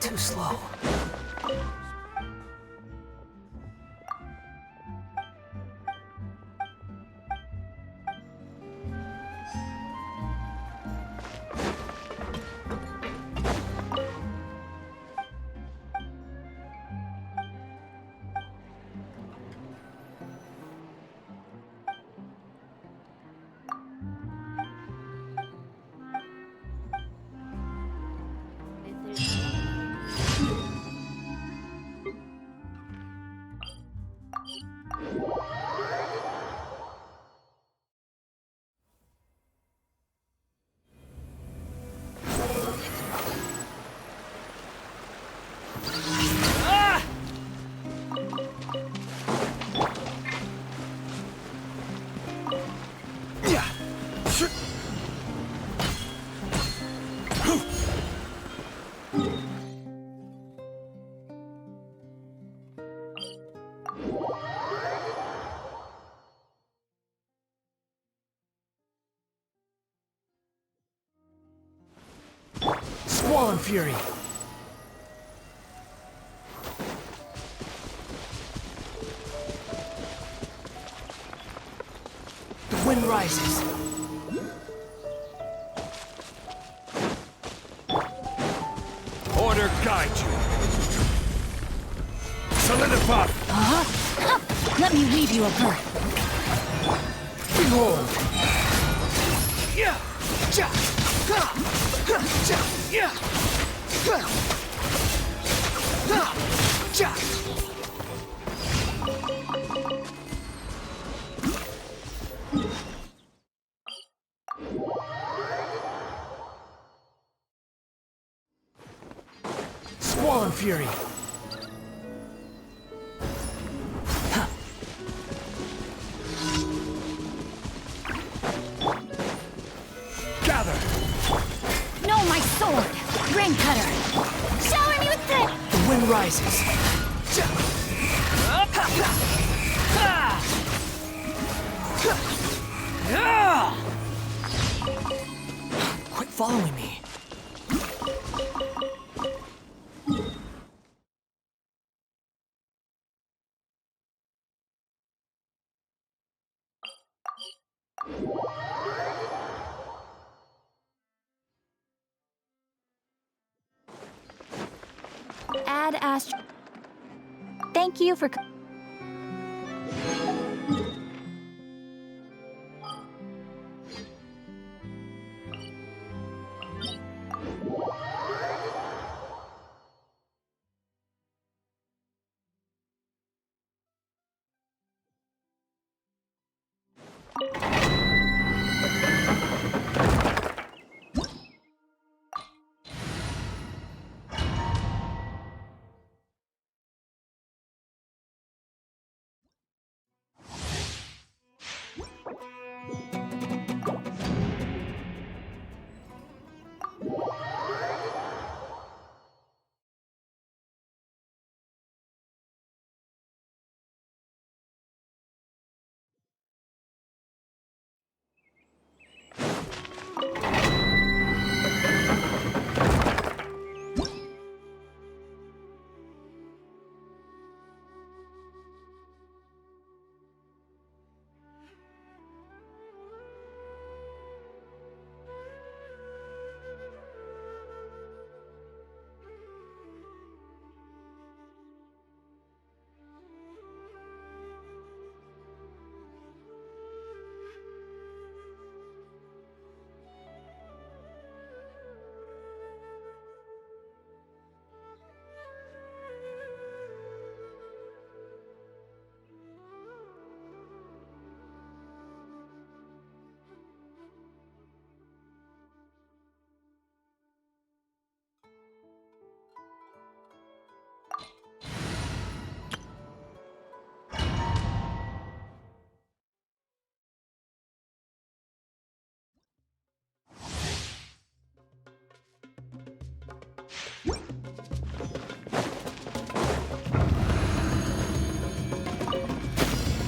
Too slow. Squall and Fury. The wind rises. Order guide you. Solidify. Let me weave you a berth. Behold. Yeah. Ja. Ha. Ha. Ja. Yeah. Ha. Ha. Ja. Squall and Fury. Gather. No, my sword! Rain cutter! Shower me with it! The wind rises. Ja. Ha. Ha. Yeah. Quit following me. Add Astro. Thank you for.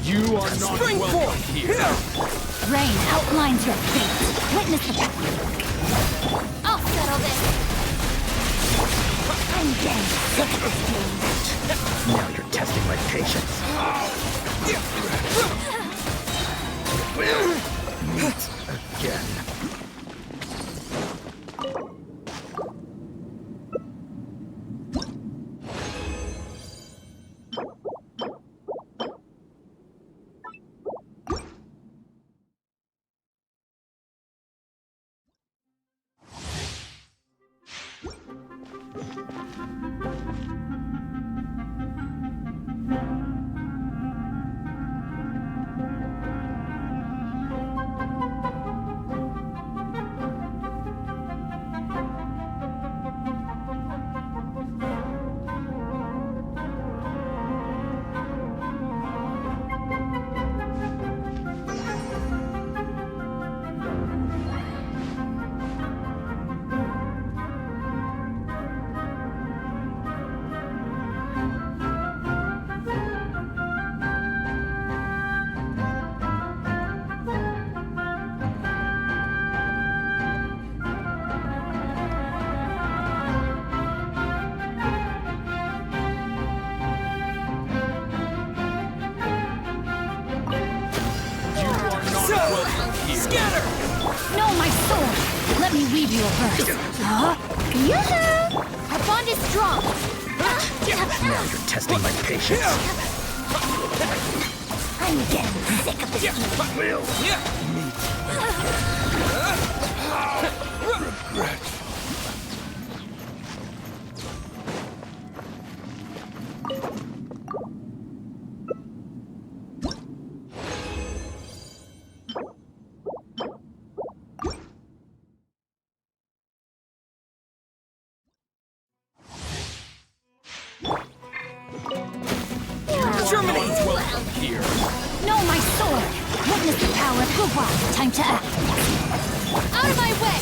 You are not Spring welcome forth. here. Rain outlines your fate. Witness the. I'll settle this. getting sick of this game. Now you're testing my patience. We'll meet again. Scatter! No, my sword! Let me weave you a verse. Huh? Yoo-hoo! Our bond is strong. Now you're testing my patience. I'm getting sick of this game. We'll Regret. Terminate! Welcome here. No, my sword! Witness the power of Guwa. Time to act. Out of my way!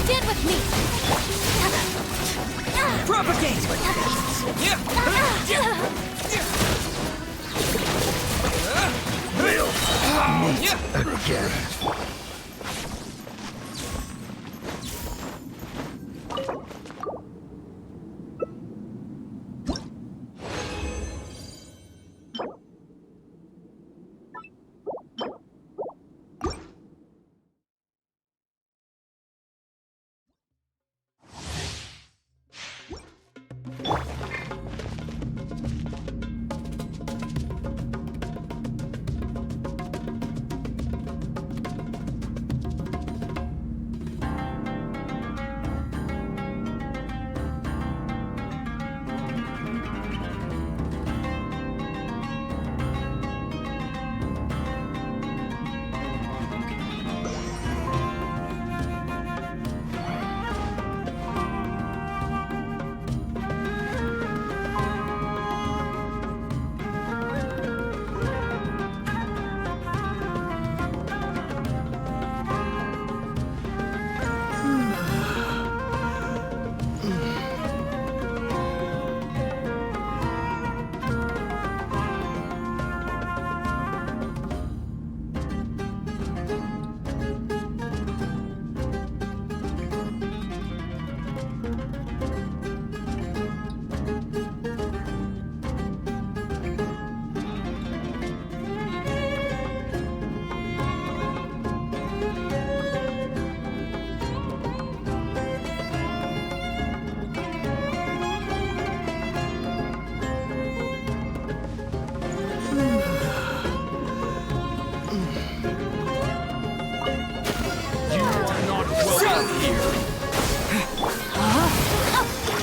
Stand with me! Propagate! we'll meet again.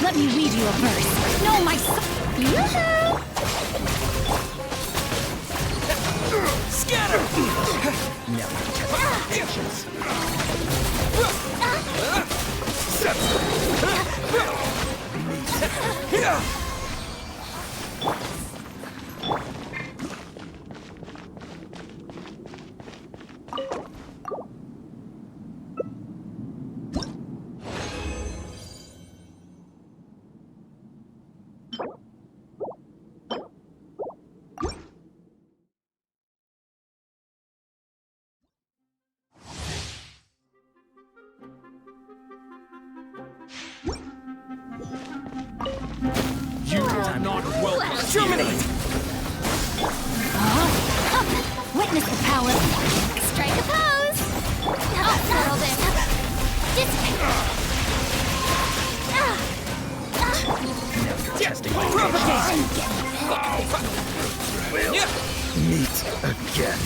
Let me read you a verse. No, my Yoo-hoo! Scatter! Now you're testing my patience. are not welcome. Germinate! Witness the power. Strike a pose. I'll settle this. Dissipate. Now you're testing my Propagate! meat again.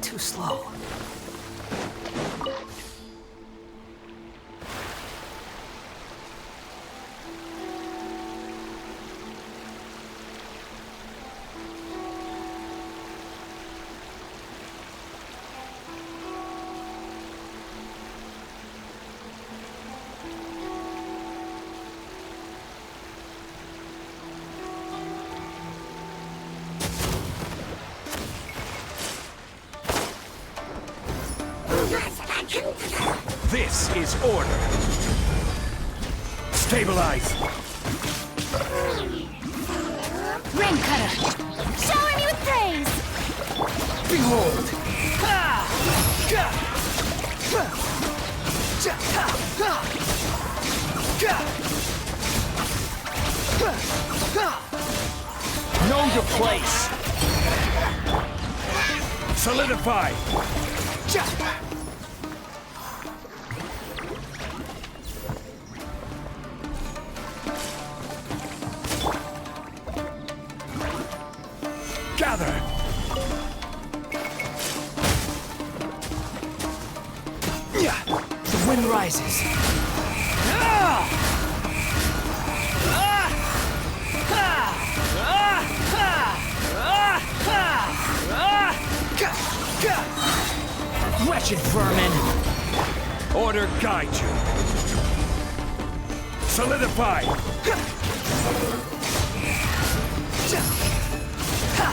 Too slow. This is order. Stabilize. Rain cutter! Shower me with praise! Behold! Ha! Ka! Ha! Ja! Ha! Ha! Ka! Ha! Ha! Know your place. Solidify. Ja! Gather. Yeah! The wind rises. Ah! Ah! Ha! Ah! Ha! Ah! Ha! Ah! Ka! Ka! Wretched vermin! Order guide you. Solidify. Ja! Ha!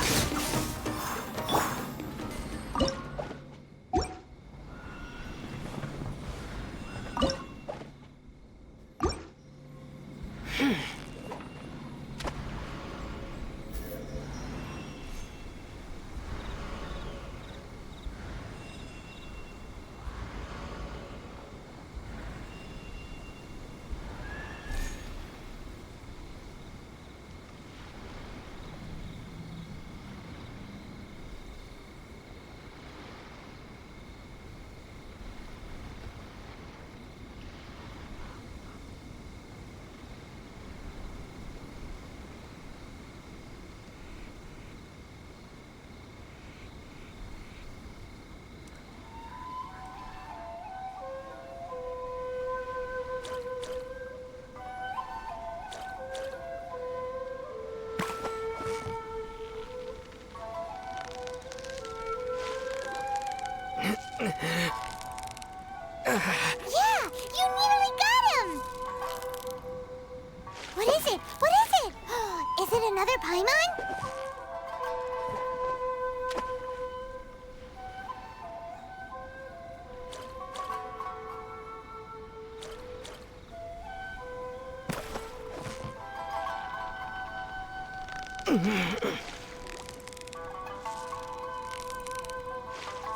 Yeah! You nearly got him! What is it? What is it? Is it another Paimon?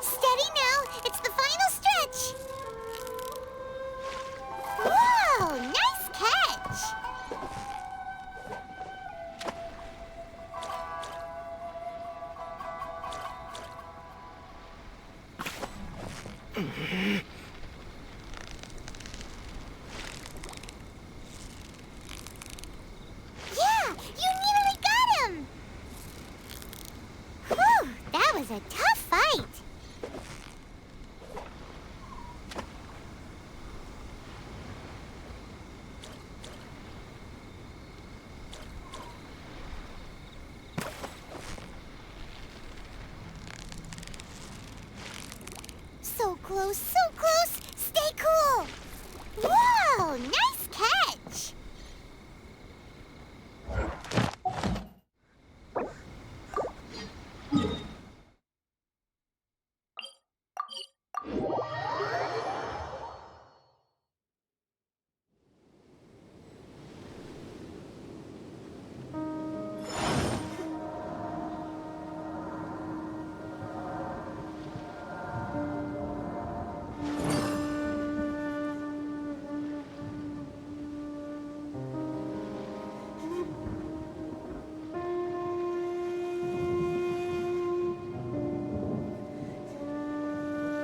Steady now! It's the final stretch! Whoa! Nice catch! Yeah! You nearly got him! Whew! That was a tough fight! So close, so close! Stay cool! Whoa! Nice catch!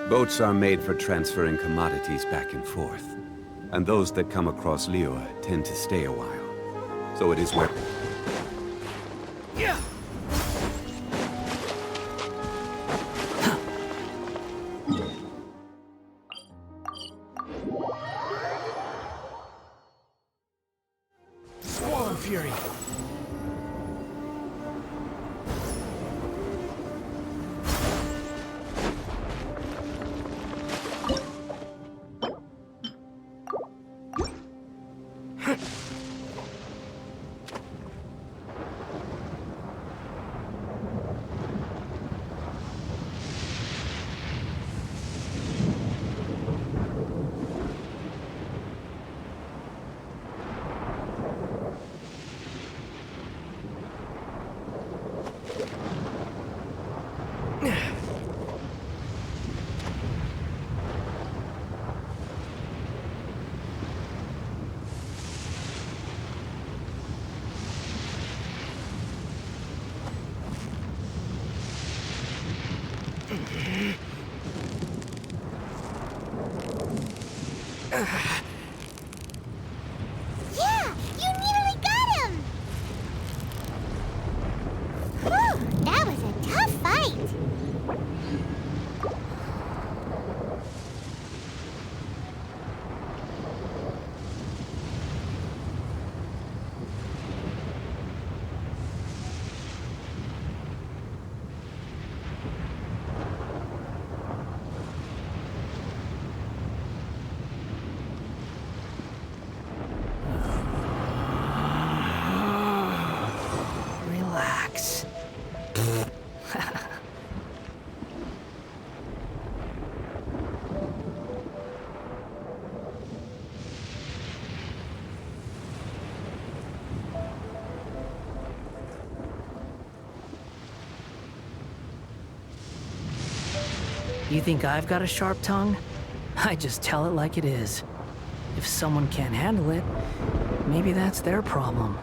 Boats are made for transferring commodities back and forth. And those that come across Liyue tend to stay a while. So it is where... Yeah! Squall Fury! Yeah, you nearly got him! Whew, that was a tough fight. Relax. You think I've got a sharp tongue? I just tell it like it is. If someone can't handle it, maybe that's their problem.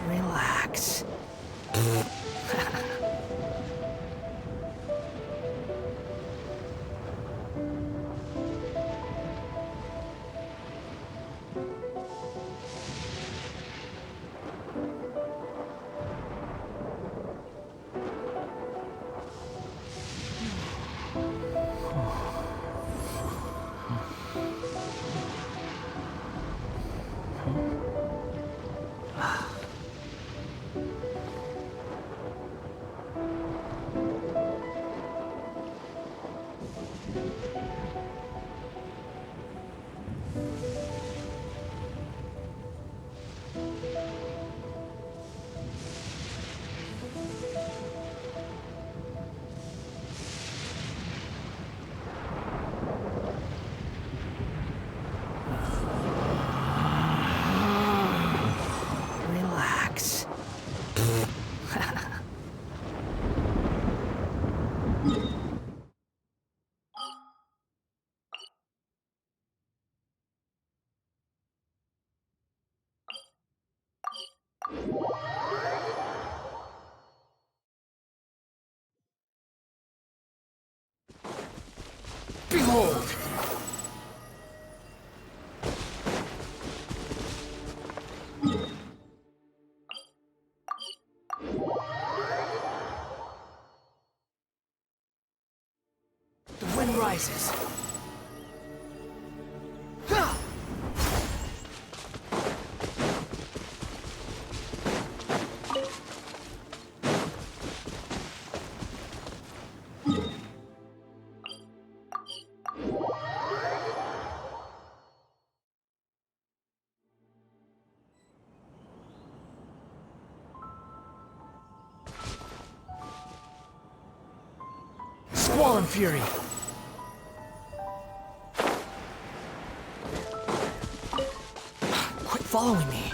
Relax. Relax. Behold! The wind rises. Ha! Squall and fury. Quit following me.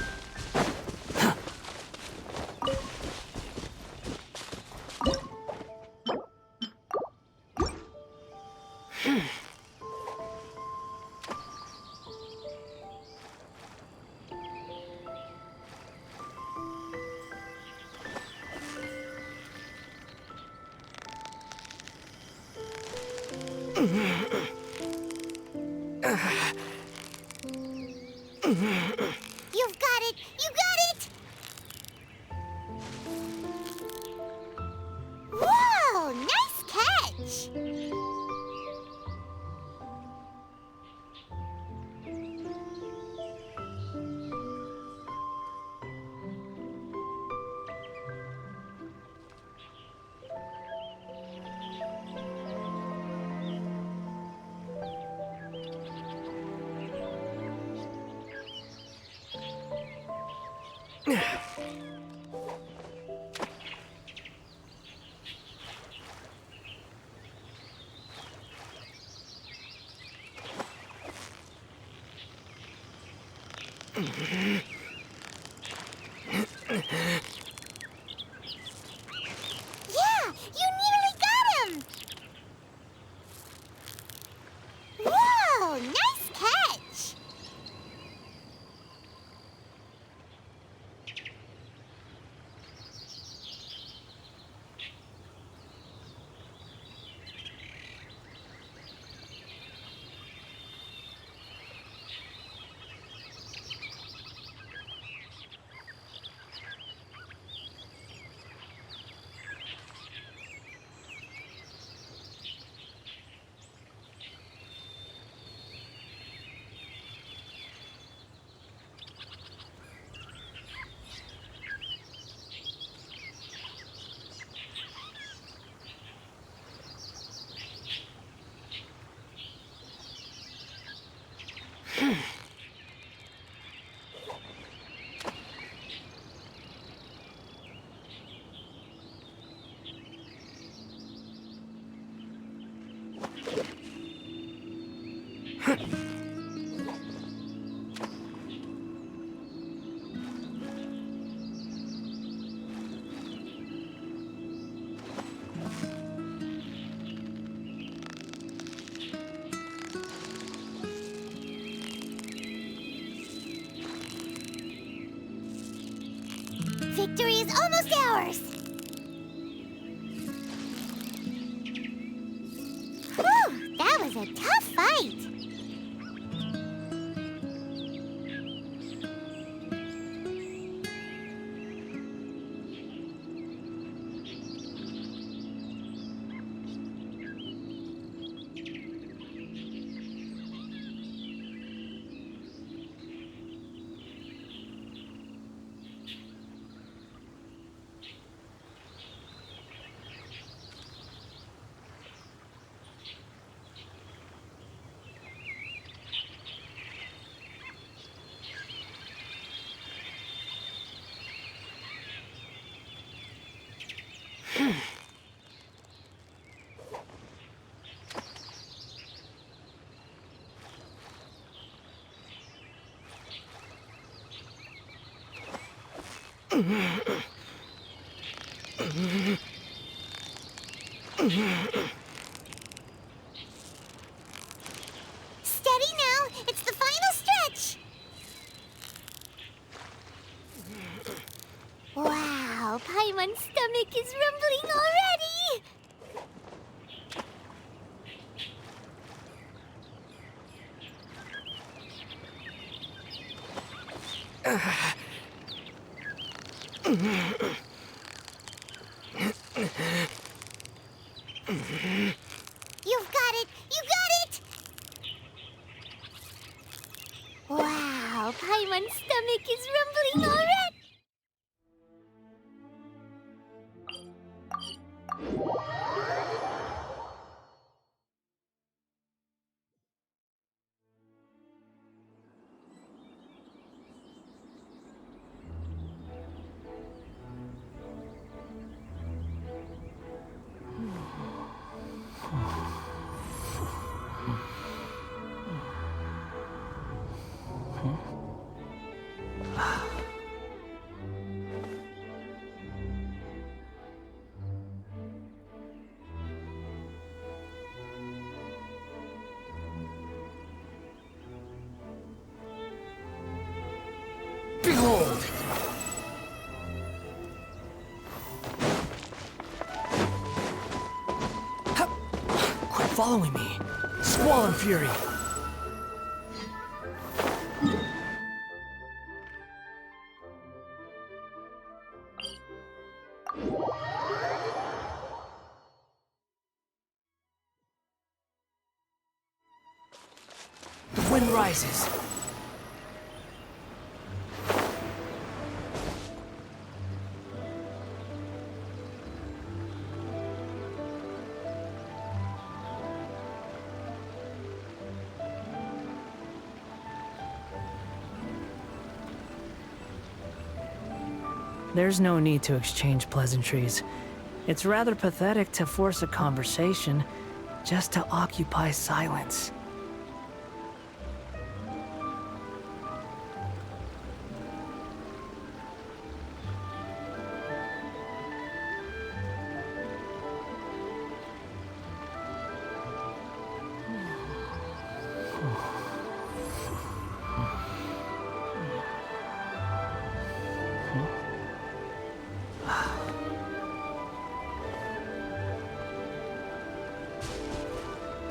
You've got it! You got it! Whoa! Nice catch! Yeah! You nearly got him! Whoa! Nice catch! Victory is almost ours! Whew, that was a tough fight! Steady now! It's the final stretch! Wow, Paimon's stomach is rumbling already! You've got it! You got it! Wow, Paimon's stomach is rumbling already! Behold! Quit following me. Squall and Fury. The wind rises. There's no need to exchange pleasantries. It's rather pathetic to force a conversation just to occupy silence.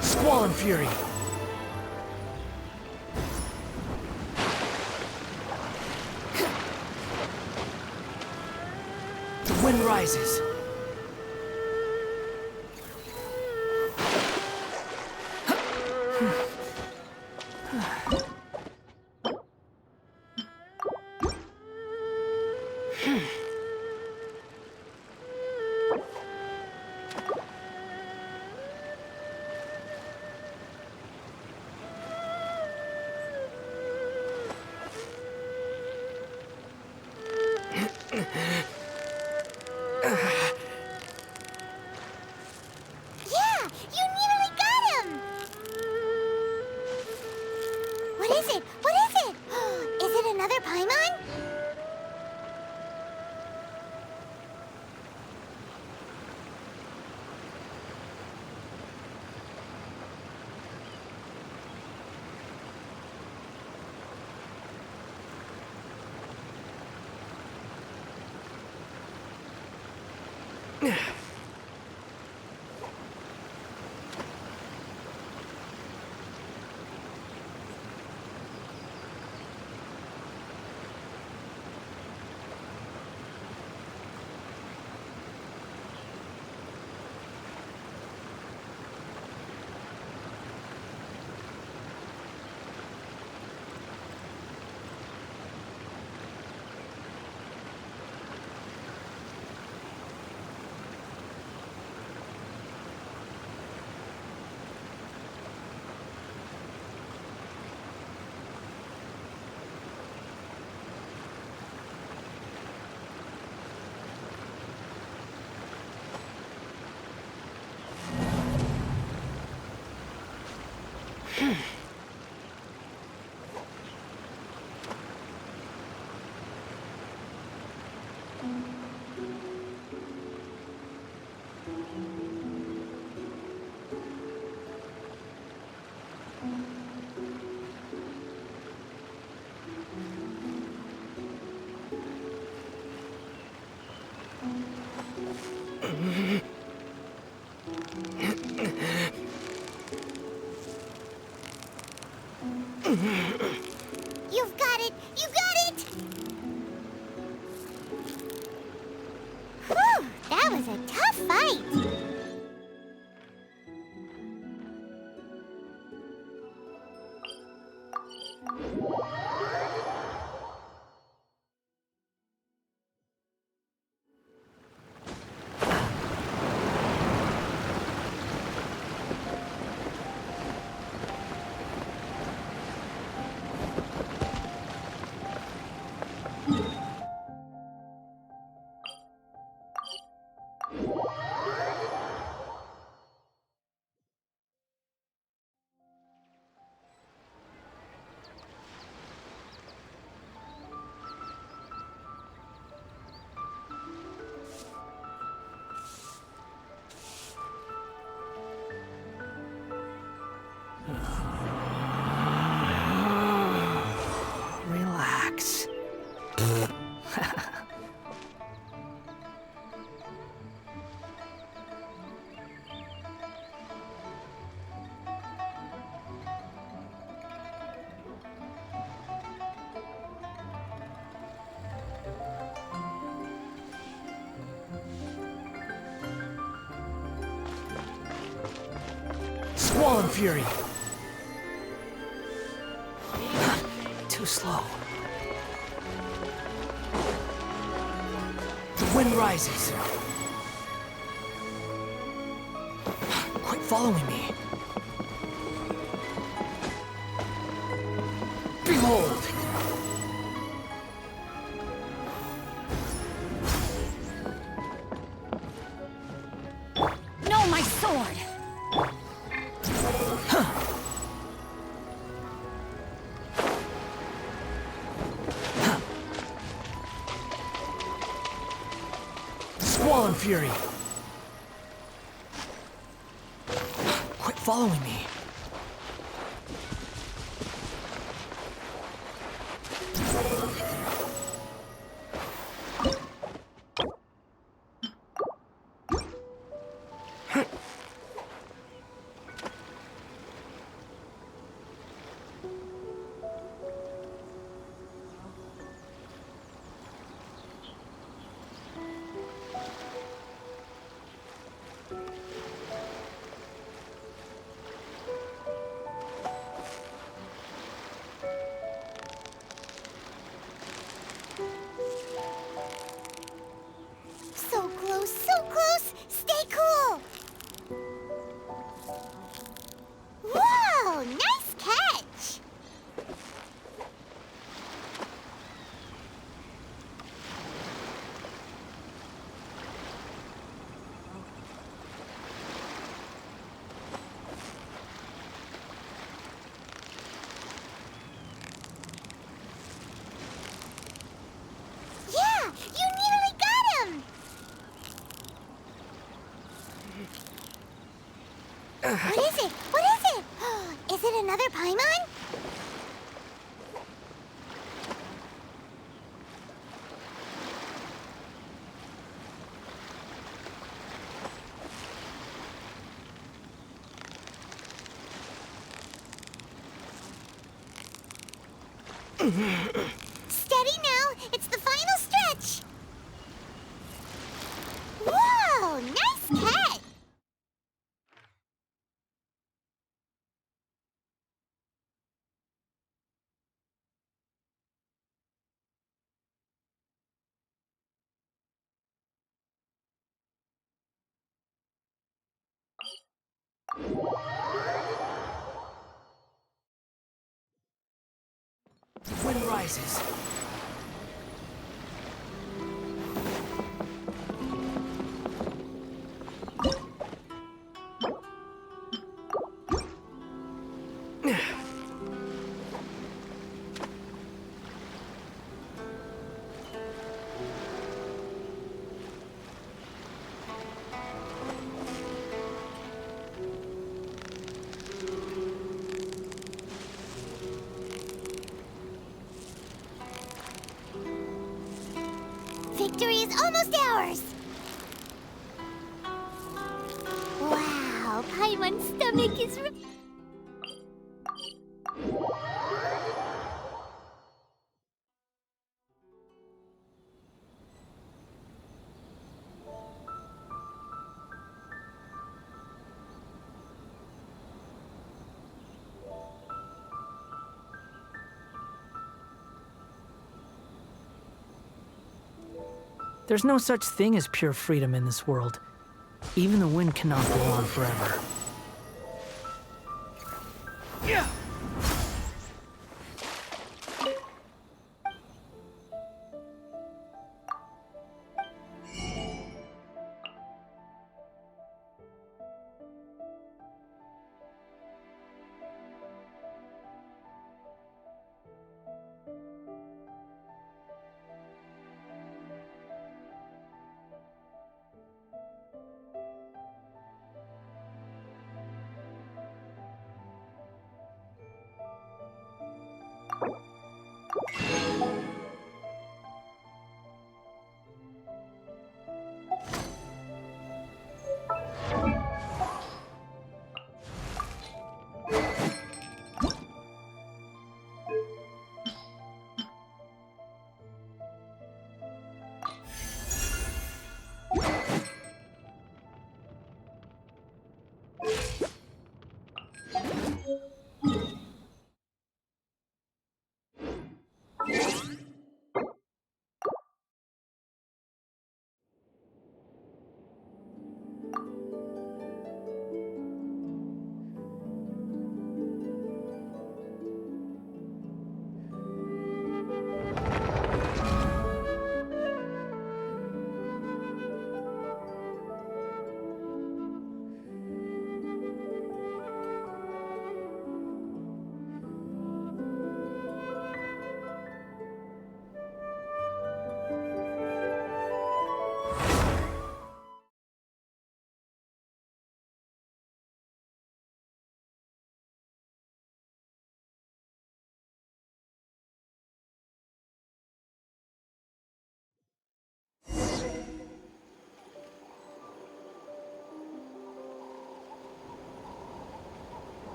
Squall and Fury. The wind rises. What is it? What is it? Is it another Paimon? You've got it! You got it! Whew! That was a tough fight! Relax. Squall Fury. Too slow. The wind rises. Quit following me. Behold! No, my sword! Squall Fury. Quit following me. What is it? What is it? Is it another Paimon? Steady now! It's the final stretch! Whoa! Nice catch! Wind rises. Victory is almost ours! Wow, Paimon's stomach is... There's no such thing as pure freedom in this world. Even the wind cannot go on forever.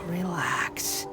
Relax.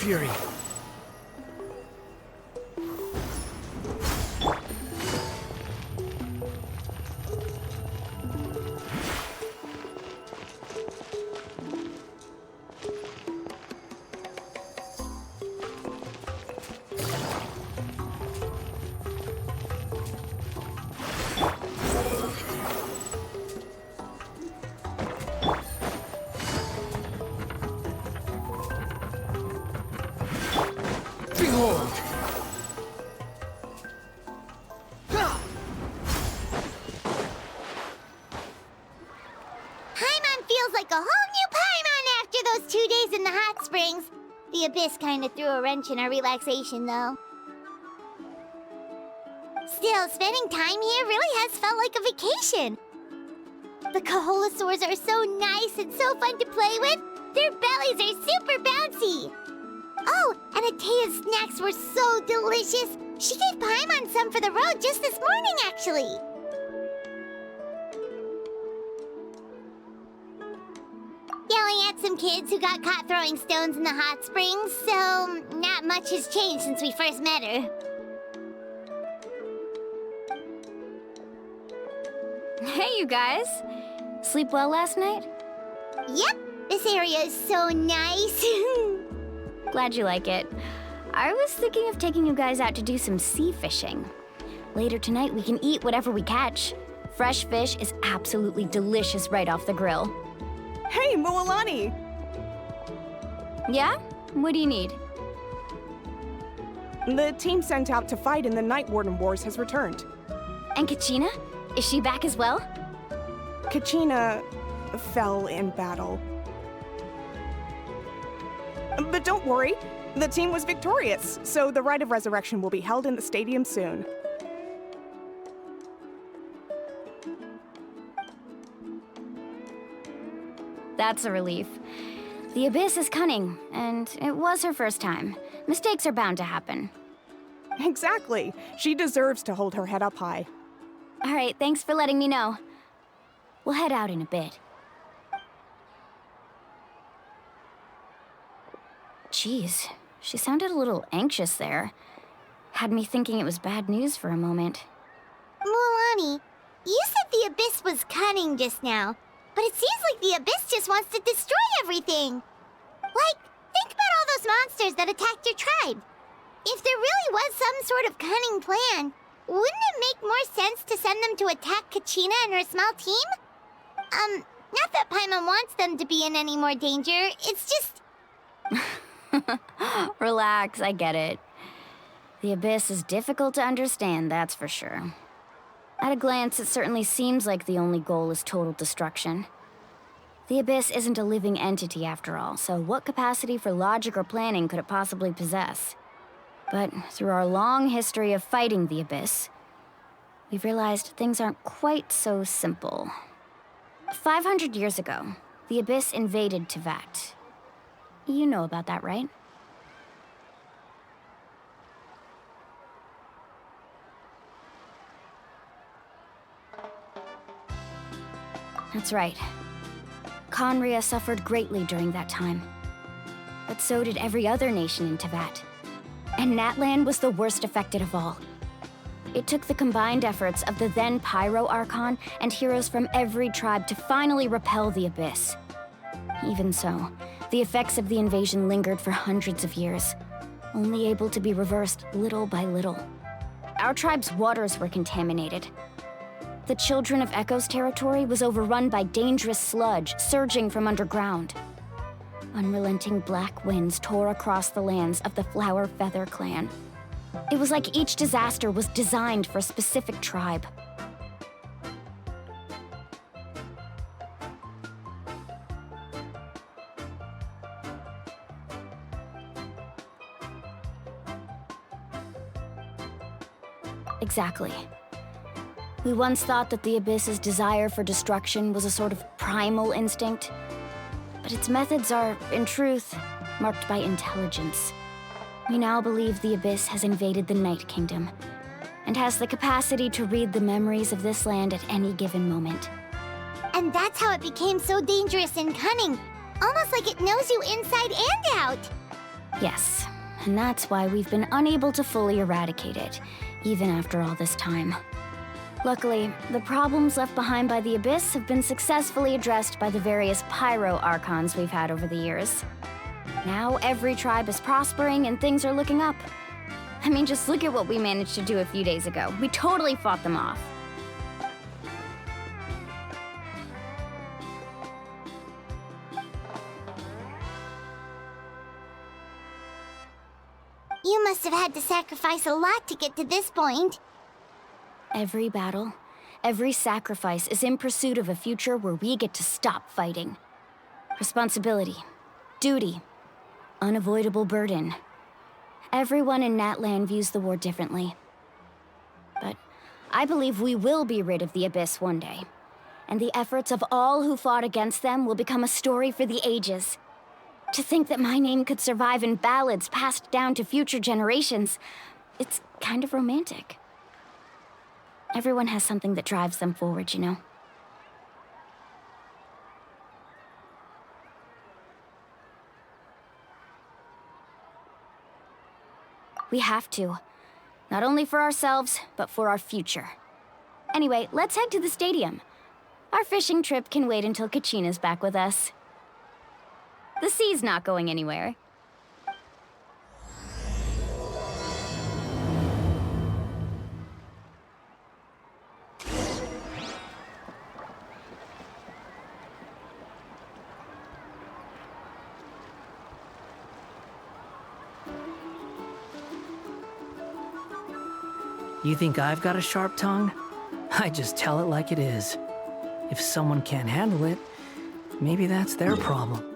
fury. Behold! Paimon feels like a whole new Paimon after those 2 days in the hot springs. The Abyss kinda threw a wrench in our relaxation, though. Still, spending time here really has felt like a vacation. The Kaholosaurs are so nice and so fun to play with. Their bellies are super bouncy. Oh, and Atea's snacks were so delicious. She gave Paimon some for the road just this morning, actually. Yelling at some kids who got caught throwing stones in the hot springs, so not much has changed since we first met her. Hey, you guys. Sleep well last night? Yep, this area is so nice. Glad you like it. I was thinking of taking you guys out to do some sea fishing. Later tonight, we can eat whatever we catch. Fresh fish is absolutely delicious right off the grill. Hey, Moalani! Yeah? What do you need? The team sent out to fight in the Night Warden Wars has returned. And Kachina? Is she back as well? Kachina fell in battle. But don't worry, the team was victorious, so the Rite of Resurrection will be held in the stadium soon. That's a relief. The Abyss is cunning, and it was her first time. Mistakes are bound to happen. Exactly. She deserves to hold her head up high. All right, thanks for letting me know. We'll head out in a bit. Jeez, she sounded a little anxious there. Had me thinking it was bad news for a moment. Mulani, you said the Abyss was cunning just now, but it seems like the Abyss just wants to destroy everything. Like, think about all those monsters that attacked your tribe. If there really was some sort of cunning plan, wouldn't it make more sense to send them to attack Kachina and her small team? Not that Paimon wants them to be in any more danger, it's just... Relax, I get it. The Abyss is difficult to understand, that's for sure. At a glance, it certainly seems like the only goal is total destruction. The Abyss isn't a living entity after all, so what capacity for logic or planning could it possibly possess? But through our long history of fighting the Abyss, we've realized things aren't quite so simple. 500 years ago, the Abyss invaded Teyvat. You know about that, right? That's right. Conria suffered greatly during that time. But so did every other nation in Teyvat. And Natlan was the worst affected of all. It took the combined efforts of the then Pyro Archon and heroes from every tribe to finally repel the Abyss. Even so, the effects of the invasion lingered for hundreds of years, only able to be reversed little by little. Our tribe's waters were contaminated. The Children of Echo's territory was overrun by dangerous sludge surging from underground. Unrelenting black winds tore across the lands of the Flower Feather clan. It was like each disaster was designed for a specific tribe. Exactly. We once thought that the Abyss's desire for destruction was a sort of primal instinct, but its methods are, in truth, marked by intelligence. We now believe the Abyss has invaded the Night Kingdom, and has the capacity to read the memories of this land at any given moment. And that's how it became so dangerous and cunning. Almost like it knows you inside and out. Yes, and that's why we've been unable to fully eradicate it, even after all this time. Luckily, the problems left behind by the Abyss have been successfully addressed by the various pyro archons we've had over the years. Now every tribe is prospering and things are looking up. I mean, just look at what we managed to do a few days ago. We totally fought them off. You must have had to sacrifice a lot to get to this point. Every battle, every sacrifice is in pursuit of a future where we get to stop fighting. Responsibility, duty, unavoidable burden. Everyone in Natlan views the war differently. But I believe we will be rid of the Abyss one day. And the efforts of all who fought against them will become a story for the ages. To think that my name could survive in ballads passed down to future generations, it's kind of romantic. Everyone has something that drives them forward, you know? We have to. Not only for ourselves, but for our future. Anyway, let's head to the stadium. Our fishing trip can wait until Kachina's back with us. The sea's not going anywhere. You think I've got a sharp tongue? I just tell it like it is. If someone can't handle it, maybe that's their problem.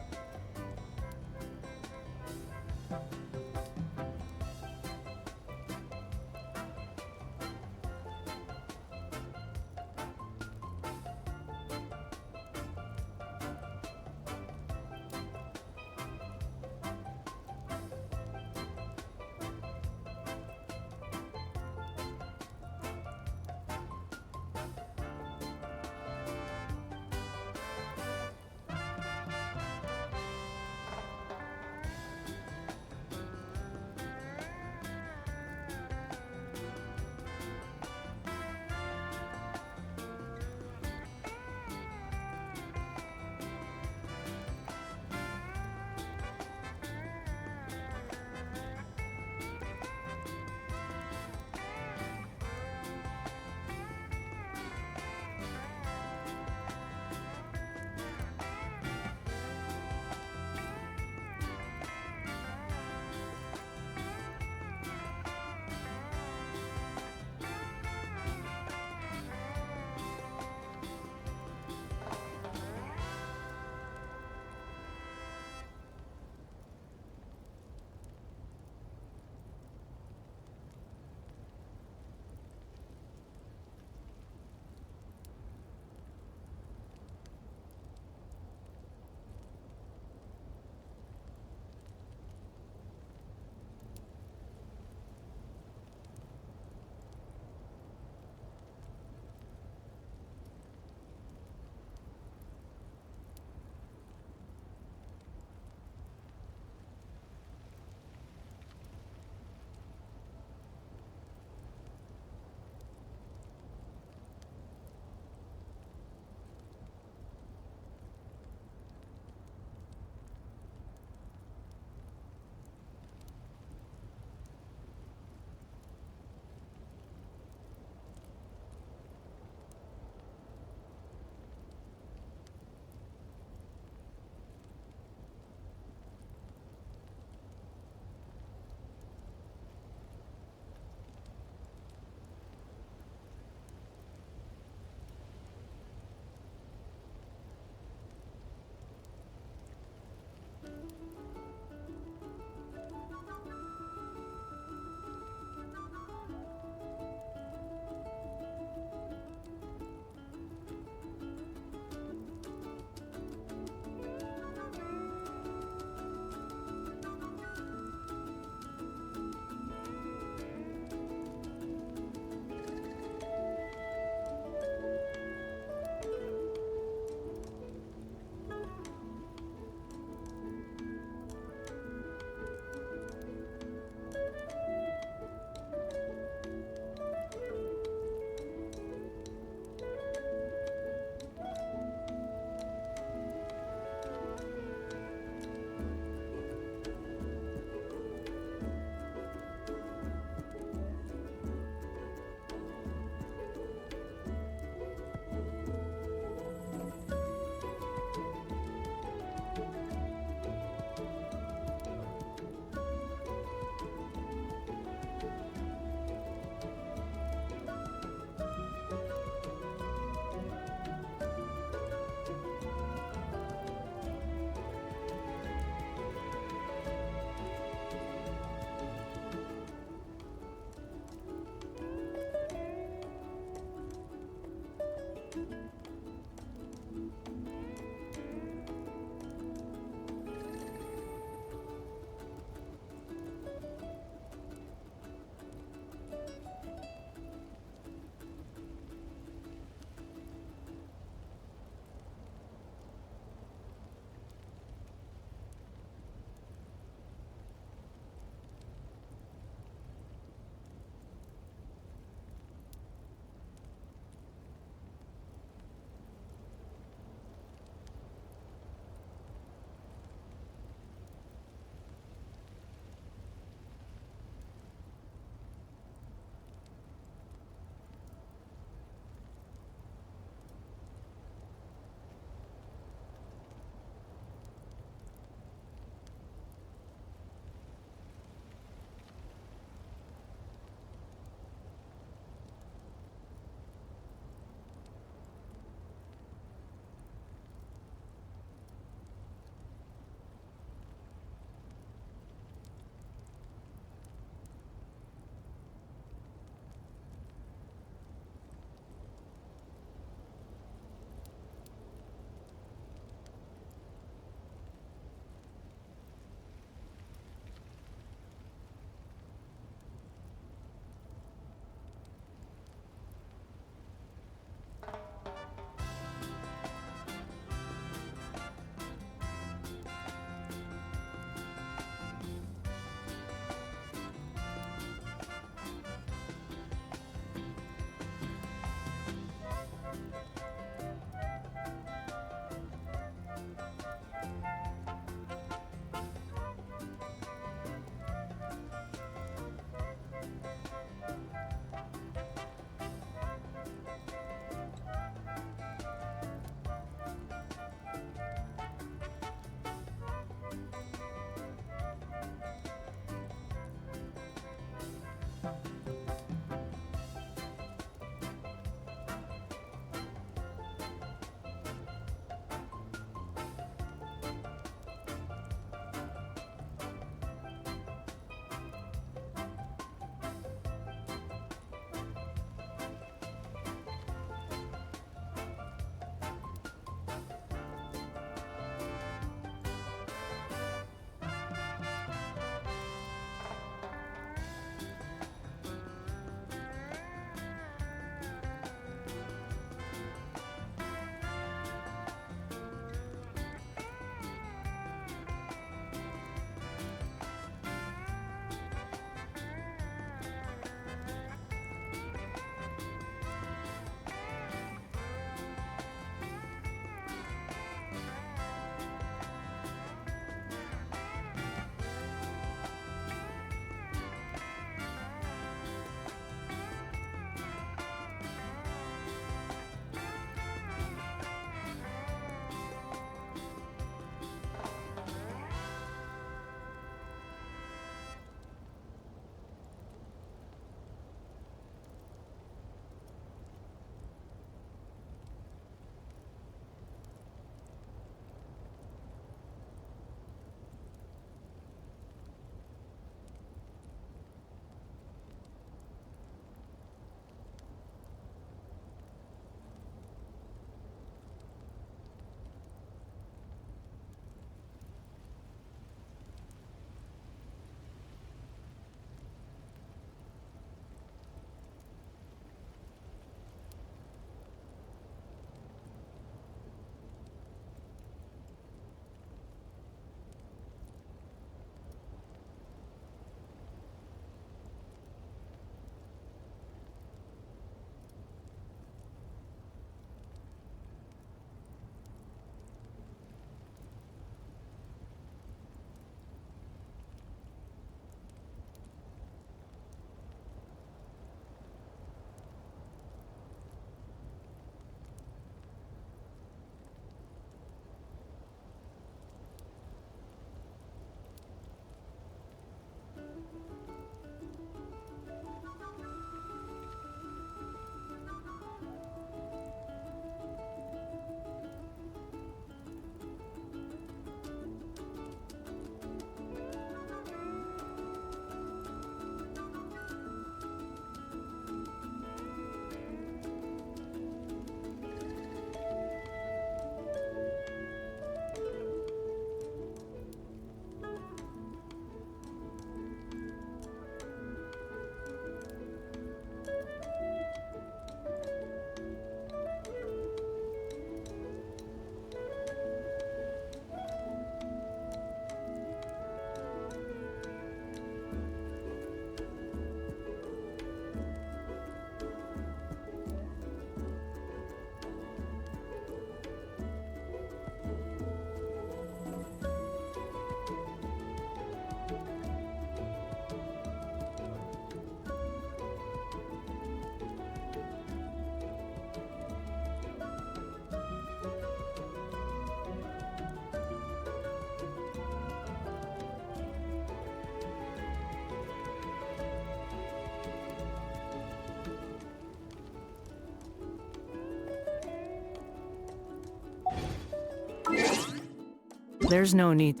There's no need.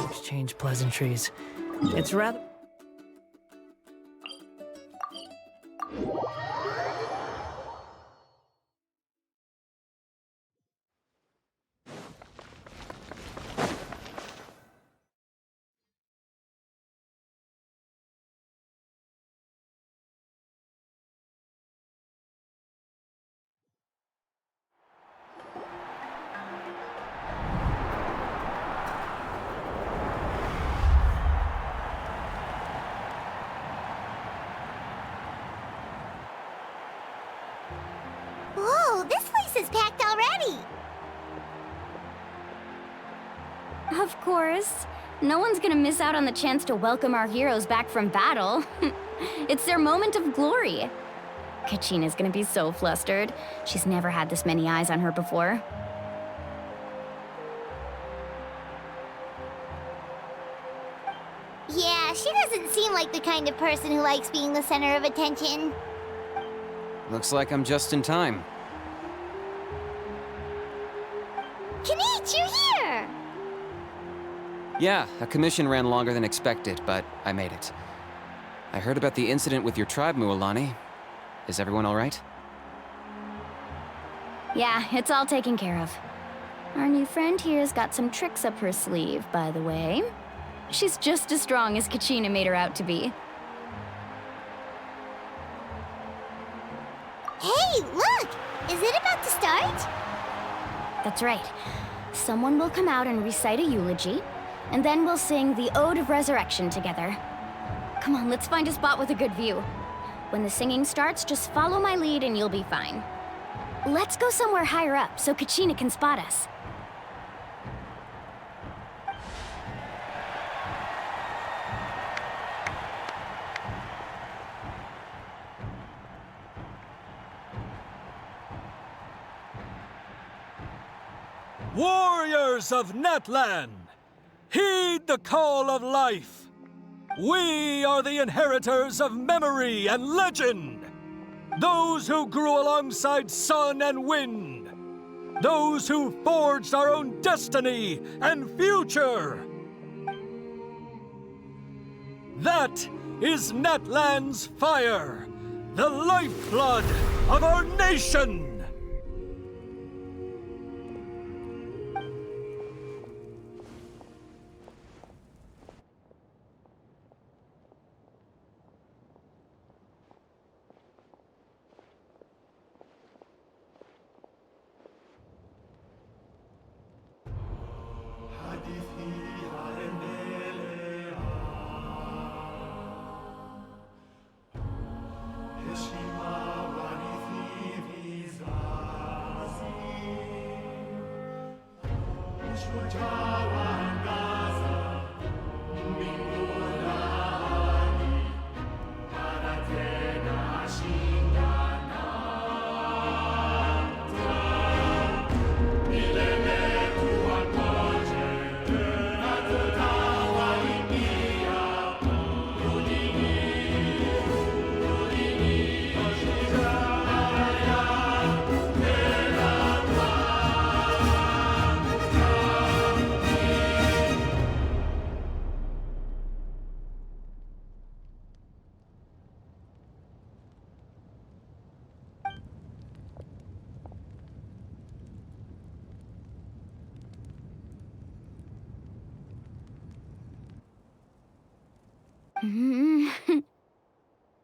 Exchange pleasantries. It's rather. Whoa, this place is packed already! Of course. No one's gonna miss out on the chance to welcome our heroes back from battle. It's their moment of glory. Kachina's gonna be so flustered. She's never had this many eyes on her before. Yeah, she doesn't seem like the kind of person who likes being the center of attention. Looks like I'm just in time. Kinich, you're here! Yeah, a commission ran longer than expected, but I made it. I heard about the incident with your tribe, Mualani. Is everyone all right? Yeah, it's all taken care of. Our new friend here's got some tricks up her sleeve, by the way. She's just as strong as Kachina made her out to be. Hey, look! Is it about to start? That's right. Someone will come out and recite a eulogy, and then we'll sing the Ode of Resurrection together. Come on, let's find a spot with a good view. When the singing starts, just follow my lead and you'll be fine. Let's go somewhere higher up so Kachina can spot us. Warriors of Natlan, heed the call of life. We are the inheritors of memory and legend. Those who grew alongside sun and wind. Those who forged our own destiny and future. That is Natlan's fire, the lifeblood of our nation.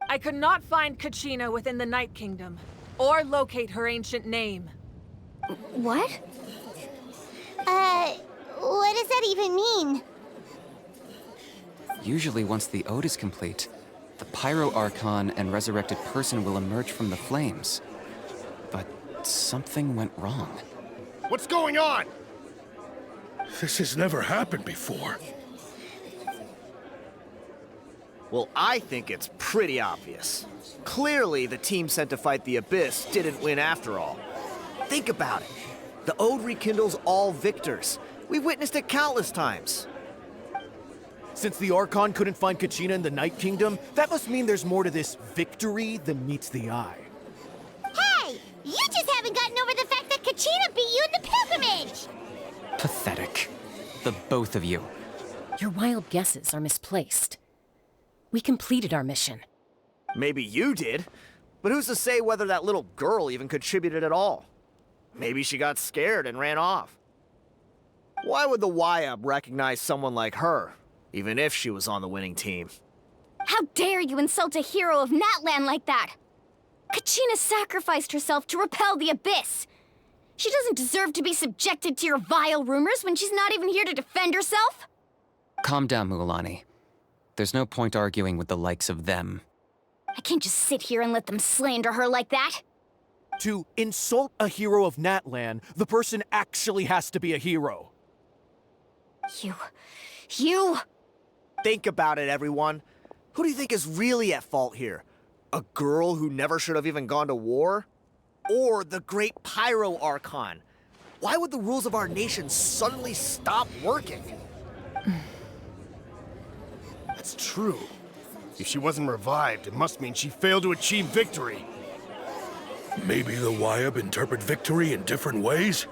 I could not find Kachina within the Night Kingdom, or locate her ancient name. What? What does that even mean? Usually once the ode is complete, the Pyro Archon and resurrected person will emerge from the flames. But something went wrong. What's going on? This has never happened before. Well, I think it's pretty obvious. Clearly, the team sent to fight the Abyss didn't win after all. Think about it. The Ode rekindles all victors. We've witnessed it countless times. Since the Archon couldn't find Kachina in the Night Kingdom, that must mean there's more to this victory than meets the eye. Hey! You just haven't gotten over the fact that Kachina beat you in the pilgrimage! Pathetic. The both of you. Your wild guesses are misplaced. We completed our mission. Maybe you did, but who's to say whether that little girl even contributed at all? Maybe she got scared and ran off. Why would the YUB recognize someone like her, even if she was on the winning team? How dare you insult a hero of Natlan like that? Kachina sacrificed herself to repel the Abyss. She doesn't deserve to be subjected to your vile rumors when she's not even here to defend herself. Calm down, Mualani. There's no point arguing with the likes of them. I can't just sit here and let them slander her like that. To insult a hero of Natlan, the person actually has to be a hero. You... Think about it, everyone. Who do you think is really at fault here? A girl who never should have even gone to war? Or the great Pyro Archon? Why would the rules of our nation suddenly stop working? That's true. If she wasn't revived, it must mean she failed to achieve victory. Maybe the YUB interpret victory in different ways?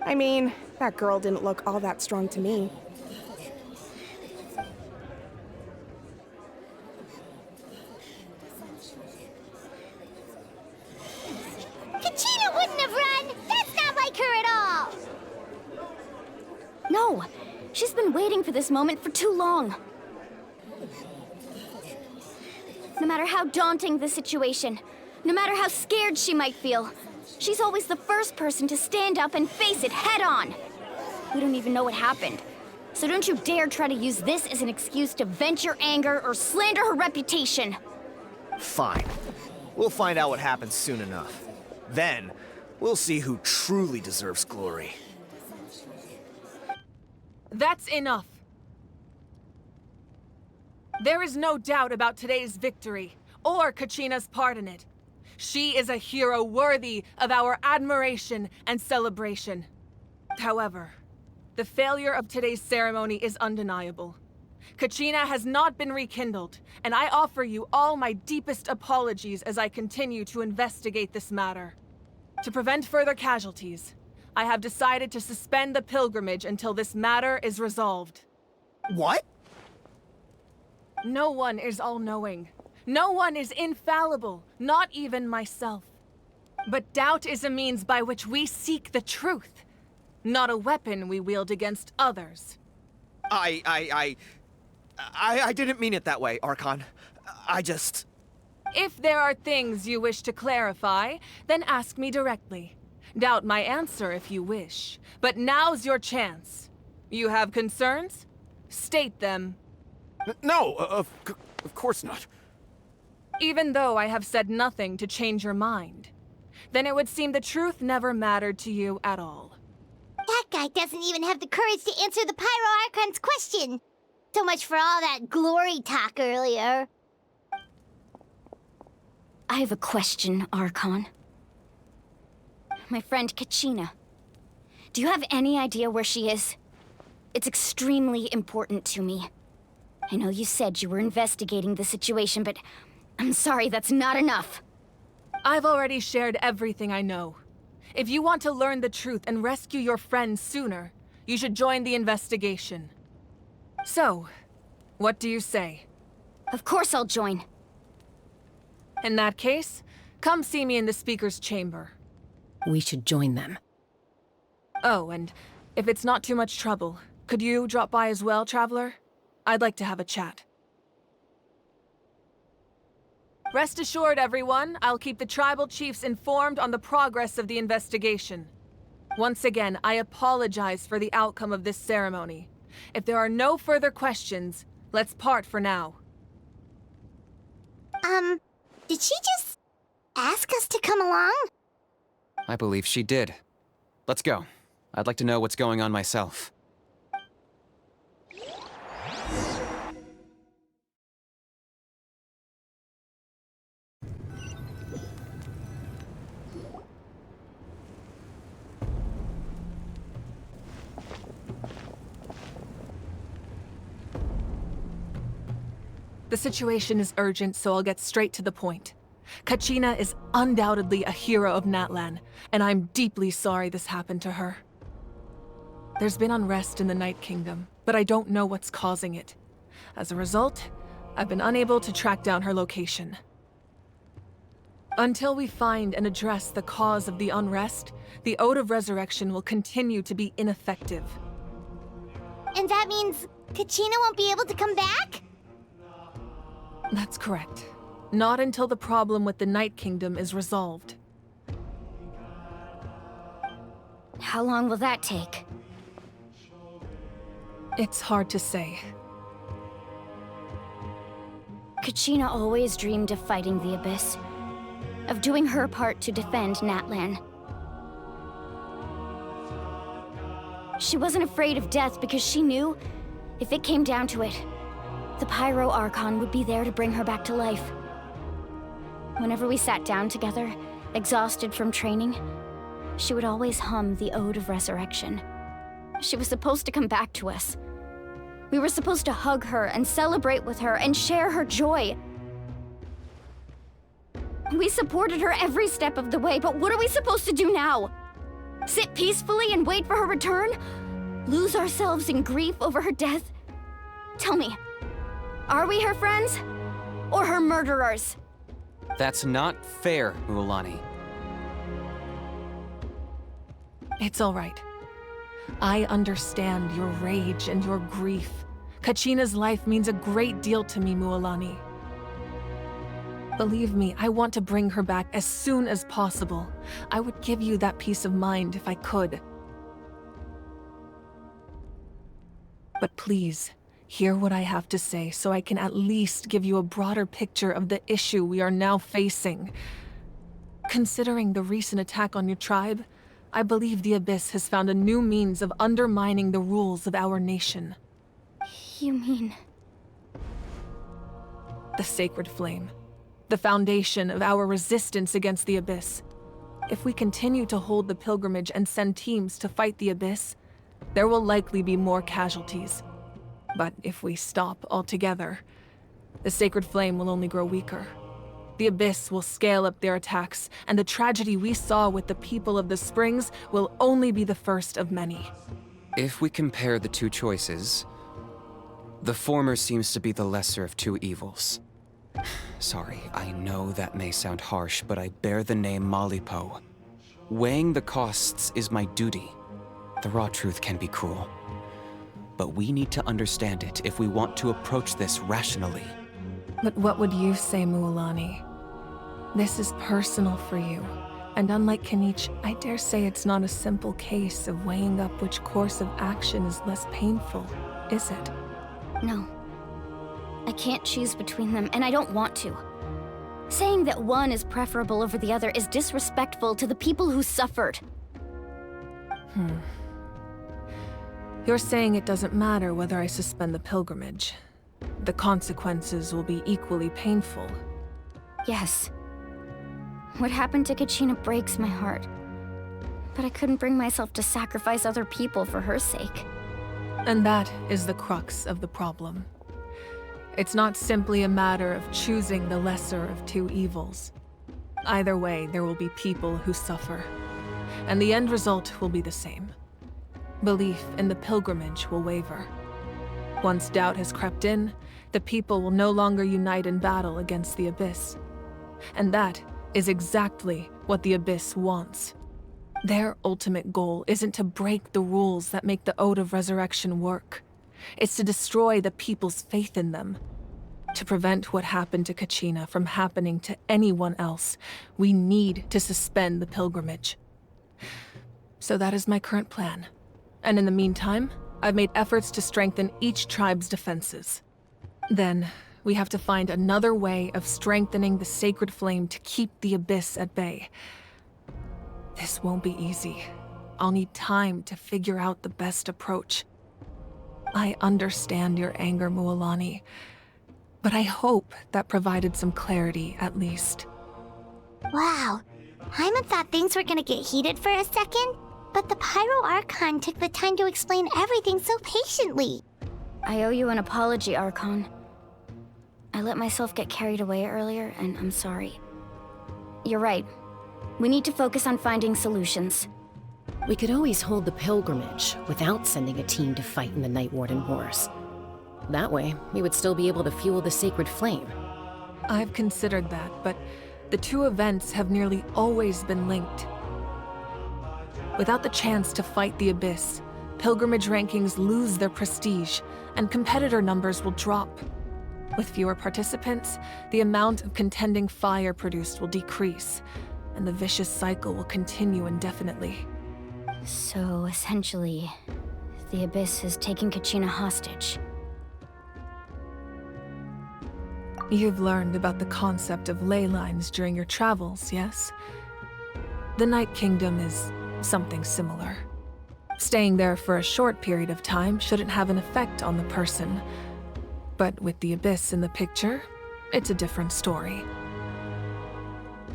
I mean, that girl didn't look all that strong to me. Kachina wouldn't have run! That's not like her at all! No, she's been waiting for this moment for too long. No matter how daunting the situation, no matter how scared she might feel, she's always the first person to stand up and face it head on. We don't even know what happened, so don't you dare try to use this as an excuse to vent your anger or slander her reputation. Fine. We'll find out what happens soon enough. Then, we'll see who truly deserves glory. That's enough. There is no doubt about today's victory, or Kachina's part in it. She is a hero worthy of our admiration and celebration. However, the failure of today's ceremony is undeniable. Kachina has not been rekindled, and I offer you all my deepest apologies as I continue to investigate this matter. To prevent further casualties, I have decided to suspend the pilgrimage until this matter is resolved. What? No one is all-knowing. No one is infallible, not even myself. But doubt is a means by which we seek the truth, not a weapon we wield against others. I didn't mean it that way, Archon. I just... If there are things you wish to clarify, then ask me directly. Doubt my answer if you wish, but now's your chance. You have concerns? State them. No, of course not. Even though I have said nothing to change your mind, then it would seem the truth never mattered to you at all. That guy doesn't even have the courage to answer the Pyro Archon's question. So much for all that glory talk earlier. I have a question, Archon. My friend Kachina. Do you have any idea where she is? It's extremely important to me. I know you said you were investigating the situation, but I'm sorry, that's not enough. I've already shared everything I know. If you want to learn the truth and rescue your friend sooner, you should join the investigation. So, what do you say? Of course I'll join. In that case, come see me in the speaker's chamber. We should join them. Oh, and if it's not too much trouble, could you drop by as well, Traveler? I'd like to have a chat. Rest assured, everyone, I'll keep the tribal chiefs informed on the progress of the investigation. Once again, I apologize for the outcome of this ceremony. If there are no further questions, let's part for now. Did she just ask us to come along? I believe she did. Let's go. I'd like to know what's going on myself. The situation is urgent, so I'll get straight to the point. Kachina is undoubtedly a hero of Natlan, and I'm deeply sorry this happened to her. There's been unrest in the Night Kingdom, but I don't know what's causing it. As a result, I've been unable to track down her location. Until we find and address the cause of the unrest, the Ode of Resurrection will continue to be ineffective. And that means Kachina won't be able to come back? That's correct. Not until the problem with the Night Kingdom is resolved. How long will that take? It's hard to say. Kachina always dreamed of fighting the Abyss, of doing her part to defend Natlan. She wasn't afraid of death because she knew, if it came down to it, the Pyro Archon would be there to bring her back to life. Whenever we sat down together, exhausted from training, she would always hum the Ode of Resurrection. She was supposed to come back to us. We were supposed to hug her and celebrate with her and share her joy. We supported her every step of the way, but what are we supposed to do now? Sit peacefully and wait for her return? Lose ourselves in grief over her death? Tell me, are we her friends? Or her murderers? That's not fair, Mualani. It's all right. I understand your rage and your grief. Kachina's life means a great deal to me, Mualani. Believe me, I want to bring her back as soon as possible. I would give you that peace of mind if I could. But please, hear what I have to say so I can at least give you a broader picture of the issue we are now facing. Considering the recent attack on your tribe, I believe the Abyss has found a new means of undermining the rules of our nation. You mean... The Sacred Flame. The foundation of our resistance against the Abyss. If we continue to hold the pilgrimage and send teams to fight the Abyss, there will likely be more casualties. But if we stop altogether, the Sacred Flame will only grow weaker. The Abyss will scale up their attacks, and the tragedy we saw with the people of the Springs will only be the first of many. If we compare the two choices, the former seems to be the lesser of two evils. Sorry, I know that may sound harsh, but I bear the name Malipo. Weighing the costs is my duty. The raw truth can be cruel. But we need to understand it if we want to approach this rationally. But what would you say, Mualani? This is personal for you. And unlike Kanich, I dare say it's not a simple case of weighing up which course of action is less painful, is it? No. I can't choose between them, and I don't want to. Saying that one is preferable over the other is disrespectful to the people who suffered. You're saying it doesn't matter whether I suspend the pilgrimage. The consequences will be equally painful. Yes. What happened to Kachina breaks my heart. But I couldn't bring myself to sacrifice other people for her sake. And that is the crux of the problem. It's not simply a matter of choosing the lesser of two evils. Either way, there will be people who suffer. And the end result will be the same. Belief in the pilgrimage will waver. Once doubt has crept in, the people will no longer unite in battle against the Abyss. And that is exactly what the Abyss wants. Their ultimate goal isn't to break the rules that make the Ode of Resurrection work. It's to destroy the people's faith in them. To prevent what happened to Kachina from happening to anyone else, we need to suspend the pilgrimage. So that is my current plan. And in the meantime, I've made efforts to strengthen each tribe's defenses. Then, we have to find another way of strengthening the Sacred Flame to keep the Abyss at bay. This won't be easy. I'll need time to figure out the best approach. I understand your anger, Mualani, but I hope that provided some clarity at least. Wow. Hyman thought things were gonna get heated for a second, but the Pyro Archon took the time to explain everything so patiently. I owe you an apology, Archon. I let myself get carried away earlier, and I'm sorry. You're right. We need to focus on finding solutions. We could always hold the pilgrimage without sending a team to fight in the Night Warden Wars. That way, we would still be able to fuel the sacred flame. I've considered that, but the two events have nearly always been linked. Without the chance to fight the Abyss, pilgrimage rankings lose their prestige, and competitor numbers will drop. With fewer participants, the amount of contending fire produced will decrease, and the vicious cycle will continue indefinitely. So, essentially, the Abyss has taken Kachina hostage. You've learned about the concept of ley lines during your travels, yes? The Night Kingdom is something similar. Staying there for a short period of time shouldn't have an effect on the person. But with the Abyss in the picture, it's a different story.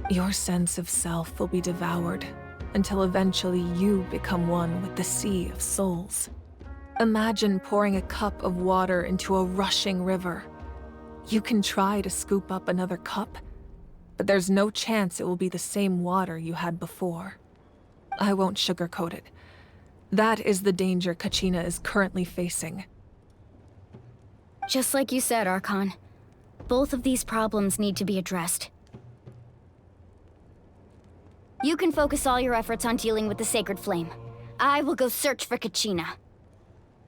Your sense of self will be devoured until eventually you become one with the Sea of Souls. Imagine pouring a cup of water into a rushing river. You can try to scoop up another cup, but there's no chance it will be the same water you had before. I won't sugarcoat it. That is the danger Kachina is currently facing. Just like you said, Archon. Both of these problems need to be addressed. You can focus all your efforts on dealing with the Sacred Flame. I will go search for Kachina.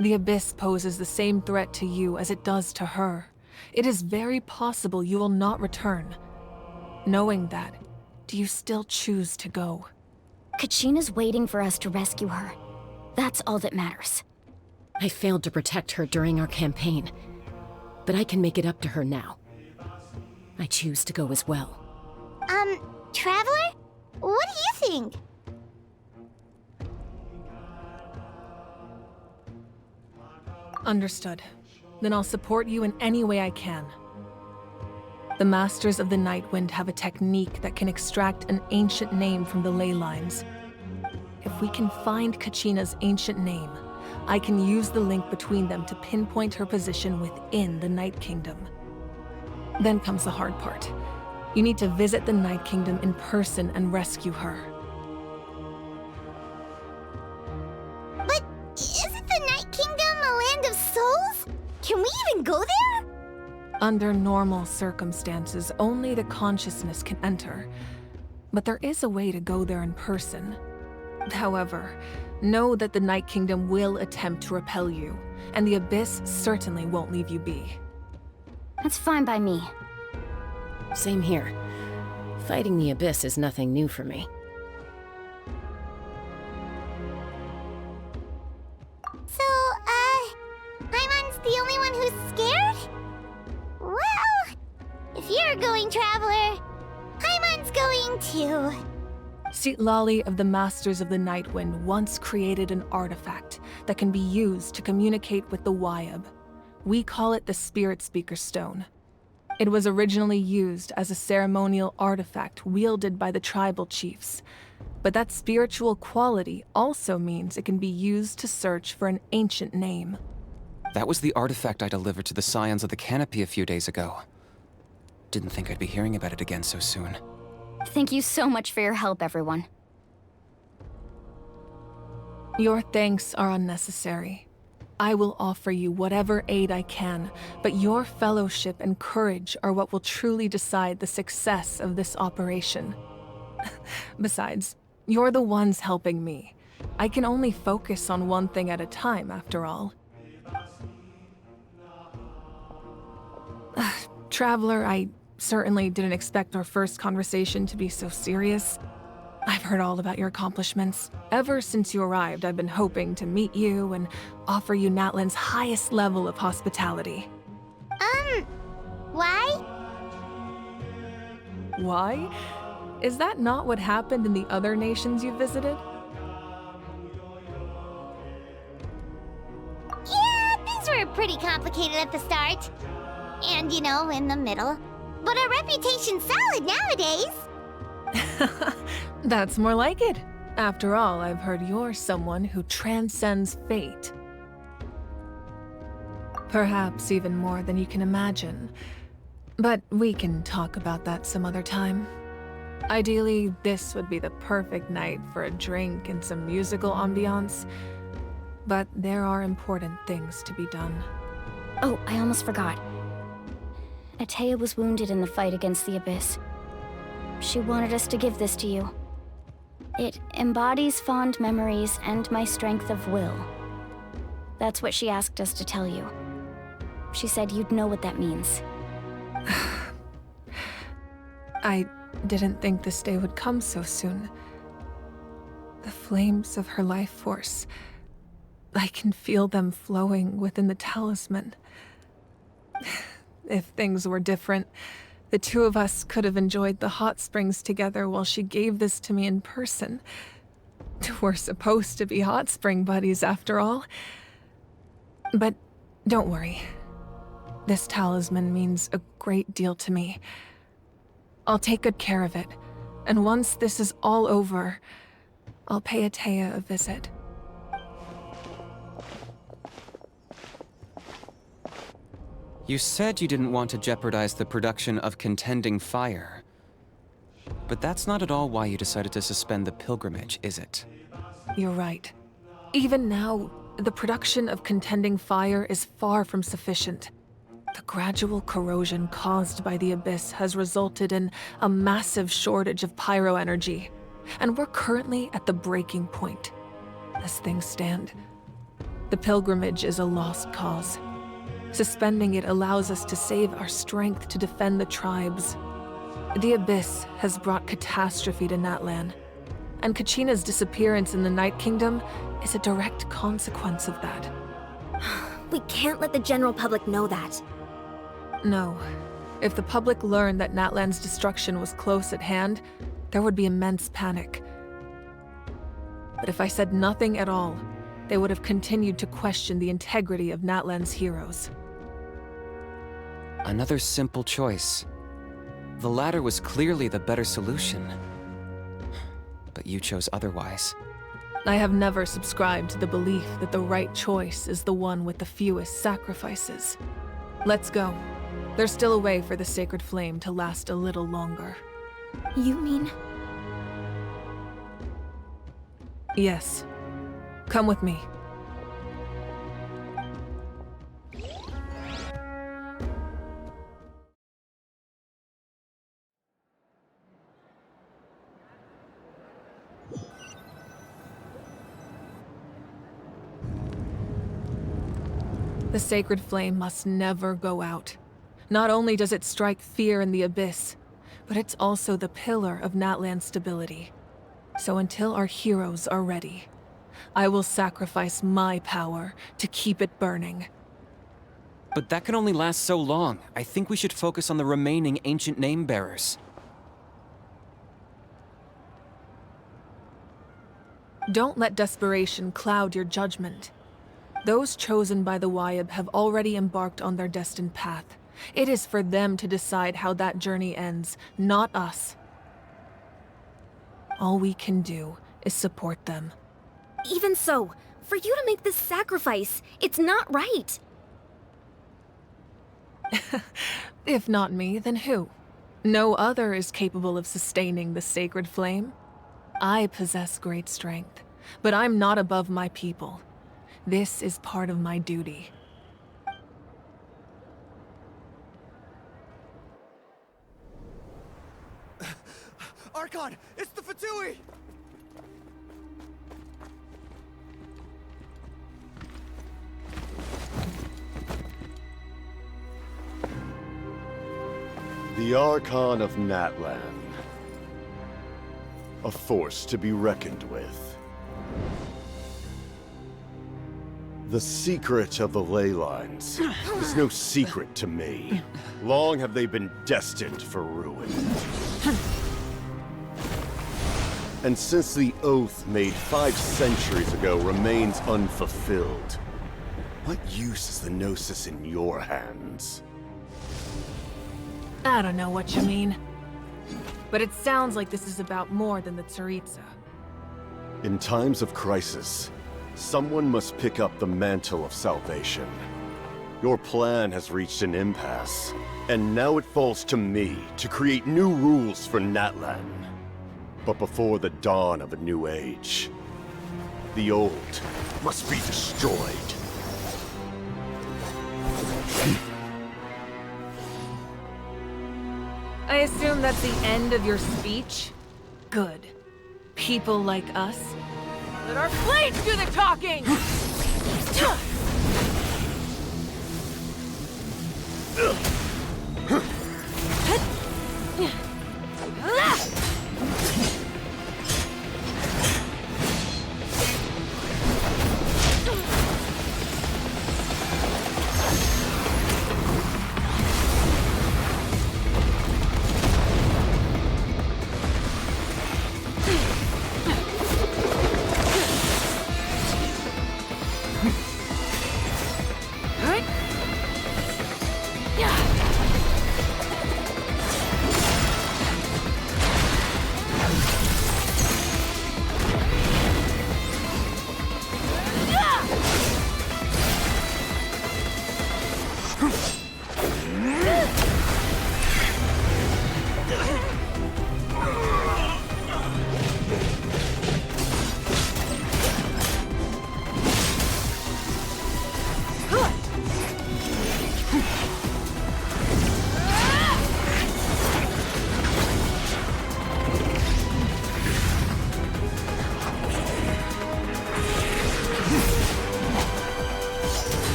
The Abyss poses the same threat to you as it does to her. It is very possible you will not return. Knowing that, do you still choose to go? Kachina's waiting for us to rescue her. That's all that matters. I failed to protect her during our campaign, but I can make it up to her now. I choose to go as well. Traveler? What do you think? Understood. Then I'll support you in any way I can. The Masters of the Nightwind have a technique that can extract an ancient name from the ley lines. If we can find Kachina's ancient name, I can use the link between them to pinpoint her position within the Night Kingdom. Then comes the hard part. You need to visit the Night Kingdom in person and rescue her. But isn't the Night Kingdom a land of souls? Can we even go there? Under normal circumstances, only the consciousness can enter. But there is a way to go there in person. However, know that the Night Kingdom will attempt to repel you, and the Abyss certainly won't leave you be. That's fine by me. Same here. Fighting the Abyss is nothing new for me. So, Paimon's the only one who's scared? Well, if you're going, Traveler, Paimon's going too. Lali of the Masters of the Nightwind once created an artifact that can be used to communicate with the Wyab. We call it the Spirit Speaker Stone. It was originally used as a ceremonial artifact wielded by the tribal chiefs, but that spiritual quality also means it can be used to search for an ancient name. That was the artifact I delivered to the Scions of the Canopy a few days ago. Didn't think I'd be hearing about it again so soon. Thank you so much for your help, everyone. Your thanks are unnecessary. I will offer you whatever aid I can, but your fellowship and courage are what will truly decide the success of this operation. Besides, you're the ones helping me. I can only focus on one thing at a time, after all. Traveler, I certainly didn't expect our first conversation to be so serious. I've heard all about your accomplishments. Ever since you arrived, I've been hoping to meet you and offer you Natlan's highest level of hospitality. Why? Why? Is that not what happened in the other nations you visited? Yeah, things were pretty complicated at the start. And, you know, in the middle. But our reputation's solid nowadays. That's more like it. After all, I've heard you're someone who transcends fate. Perhaps even more than you can imagine. But we can talk about that some other time. Ideally, this would be the perfect night for a drink and some musical ambiance. But there are important things to be done. Oh, I almost forgot. Atea was wounded in the fight against the Abyss. She wanted us to give this to you. It embodies fond memories and my strength of will. That's what she asked us to tell you. She said you'd know what that means. I didn't think this day would come so soon. The flames of her life force. I can feel them flowing within the talisman. If things were different, the two of us could have enjoyed the hot springs together while she gave this to me in person. We're supposed to be hot spring buddies after all. But don't worry. This talisman means a great deal to me. I'll take good care of it, and once this is all over, I'll pay Atea a visit. You said you didn't want to jeopardize the production of Contending Fire. But that's not at all why you decided to suspend the pilgrimage, is it? You're right. Even now, the production of Contending Fire is far from sufficient. The gradual corrosion caused by the Abyss has resulted in a massive shortage of pyro energy, and we're currently at the breaking point. As things stand, the pilgrimage is a lost cause. Suspending it allows us to save our strength to defend the tribes. The Abyss has brought catastrophe to Natlan, and Kachina's disappearance in the Night Kingdom is a direct consequence of that. We can't let the general public know that. No. If the public learned that Natlan's destruction was close at hand, there would be immense panic. But if I said nothing at all, they would have continued to question the integrity of Natlan's heroes. Another simple choice. The latter was clearly the better solution. But you chose otherwise. I have never subscribed to the belief that the right choice is the one with the fewest sacrifices. Let's go. There's still a way for the sacred flame to last a little longer. You mean? Yes. Come with me. The sacred flame must never go out. Not only does it strike fear in the Abyss, but it's also the pillar of Natlan's stability. So until our heroes are ready, I will sacrifice my power to keep it burning. But that can only last so long. I think we should focus on the remaining ancient name-bearers. Don't let desperation cloud your judgment. Those chosen by the Wayab have already embarked on their destined path. It is for them to decide how that journey ends, not us. All we can do is support them. Even so, for you to make this sacrifice, it's not right. If not me, then who? No other is capable of sustaining the sacred flame. I possess great strength, but I'm not above my people. This is part of my duty. Archon, it's the Fatui! The Archon of Natlan. A force to be reckoned with. The secret of the ley lines is no secret to me. Long have they been destined for ruin. And since the oath made 5 centuries ago remains unfulfilled, what use is the Gnosis in your hands? I don't know what you mean. But it sounds like this is about more than the Tsaritsa. In times of crisis, someone must pick up the mantle of salvation. Your plan has reached an impasse, and now it falls to me to create new rules for Natlan. But before the dawn of a new age, the old must be destroyed. I assume that's the end of your speech? Good. People like us, let our blades do the talking!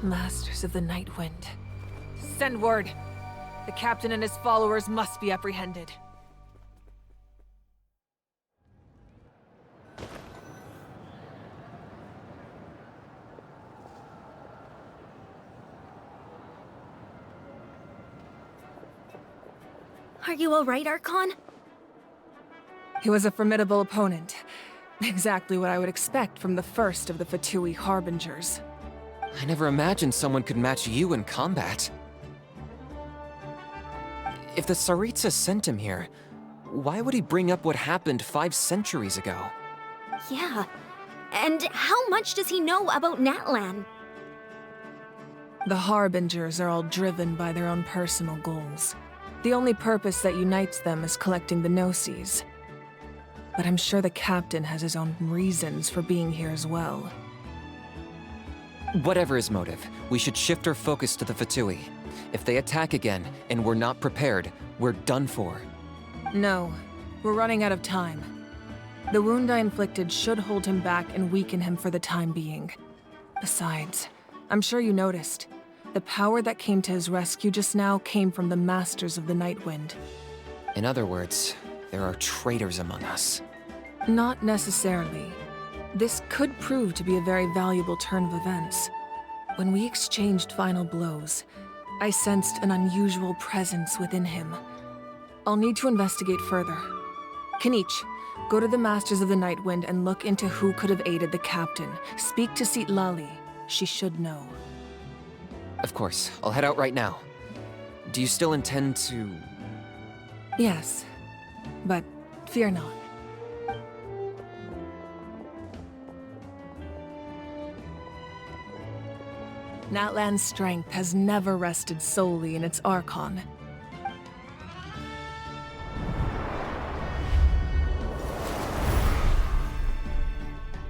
Masters of the Night Wind. Send word. The captain and his followers must be apprehended. Are you alright, Archon? He was a formidable opponent. Exactly what I would expect from the first of the Fatui Harbingers. I never imagined someone could match you in combat. If the Tsaritsa sent him here, why would he bring up what happened 5 centuries ago? Yeah. And how much does he know about Natlan? The Harbingers are all driven by their own personal goals. The only purpose that unites them is collecting the Gnosis. But I'm sure the captain has his own reasons for being here as well. Whatever his motive, we should shift our focus to the Fatui. If they attack again, and we're not prepared, we're done for. No, we're running out of time. The wound I inflicted should hold him back and weaken him for the time being. Besides, I'm sure you noticed, the power that came to his rescue just now came from the Masters of the Night Wind. In other words, there are traitors among us. Not necessarily. This could prove to be a very valuable turn of events. When we exchanged final blows, I sensed an unusual presence within him. I'll need to investigate further. Kanich, go to the Masters of the Night Wind and look into who could have aided the captain. Speak to Sitlali. She should know. Of course, I'll head out right now. Do you still intend to... Yes, but fear not. Natlan's strength has never rested solely in its Archon.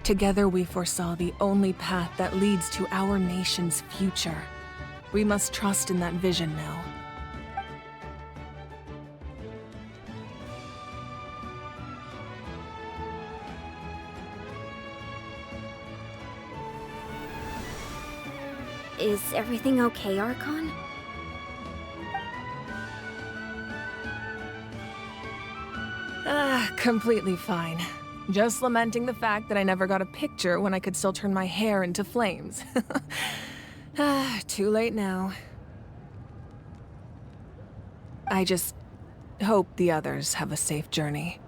Together we foresaw the only path that leads to our nation's future. We must trust in that vision now. Is everything okay, Archon? Completely fine. Just lamenting the fact that I never got a picture when I could still turn my hair into flames. Too late now. I just hope the others have a safe journey.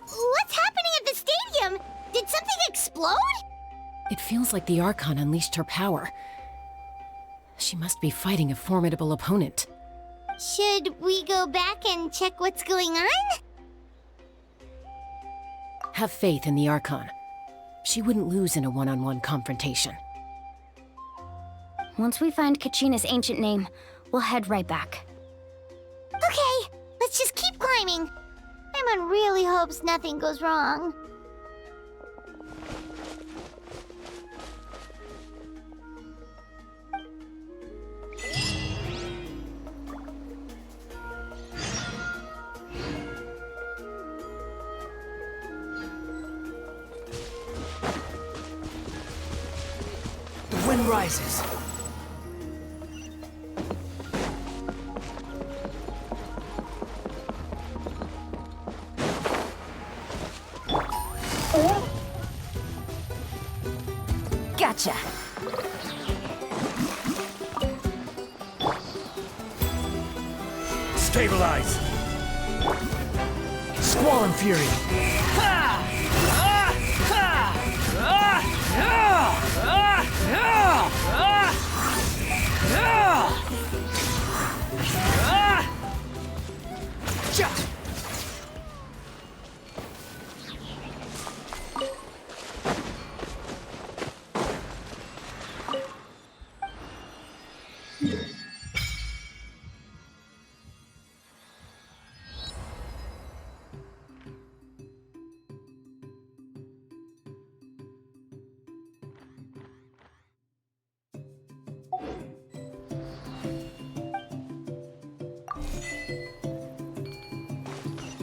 What's happening at the stadium? Did something explode? It feels like the Archon unleashed her power. She must be fighting a formidable opponent. Should we go back and check what's going on? Have faith in the Archon. She wouldn't lose in a one-on-one confrontation. Once we find Kachina's ancient name, we'll head right back. Okay, let's just keep climbing. Paimon really hopes nothing goes wrong. The wind rises. Gotcha. Stabilize! Squall and Fury.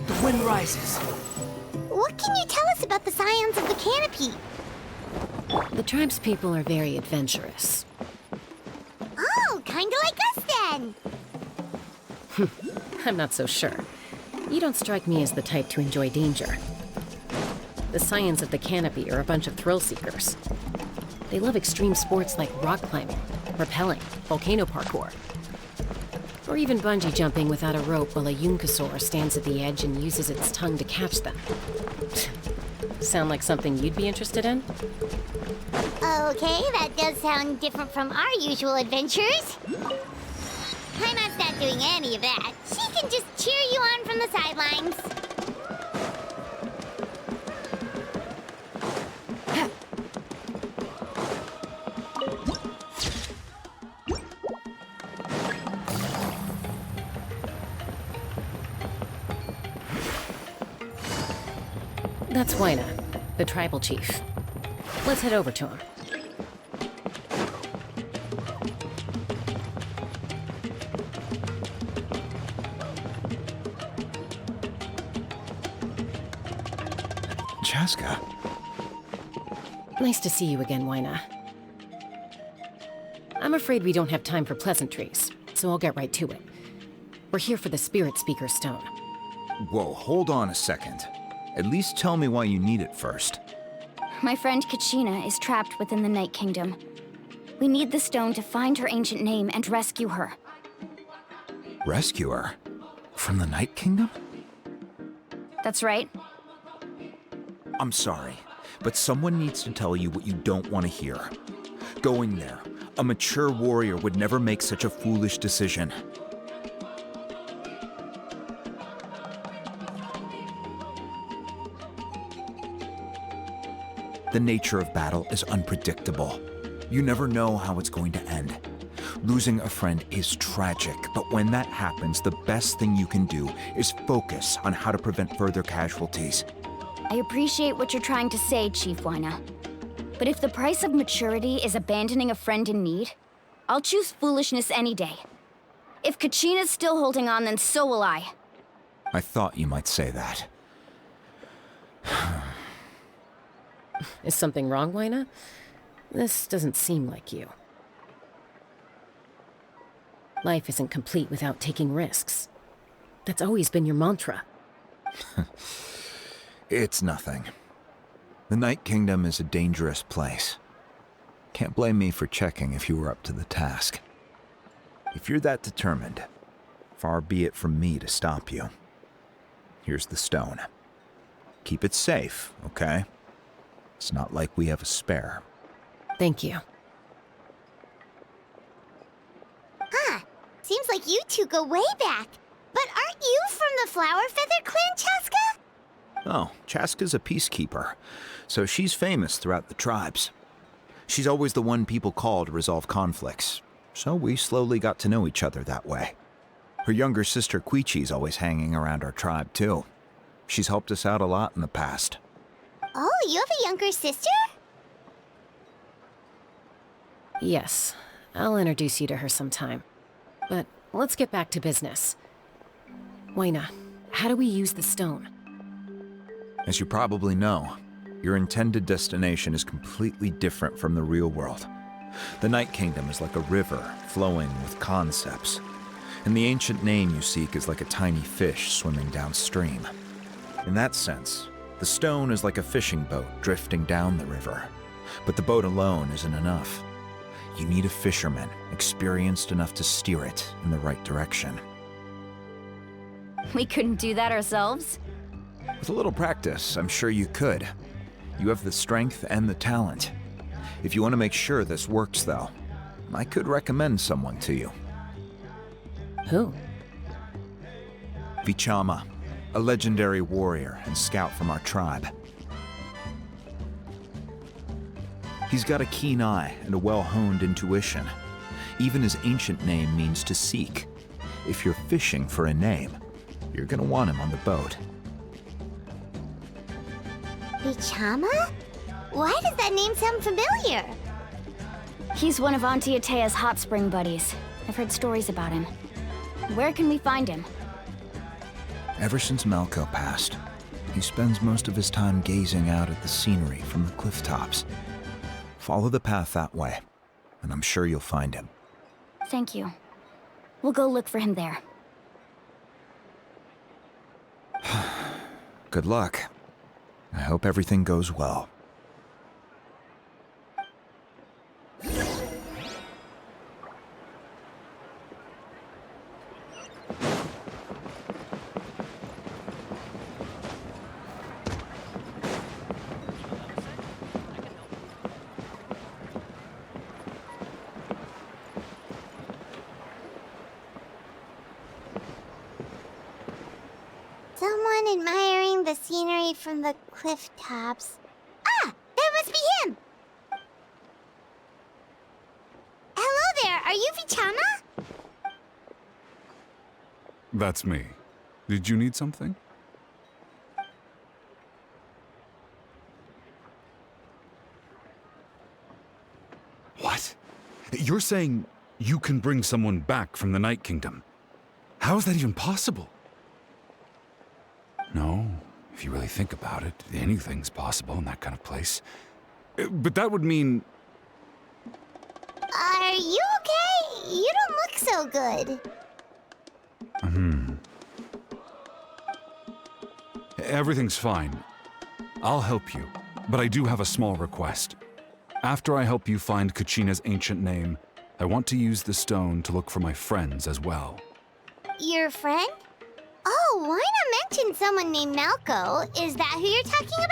The wind rises. What can you tell us about the scions of the canopy? The tribespeople are very adventurous. Oh, kinda like us then. I'm not so sure. You don't strike me as the type to enjoy danger. The scions of the canopy are a bunch of thrill seekers. They love extreme sports like rock climbing, rappelling, volcano parkour, or even bungee jumping without a rope while a Yunkasaur stands at the edge and uses its tongue to catch them. Sound like something you'd be interested in? Okay, that does sound different from our usual adventures. Paimon's not doing any of that. She can just cheer you on from the sidelines. That's Waina, the tribal chief. Let's head over to him. Chaska. Nice to see you again, Waina. I'm afraid we don't have time for pleasantries, so I'll get right to it. We're here for the Spirit Speaker Stone. Whoa, hold on a second. At least tell me why you need it first. My friend Kachina is trapped within the Night Kingdom. We need the stone to find her ancient name and rescue her. Rescue her? From the Night Kingdom? That's right. I'm sorry, but someone needs to tell you what you don't want to hear. Going there, a mature warrior would never make such a foolish decision. The nature of battle is unpredictable. You never know how it's going to end. Losing a friend is tragic, but when that happens, the best thing you can do is focus on how to prevent further casualties. I appreciate what you're trying to say, Chief Wyna. But if the price of maturity is abandoning a friend in need, I'll choose foolishness any day. If Kachina's still holding on, then so will I. I thought you might say that. Is something wrong, Wyna? This doesn't seem like you. Life isn't complete without taking risks. That's always been your mantra. It's nothing. The Night Kingdom is a dangerous place. Can't blame me for checking if you were up to the task. If you're that determined, far be it from me to stop you. Here's the stone. Keep it safe, okay? It's not like we have a spare. Thank you. Huh. Seems like you two go way back. But aren't you from the Flower Feather Clan, Chaska? Oh, Chaska's a peacekeeper, so she's famous throughout the tribes. She's always the one people call to resolve conflicts, so we slowly got to know each other that way. Her younger sister Quichi's always hanging around our tribe, too. She's helped us out a lot in the past. Oh, you have a younger sister? Yes, I'll introduce you to her sometime. But let's get back to business. Wyna, how do we use the stone? As you probably know, your intended destination is completely different from the real world. The Night Kingdom is like a river flowing with concepts, and the ancient name you seek is like a tiny fish swimming downstream. In that sense, the stone is like a fishing boat drifting down the river, but the boat alone isn't enough. You need a fisherman experienced enough to steer it in the right direction. We couldn't do that ourselves? With a little practice, I'm sure you could. You have the strength and the talent. If you want to make sure this works, though, I could recommend someone to you. Who? Vichama, a legendary warrior and scout from our tribe. He's got a keen eye and a well-honed intuition. Even his ancient name means to seek. If you're fishing for a name, you're gonna want him on the boat. Vichama? Why does that name sound familiar? He's one of Auntie Atea's hot spring buddies. I've heard stories about him. Where can we find him? Ever since Malco passed, he spends most of his time gazing out at the scenery from the cliff tops. Follow the path that way, and I'm sure you'll find him. Thank you. We'll go look for him there. Good luck. I hope everything goes well. Someone admiring the scenery from the cliff tops. Ah! That must be him! Hello there, are you Vichama? That's me. Did you need something? What? You're saying you can bring someone back from the Night Kingdom? How is that even possible? No, if you really think about it, anything's possible in that kind of place. But that would mean... Are you okay? You don't look so good. Everything's fine. I'll help you, but I do have a small request. After I help you find Kachina's ancient name, I want to use the stone to look for my friends as well. Your friend? Oh, Wyna mentioned someone named Malco. Is that who you're talking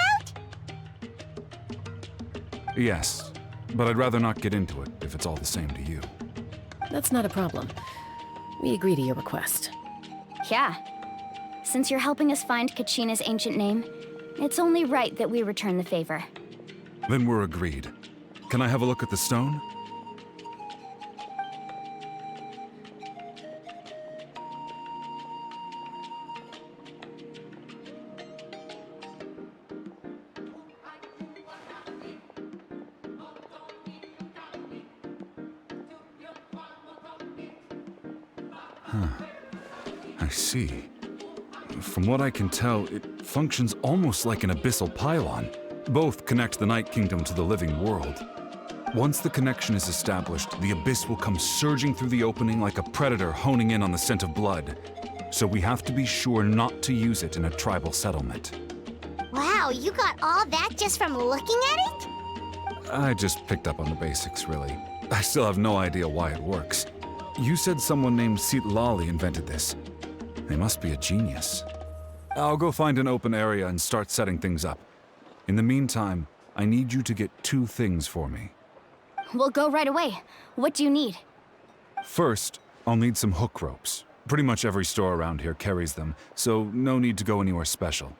about? Yes, but I'd rather not get into it if it's all the same to you. That's not a problem. We agree to your request. Yeah. Since you're helping us find Kachina's ancient name, it's only right that we return the favor. Then we're agreed. Can I have a look at the stone? Huh. I see. From what I can tell, it functions almost like an abyssal pylon. Both connect the Night Kingdom to the living world. Once the connection is established, the abyss will come surging through the opening like a predator honing in on the scent of blood. So we have to be sure not to use it in a tribal settlement. Wow, you got all that just from looking at it? I just picked up on the basics, really. I still have no idea why it works. You said someone named Lali invented this. They must be a genius. I'll go find an open area and start setting things up. In the meantime, I need you to get 2 things for me. We'll go right away. What do you need? First, I'll need some hook ropes. Pretty much every store around here carries them, so no need to go anywhere special.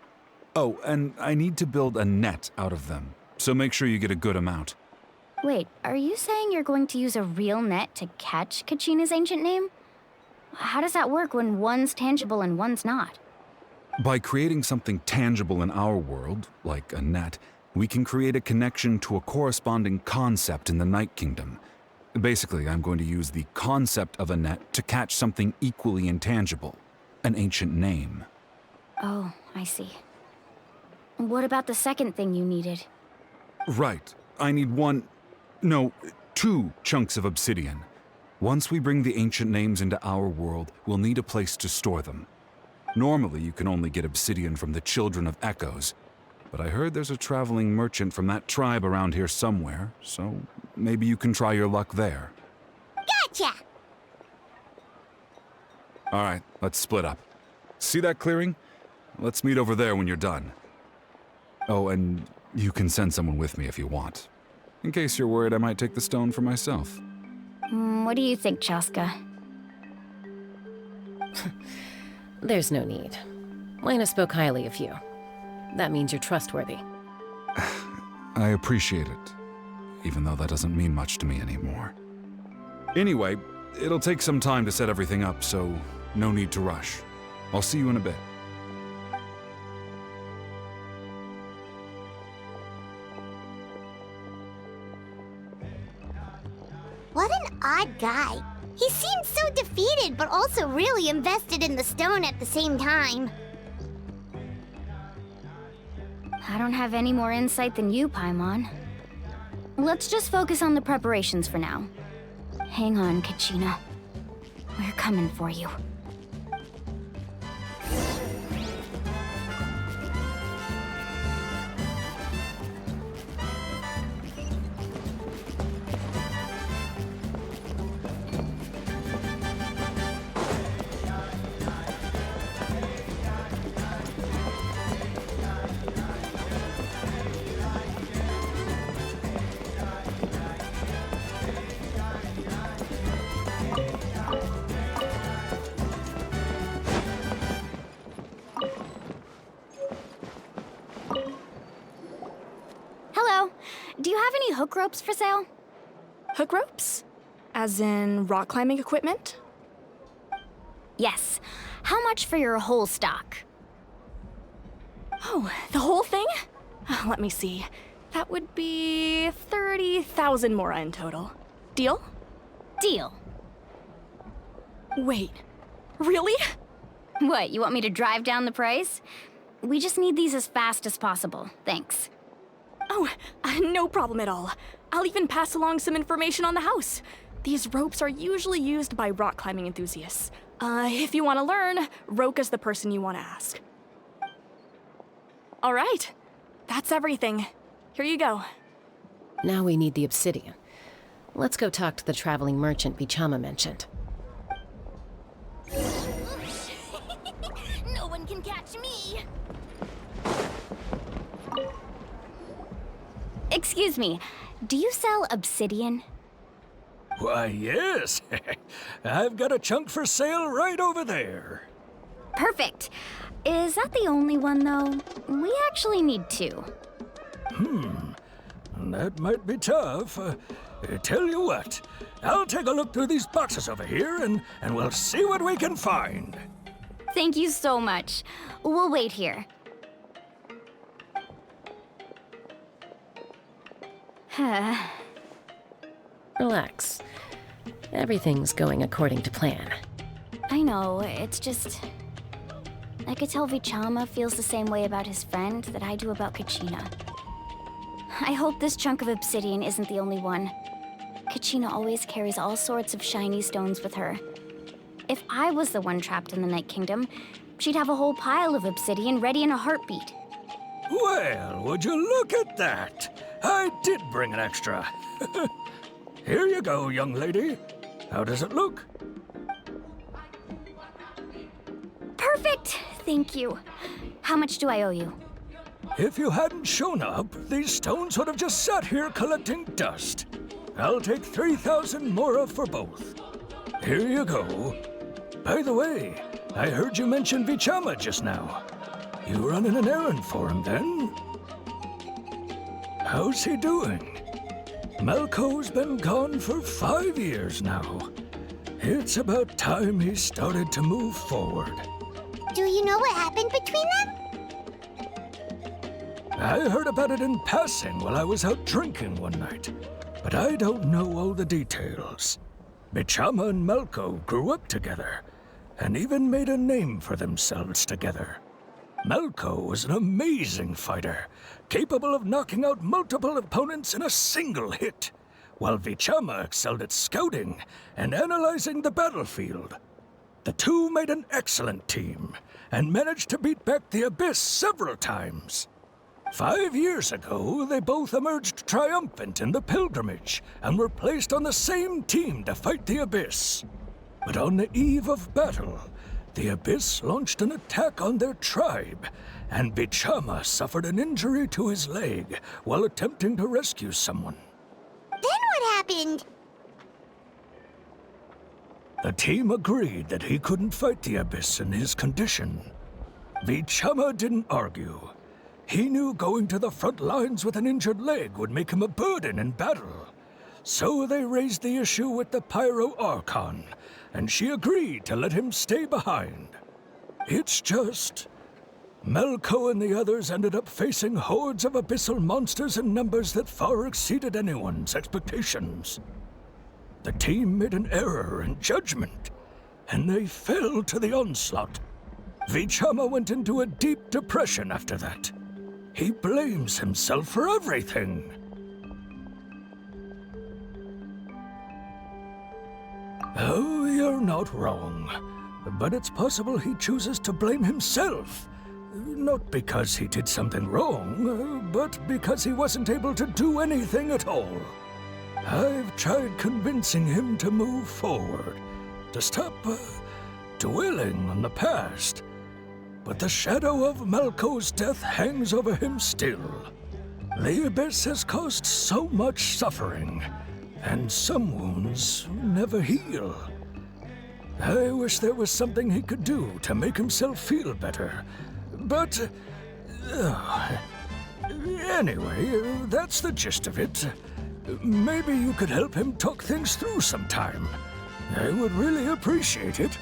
Oh, and I need to build a net out of them, so make sure you get a good amount. Wait, are you saying you're going to use a real net to catch Kachina's ancient name? How does that work when one's tangible and one's not? By creating something tangible in our world, like a net, we can create a connection to a corresponding concept in the Night Kingdom. Basically, I'm going to use the concept of a net to catch something equally intangible, an ancient name. Oh, I see. What about the second thing you needed? Right. I need 2 chunks of obsidian. Once we bring the ancient names into our world, we'll need a place to store them. Normally, you can only get obsidian from the Children of Echoes, but I heard there's a traveling merchant from that tribe around here somewhere, so maybe you can try your luck there. Gotcha! All right, let's split up. See that clearing? Let's meet over there when you're done. Oh, and you can send someone with me if you want. In case you're worried I might take the stone for myself. What do you think, Chaska? There's no need. Lena spoke highly of you. That means you're trustworthy. I appreciate it, even though that doesn't mean much to me anymore. Anyway, it'll take some time to set everything up, so no need to rush. I'll see you in a bit. What an odd guy. He seemed so defeated, but also really invested in the stone at the same time. I don't have any more insight than you, Paimon. Let's just focus on the preparations for now. Hang on, Kachina. We're coming for you. Do you have any hook ropes for sale? Hook ropes? As in rock climbing equipment? Yes. How much for your whole stock? Oh, the whole thing? Let me see. That would be 30,000 mora in total. Deal? Deal. Wait, really? What, you want me to drive down the price? We just need these as fast as possible. Thanks. Oh, no problem at all. I'll even pass along some information on the house. These ropes are usually used by rock climbing enthusiasts. If you want to learn, Roka's the person you want to ask. All right, that's everything. Here you go. Now we need the obsidian. Let's go talk to the traveling merchant Bichama mentioned. No one can catch me! Excuse me, do you sell obsidian? Why, yes. I've got a chunk for sale right over there. Perfect. Is that the only one, though? We actually need two. that might be tough. Tell you what, I'll take a look through these boxes over here, and we'll see what we can find. Thank you so much. We'll wait here. Relax. Everything's going according to plan. I know, it's just... I could tell Vichama feels the same way about his friend that I do about Kachina. I hope this chunk of obsidian isn't the only one. Kachina always carries all sorts of shiny stones with her. If I was the one trapped in the Night Kingdom, she'd have a whole pile of obsidian ready in a heartbeat. Well, would you look at that? I did bring an extra. Here you go, young lady. How does it look? Perfect! Thank you. How much do I owe you? If you hadn't shown up, these stones would have just sat here collecting dust. I'll take 3,000 mora for both. Here you go. By the way, I heard you mention Vichama just now. You running an errand for him, then? How's he doing? Malco's been gone for 5 years now. It's about time he started to move forward. Do you know what happened between them? I heard about it in passing while I was out drinking one night, but I don't know all the details. Vichama and Malco grew up together, and even made a name for themselves together. Malco was an amazing fighter, capable of knocking out multiple opponents in a single hit, while Vichama excelled at scouting and analyzing the battlefield. The two made an excellent team, and managed to beat back the Abyss several times. 5 years ago, they both emerged triumphant in the pilgrimage, and were placed on the same team to fight the Abyss. But on the eve of battle, the Abyss launched an attack on their tribe, and Vichama suffered an injury to his leg while attempting to rescue someone. Then what happened? The team agreed that he couldn't fight the Abyss in his condition. Vichama didn't argue. He knew going to the front lines with an injured leg would make him a burden in battle. So they raised the issue with the Pyro Archon, and she agreed to let him stay behind. It's just... Malco and the others ended up facing hordes of abyssal monsters in numbers that far exceeded anyone's expectations. The team made an error in judgment, and they fell to the onslaught. Vichama went into a deep depression after that. He blames himself for everything. Oh, you're not wrong. But it's possible he chooses to blame himself. Not because he did something wrong, but because he wasn't able to do anything at all. I've tried convincing him to move forward, to stop dwelling on the past. But the shadow of Malco's death hangs over him still. The Abyss has caused so much suffering, and some wounds never heal. I wish there was something he could do to make himself feel better, but... anyway, that's the gist of it. Maybe you could help him talk things through sometime. I would really appreciate it.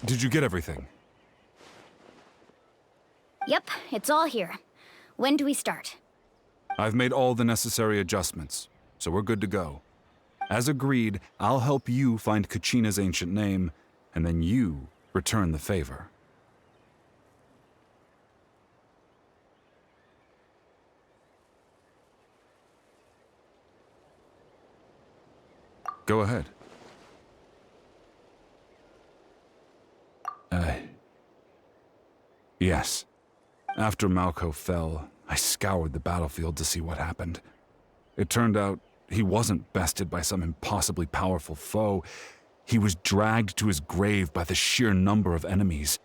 did you get everything? Yep, it's all here. When do we start? I've made all the necessary adjustments, so we're good to go. As agreed, I'll help you find Kachina's ancient name, and then you return the favor. Go ahead. Yes. After Malko fell, I scoured the battlefield to see what happened. It turned out he wasn't bested by some impossibly powerful foe. He was dragged to his grave by the sheer number of enemies.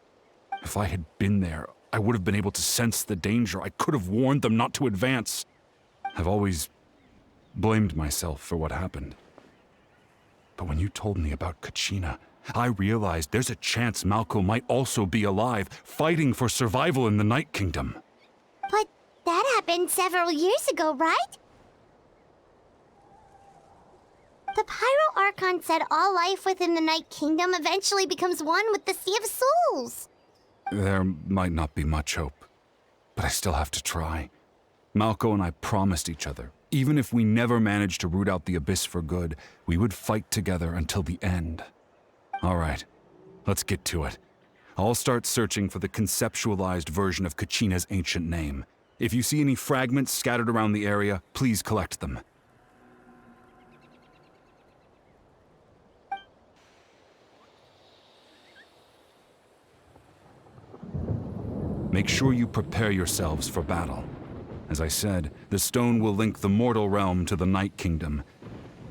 If I had been there, I would have been able to sense the danger. I could have warned them not to advance. I've always blamed myself for what happened. But when you told me about Kachina, I realized there's a chance Malko might also be alive, fighting for survival in the Night Kingdom. But that happened several years ago, right? The Pyro Archon said all life within the Night Kingdom eventually becomes one with the Sea of Souls. There might not be much hope, but I still have to try. Malko and I promised each other, even if we never managed to root out the Abyss for good, we would fight together until the end. All right, let's get to it. I'll start searching for the conceptualized version of Kachina's ancient name. If you see any fragments scattered around the area, please collect them. Make sure you prepare yourselves for battle. As I said, the stone will link the mortal realm to the Night Kingdom.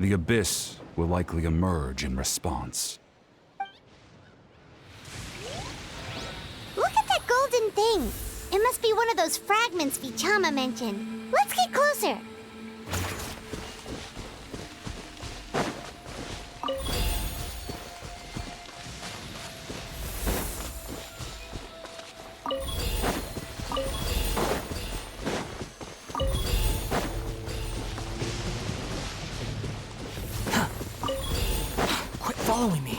The Abyss will likely emerge in response. Look at that golden thing. It must be one of those fragments Vichama mentioned. Let's get closer. Quit following me.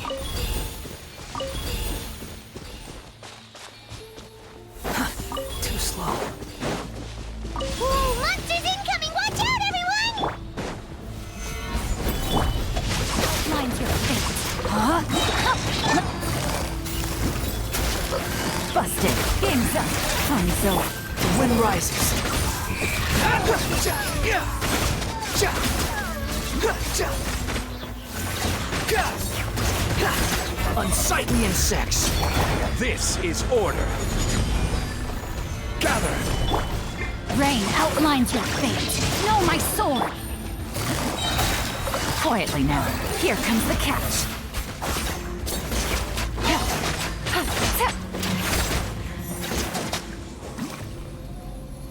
Too slow. Whoa, monsters incoming! Watch out, everyone! Mine's your fate. Huh? Busted. Game's up. Time's over. The wind rises. Unsightly insects. This is order. Gather! Rain outlines your fate. Know my sword. Quietly now. Here comes the catch.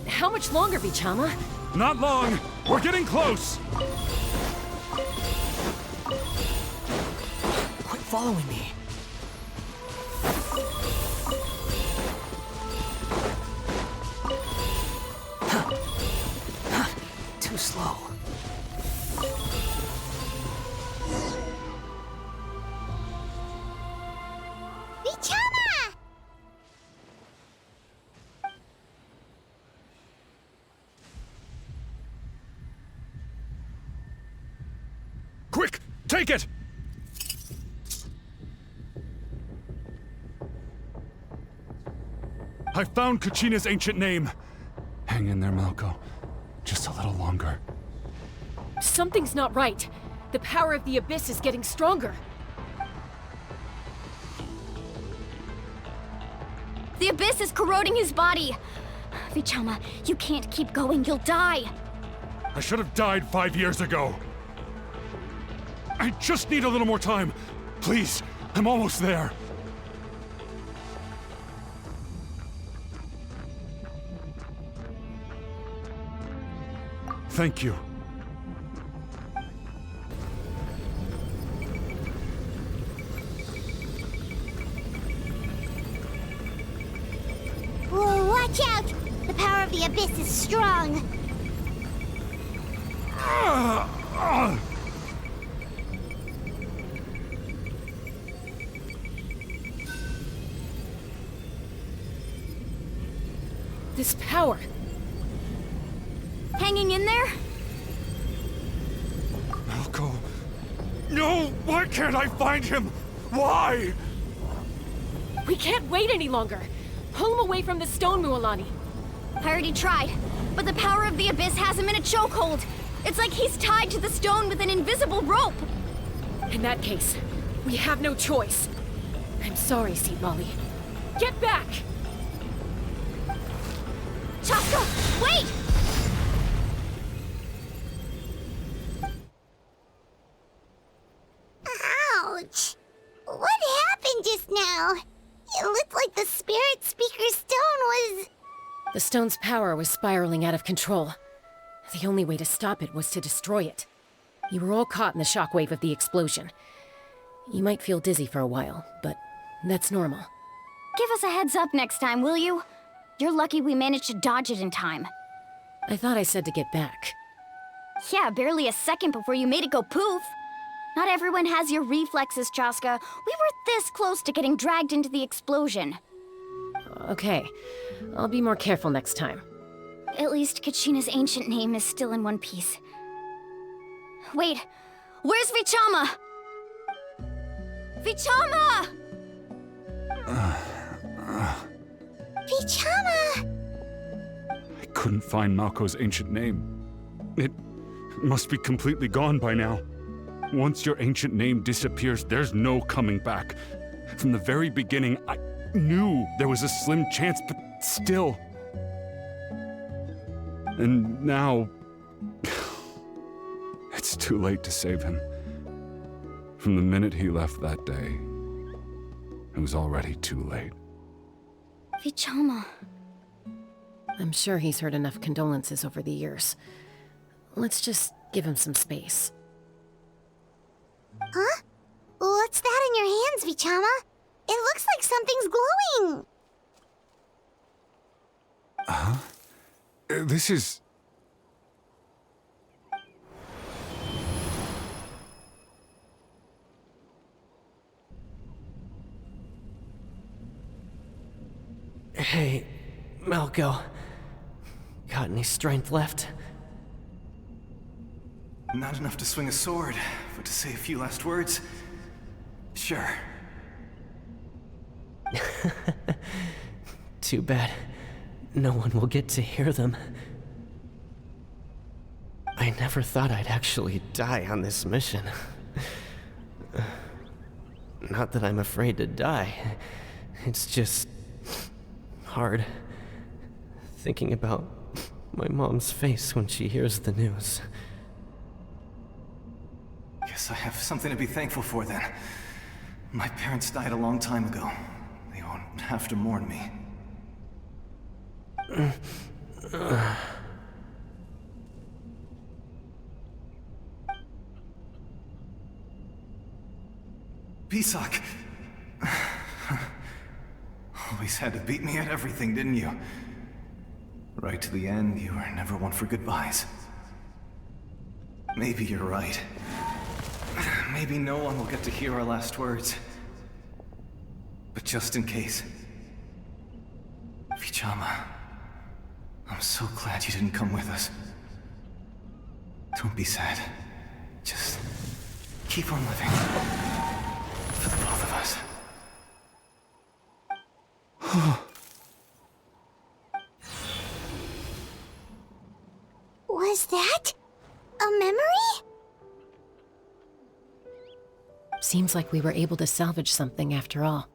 How much longer, Vichama? Not long! We're getting close! Quit following me. Too slow. Vichama! Quick! Take it! I found Kachina's ancient name. Hang in there, Malko. Just a little longer. Something's not right. The power of the Abyss is getting stronger. The Abyss is corroding his body. Vichama, you can't keep going. You'll die. I should have died 5 years ago. I just need a little more time. Please, I'm almost there. Thank you. Whoa, watch out! The power of the Abyss is strong. This power. Hanging in there? Malco. No! Why can't I find him? Why? We can't wait any longer. Pull him away from the stone, Mualani. I already tried, but the power of the Abyss has him in a chokehold. It's like he's tied to the stone with an invisible rope. In that case, we have no choice. I'm sorry, Seat Molly. Get back! Chaska, wait! Ouch! What happened just now? It looked like the Spirit Speaker's stone was... The stone's power was spiraling out of control. The only way to stop it was to destroy it. You were all caught in the shockwave of the explosion. You might feel dizzy for a while, but that's normal. Give us a heads up next time, will you? You're lucky we managed to dodge it in time. I thought I said to get back. Yeah, barely a second before you made it go poof. Not everyone has your reflexes, Chaska. We were this close to getting dragged into the explosion. Okay, I'll be more careful next time. At least Kachina's ancient name is still in one piece. Wait, where's Vichama? Vichama! Vichama! I couldn't find Malco's ancient name. It must be completely gone by now. Once your ancient name disappears, there's no coming back. From the very beginning, I knew there was a slim chance, but still. And now... it's too late to save him. From the minute he left that day, it was already too late. Vichama. I'm sure he's heard enough condolences over the years. Let's just give him some space. Huh? What's that in your hands, Vichama? It looks like something's glowing! Huh? This is... Hey, Malco. Got any strength left? Not enough to swing a sword, but to say a few last words? Sure. Too bad. No one will get to hear them. I never thought I'd actually die on this mission. Not that I'm afraid to die. It's just... hard. Thinking about my mom's face when she hears the news. Guess I have something to be thankful for then. My parents died a long time ago. They won't have to mourn me. Pisak! Always had to beat me at everything, didn't you? Right to the end, you were never one for goodbyes. Maybe you're right. Maybe no one will get to hear our last words. But just in case... Vichama, I'm so glad you didn't come with us. Don't be sad. Just keep on living. For the both of us. Was that a memory? Seems like we were able to salvage something after all.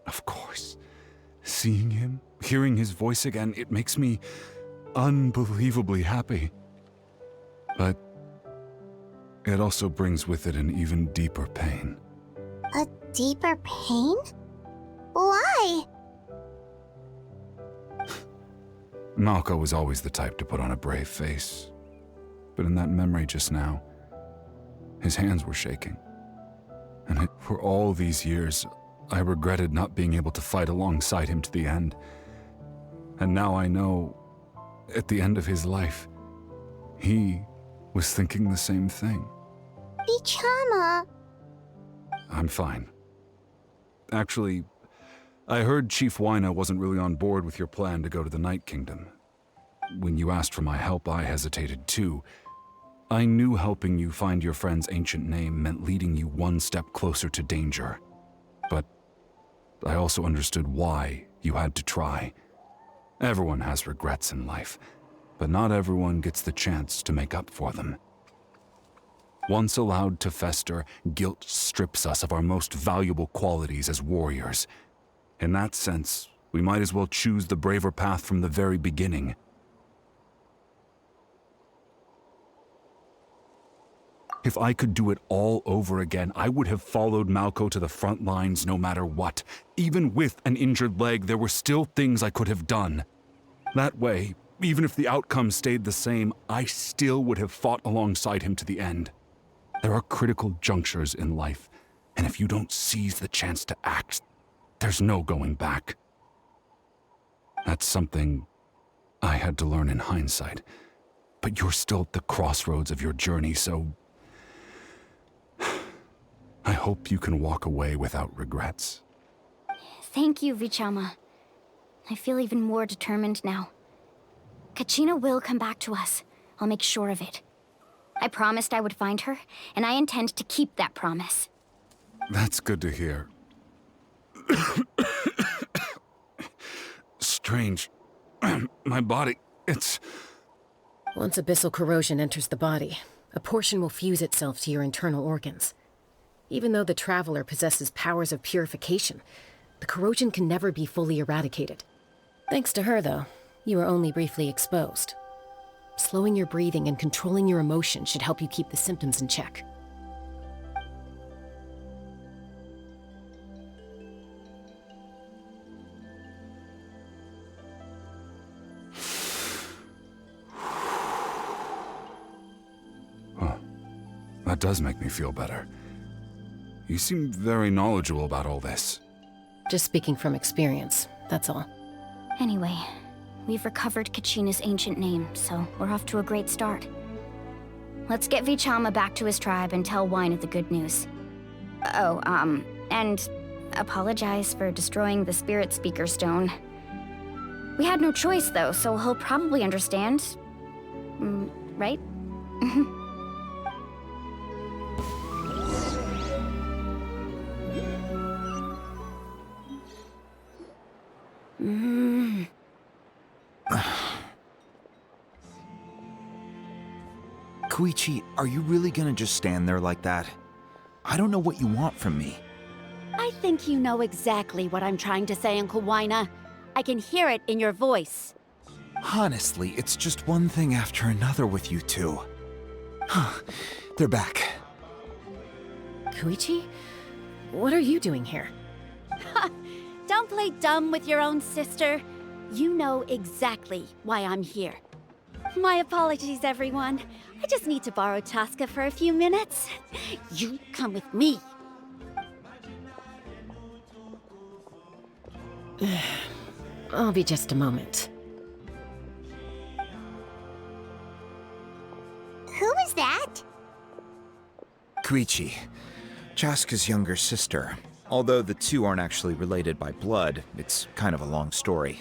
Of course. Seeing him, hearing his voice again, it makes me unbelievably happy. But it also brings with it an even deeper pain. A deeper pain? Why? Malco was always the type to put on a brave face. But in that memory just now, his hands were shaking. And for all these years, I regretted not being able to fight alongside him to the end. And now I know, at the end of his life, he was thinking the same thing. Vichama. I'm fine. Actually, I heard Chief Wyna wasn't really on board with your plan to go to the Night Kingdom. When you asked for my help, I hesitated too. I knew helping you find your friend's ancient name meant leading you one step closer to danger. But I also understood why you had to try. Everyone has regrets in life, but not everyone gets the chance to make up for them. Once allowed to fester, guilt strips us of our most valuable qualities as warriors. In that sense, we might as well choose the braver path from the very beginning. If I could do it all over again, I would have followed Malco to the front lines no matter what. Even with an injured leg, there were still things I could have done. That way, even if the outcome stayed the same, I still would have fought alongside him to the end. There are critical junctures in life, and if you don't seize the chance to act, there's no going back. That's something I had to learn in hindsight. But you're still at the crossroads of your journey, so I hope you can walk away without regrets. Thank you, Vichama. I feel even more determined now. Kachina will come back to us. I'll make sure of it. I promised I would find her, and I intend to keep that promise. That's good to hear. Strange. My body, it's... Once abyssal corrosion enters the body, a portion will fuse itself to your internal organs. Even though the Traveler possesses powers of purification, the corrosion can never be fully eradicated. Thanks to her, though, you are only briefly exposed. Slowing your breathing and controlling your emotions should help you keep the symptoms in check. Huh. That does make me feel better. You seem very knowledgeable about all this. Just speaking from experience, that's all. Anyway, we've recovered Kachina's ancient name, so we're off to a great start. Let's get Vichama back to his tribe and tell Wyna the good news. Oh, and apologize for destroying the Spirit Speaker Stone. We had no choice, though, so he'll probably understand. Right? Koichi, are you really gonna just stand there like that? I don't know what you want from me. I think you know exactly what I'm trying to say, Uncle Wyna. I can hear it in your voice. Honestly, it's just one thing after another with you two. They're back. Koichi? What are you doing here? Don't play dumb with your own sister. You know exactly why I'm here. My apologies, everyone. I just need to borrow Tosca for a few minutes. You come with me. I'll be just a moment. Who was that? Koichi, Chaska's younger sister. Although the two aren't actually related by blood, it's kind of a long story.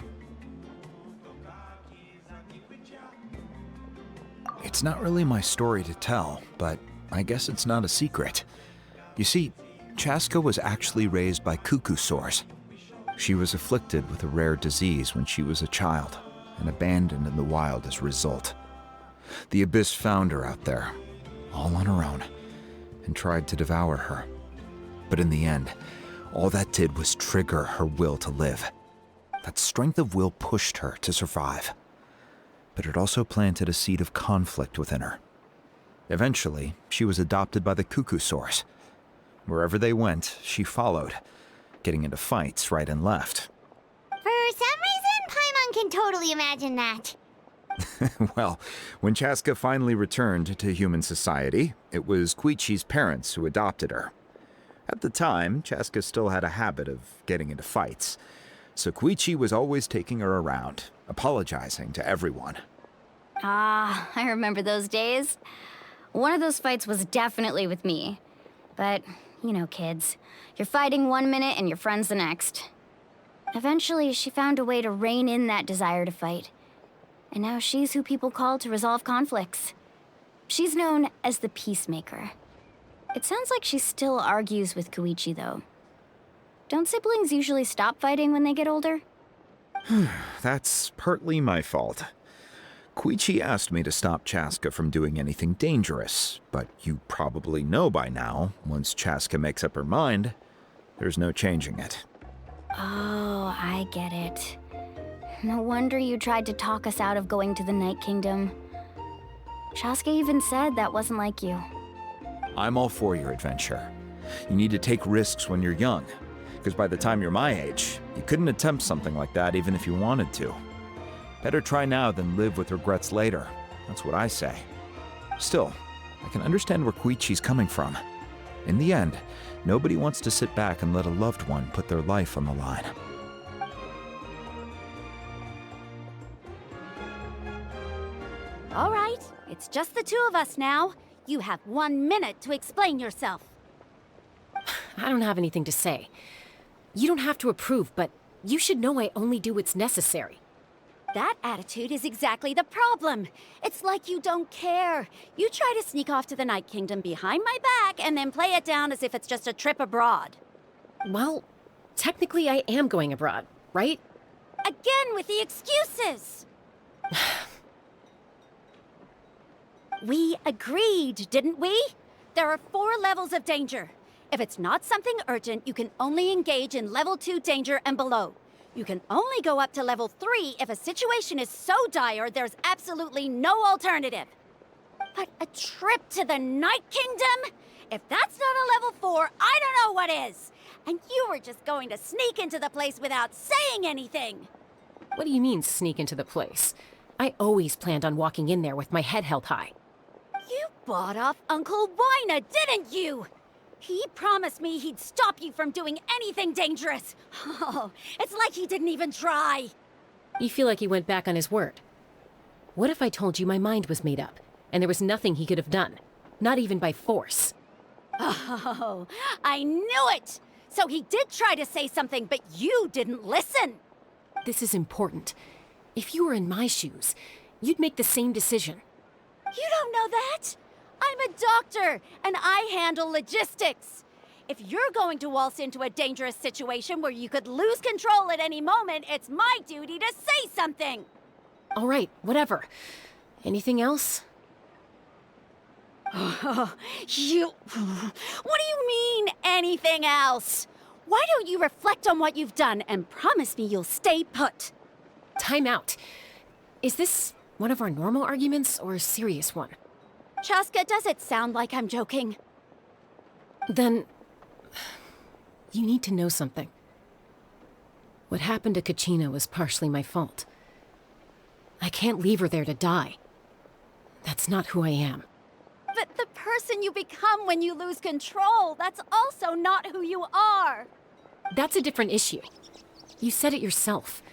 It's not really my story to tell, but I guess it's not a secret. You see, Chaska was actually raised by cuckoo sores. She was afflicted with a rare disease when she was a child, and abandoned in the wild as a result. The Abyss found her out there, all on her own, and tried to devour her. But in the end, all that did was trigger her will to live. That strength of will pushed her to survive. But it also planted a seed of conflict within her. Eventually, she was adopted by the cuckoo sores. Wherever they went, she followed, getting into fights right and left. For some reason, Paimon can totally imagine that. Well, when Chaska finally returned to human society, it was Koichi's parents who adopted her. At the time, Chaska still had a habit of getting into fights, so Koichi was always taking her around, apologizing to everyone. Ah, I remember those days. One of those fights was definitely with me. But, you know, kids. You're fighting one minute and your friend's the next. Eventually, she found a way to rein in that desire to fight. And now she's who people call to resolve conflicts. She's known as the Peacemaker. It sounds like she still argues with Koichi, though. Don't siblings usually stop fighting when they get older? That's partly my fault. Koichi asked me to stop Chaska from doing anything dangerous, but you probably know by now, once Chaska makes up her mind, there's no changing it. Oh, I get it. No wonder you tried to talk us out of going to the Night Kingdom. Chaska even said that wasn't like you. I'm all for your adventure. You need to take risks when you're young, because by the time you're my age, you couldn't attempt something like that even if you wanted to. Better try now than live with regrets later. That's what I say. Still, I can understand where Koichi's coming from. In the end, nobody wants to sit back and let a loved one put their life on the line. All right, it's just the two of us now. You have 1 minute to explain yourself. I don't have anything to say. You don't have to approve, but you should know I only do what's necessary. That attitude is exactly the problem. It's like you don't care. You try to sneak off to the Night Kingdom behind my back and then play it down as if it's just a trip abroad. Well, technically I am going abroad, right? Again with the excuses! We agreed, didn't we? There are 4 levels of danger. If it's not something urgent, you can only engage in level 2 danger and below. You can only go up to level 3 if a situation is so dire there's absolutely no alternative. But a trip to the Night Kingdom? If that's not a level 4, I don't know what is. And you were just going to sneak into the place without saying anything. What do you mean, sneak into the place? I always planned on walking in there with my head held high. You bought off Uncle Wina, didn't you? He promised me he'd stop you from doing anything dangerous. Oh, it's like he didn't even try. You feel like he went back on his word. What if I told you my mind was made up, and there was nothing he could have done? Not even by force. Oh, I knew it! So he did try to say something, but you didn't listen. This is important. If you were in my shoes, you'd make the same decision. You don't know that? I'm a doctor, and I handle logistics. If you're going to waltz into a dangerous situation where you could lose control at any moment, it's my duty to say something. All right, whatever. Anything else? What do you mean, anything else? Why don't you reflect on what you've done and promise me you'll stay put? Time out. Is this one of our normal arguments or a serious one? Chaska, does it sound like I'm joking? Then, you need to know something. What happened to Kachina was partially my fault. I can't leave her there to die. That's not who I am. But the person you become when you lose control, that's also not who you are. That's a different issue. You said it yourself.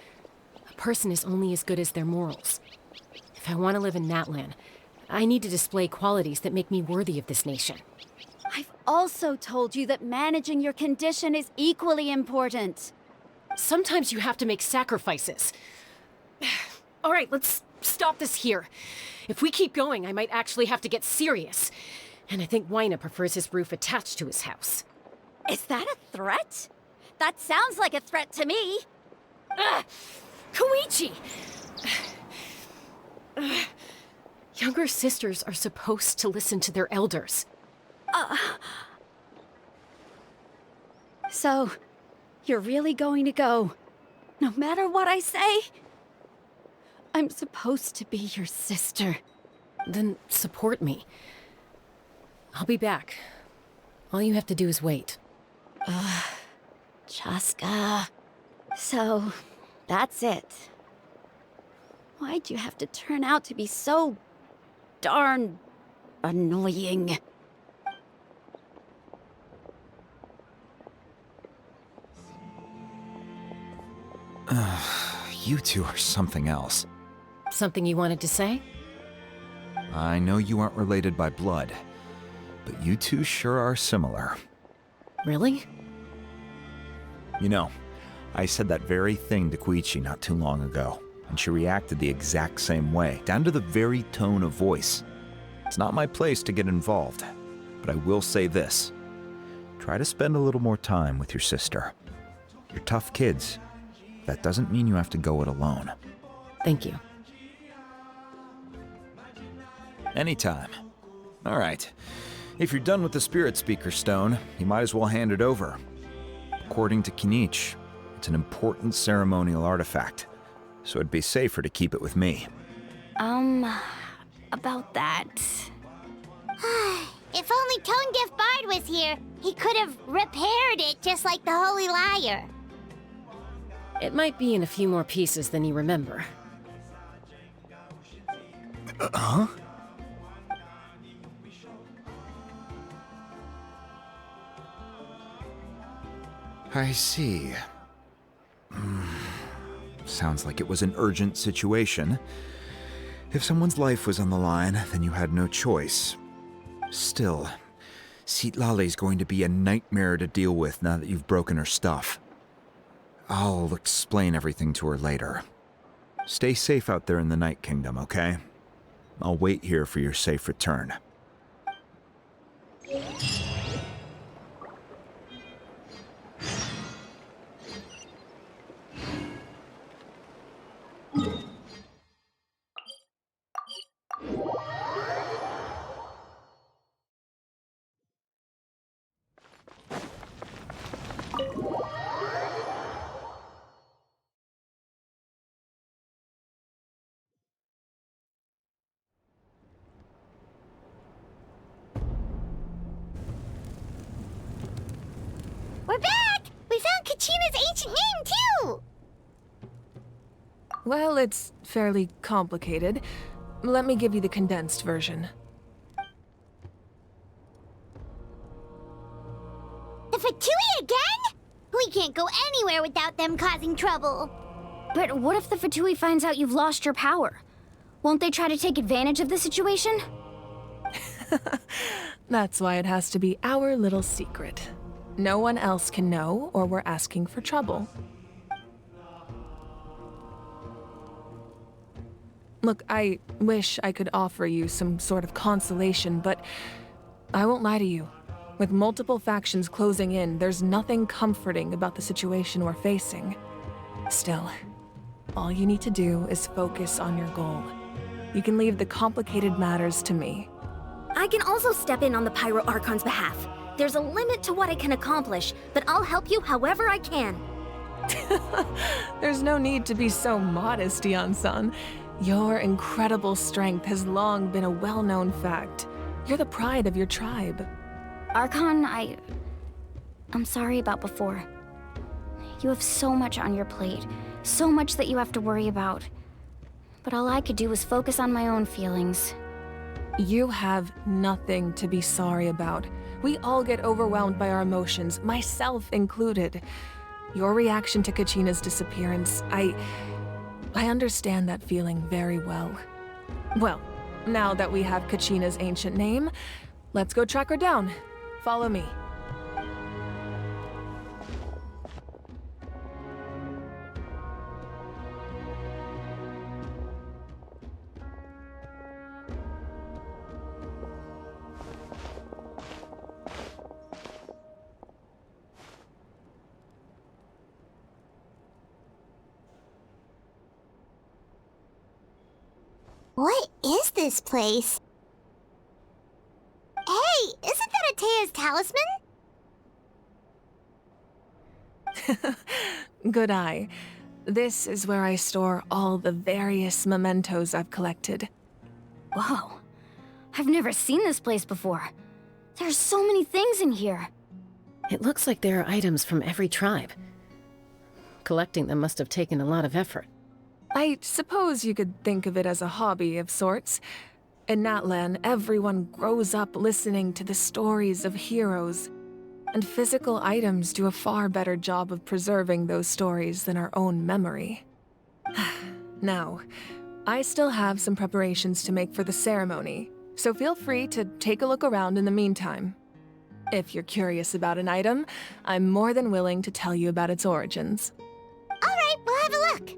A person is only as good as their morals. If I want to live in Natlan, I need to display qualities that make me worthy of this nation. I've also told you that managing your condition is equally important. Sometimes you have to make sacrifices. All right, let's stop this here. If we keep going, I might actually have to get serious. And I think Wina prefers his roof attached to his house. Is that a threat? That sounds like a threat to me. Koichi! Younger sisters are supposed to listen to their elders. So, you're really going to go, no matter what I say? I'm supposed to be your sister. Then support me. I'll be back. All you have to do is wait. Chaska. So, that's it. Why'd you have to turn out to be so darn annoying? You two are something else. Something you wanted to say? I know you aren't related by blood, but you two sure are similar. Really? You know, I said that very thing to Koichi not too long ago, and she reacted the exact same way, down to the very tone of voice. It's not my place to get involved, but I will say this. Try to spend a little more time with your sister. You're tough kids. That doesn't mean you have to go it alone. Thank you. Anytime. All right. If you're done with the Spirit Speaker Stone, you might as well hand it over. According to Kinich, it's an important ceremonial artifact, so it'd be safer to keep it with me. About that. If only Tone Deaf Bard was here, he could have repaired it just like the Holy Liar. It might be in a few more pieces than you remember. Huh? I see. Sounds like it was an urgent situation. If someone's life was on the line, then you had no choice. Still, Citlali's going to be a nightmare to deal with now that you've broken her stuff. I'll explain everything to her later. Stay safe out there in the Night Kingdom, okay? I'll wait here for your safe return. We're back! We found Kachina's ancient name, too! Well, it's fairly complicated. Let me give you the condensed version. The Fatui again? We can't go anywhere without them causing trouble. But what if the Fatui finds out you've lost your power? Won't they try to take advantage of the situation? That's why it has to be our little secret. No one else can know, or we're asking for trouble. Look, I wish I could offer you some sort of consolation, but I won't lie to you. With multiple factions closing in, there's nothing comforting about the situation we're facing. Still, all you need to do is focus on your goal. You can leave the complicated matters to me. I can also step in on the Pyro Archon's behalf. There's a limit to what I can accomplish, but I'll help you however I can. There's no need to be so modest, Yan-san. Your incredible strength has long been a well-known fact. You're the pride of your tribe. Archon, I'm sorry about before. You have so much on your plate, so much that you have to worry about. But all I could do was focus on my own feelings. You have nothing to be sorry about. We all get overwhelmed by our emotions, myself included. Your reaction to Kachina's disappearance, I understand that feeling very well. Well, now that we have Kachina's ancient name, let's go track her down. Follow me. What is this place? Hey, isn't that Atea's talisman? Good eye. This is where I store all the various mementos I've collected. Whoa. I've never seen this place before. There's so many things in here. It looks like there are items from every tribe. Collecting them must have taken a lot of effort. I suppose you could think of it as a hobby of sorts. In Natlan, everyone grows up listening to the stories of heroes, and physical items do a far better job of preserving those stories than our own memory. Now, I still have some preparations to make for the ceremony, so feel free to take a look around in the meantime. If you're curious about an item, I'm more than willing to tell you about its origins. All right, we'll have a look.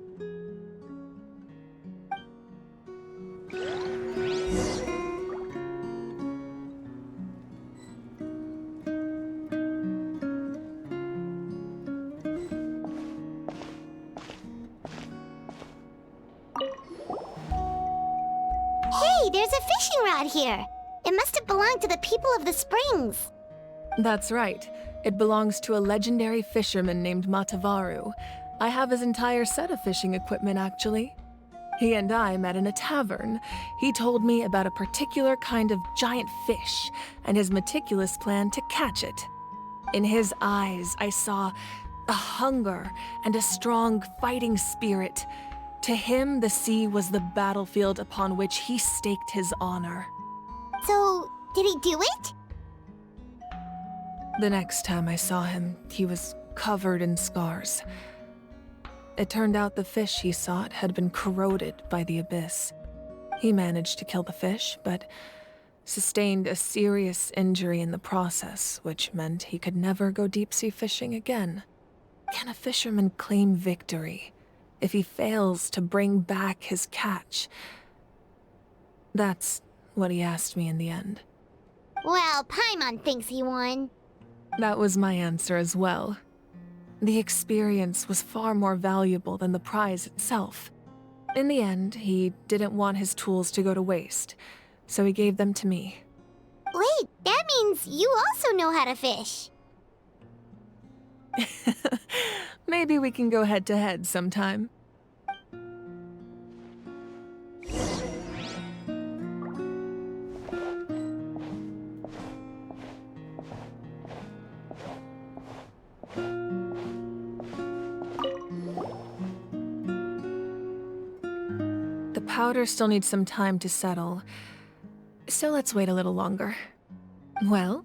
Hey, there's a fishing rod here. It must have belonged to the people of the springs. That's right. It belongs to a legendary fisherman named Matavaru. I have his entire set of fishing equipment, actually. He and I met in a tavern. He told me about a particular kind of giant fish and his meticulous plan to catch it. In his eyes, I saw a hunger and a strong fighting spirit. To him, the sea was the battlefield upon which he staked his honor. So, did he do it? The next time I saw him, he was covered in scars. It turned out the fish he sought had been corroded by the abyss. He managed to kill the fish, but sustained a serious injury in the process, which meant he could never go deep-sea fishing again. Can a fisherman claim victory if he fails to bring back his catch? That's what he asked me in the end. Well, Paimon thinks he won. That was my answer as well. The experience was far more valuable than the prize itself. In the end, he didn't want his tools to go to waste, so he gave them to me. Wait, that means you also know how to fish. Maybe we can go head-to-head sometime. The powder still needs some time to settle, so let's wait a little longer. Well,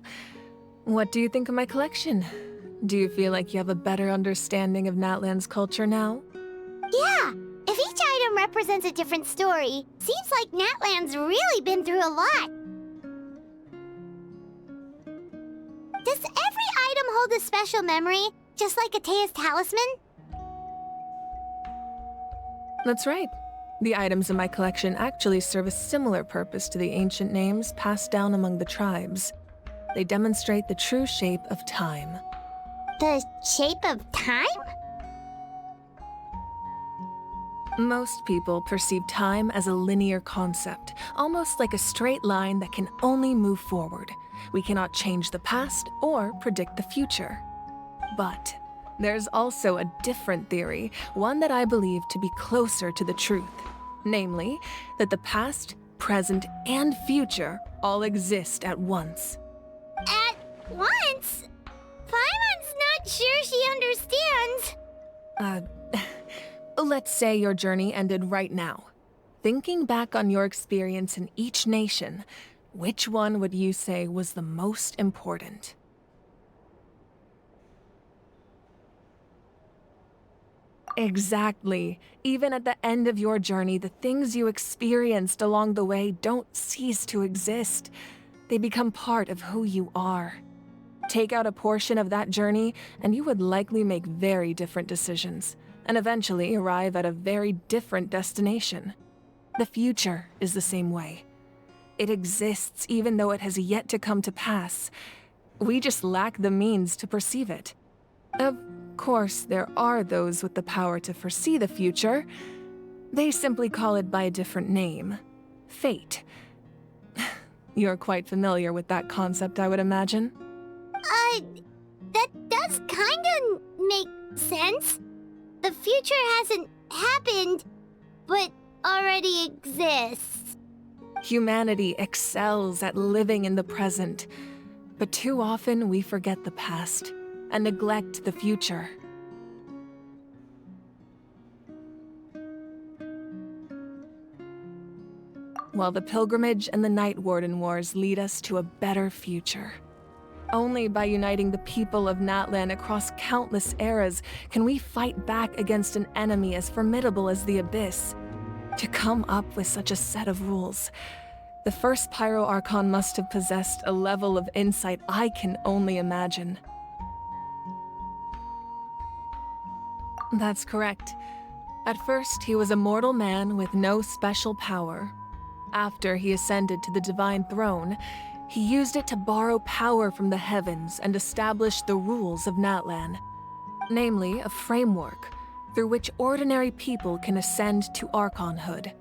what do you think of my collection? Do you feel like you have a better understanding of Natlan's culture now? Yeah, if each item represents a different story, seems like Natlan's really been through a lot. Does every item hold a special memory, just like Atea's talisman? That's right. The items in my collection actually serve a similar purpose to the ancient names passed down among the tribes. They demonstrate the true shape of time. The shape of time? Most people perceive time as a linear concept, almost like a straight line that can only move forward. We cannot change the past or predict the future. But there's also a different theory, one that I believe to be closer to the truth. Namely, that the past, present, and future all exist at once. At once? Paimon's not sure she understands. Let's say your journey ended right now. Thinking back on your experience in each nation, which one would you say was the most important? Exactly. Even at the end of your journey, the things you experienced along the way don't cease to exist. They become part of who you are. Take out a portion of that journey, and you would likely make very different decisions, and eventually arrive at a very different destination. The future is the same way. It exists even though it has yet to come to pass. We just lack the means to perceive it. Of course, there are those with the power to foresee the future. They simply call it by a different name. Fate. You're quite familiar with that concept, I would imagine. That does kinda make sense. The future hasn't happened, but already exists. Humanity excels at living in the present, but too often we forget the past and neglect the future. While the pilgrimage and the Night Warden Wars lead us to a better future. Only by uniting the people of Natlan across countless eras can we fight back against an enemy as formidable as the Abyss. To come up with such a set of rules, the first Pyro Archon must have possessed a level of insight I can only imagine. That's correct. At first, he was a mortal man with no special power. After he ascended to the Divine Throne, he used it to borrow power from the heavens and establish the rules of Natlan, namely a framework through which ordinary people can ascend to Archonhood.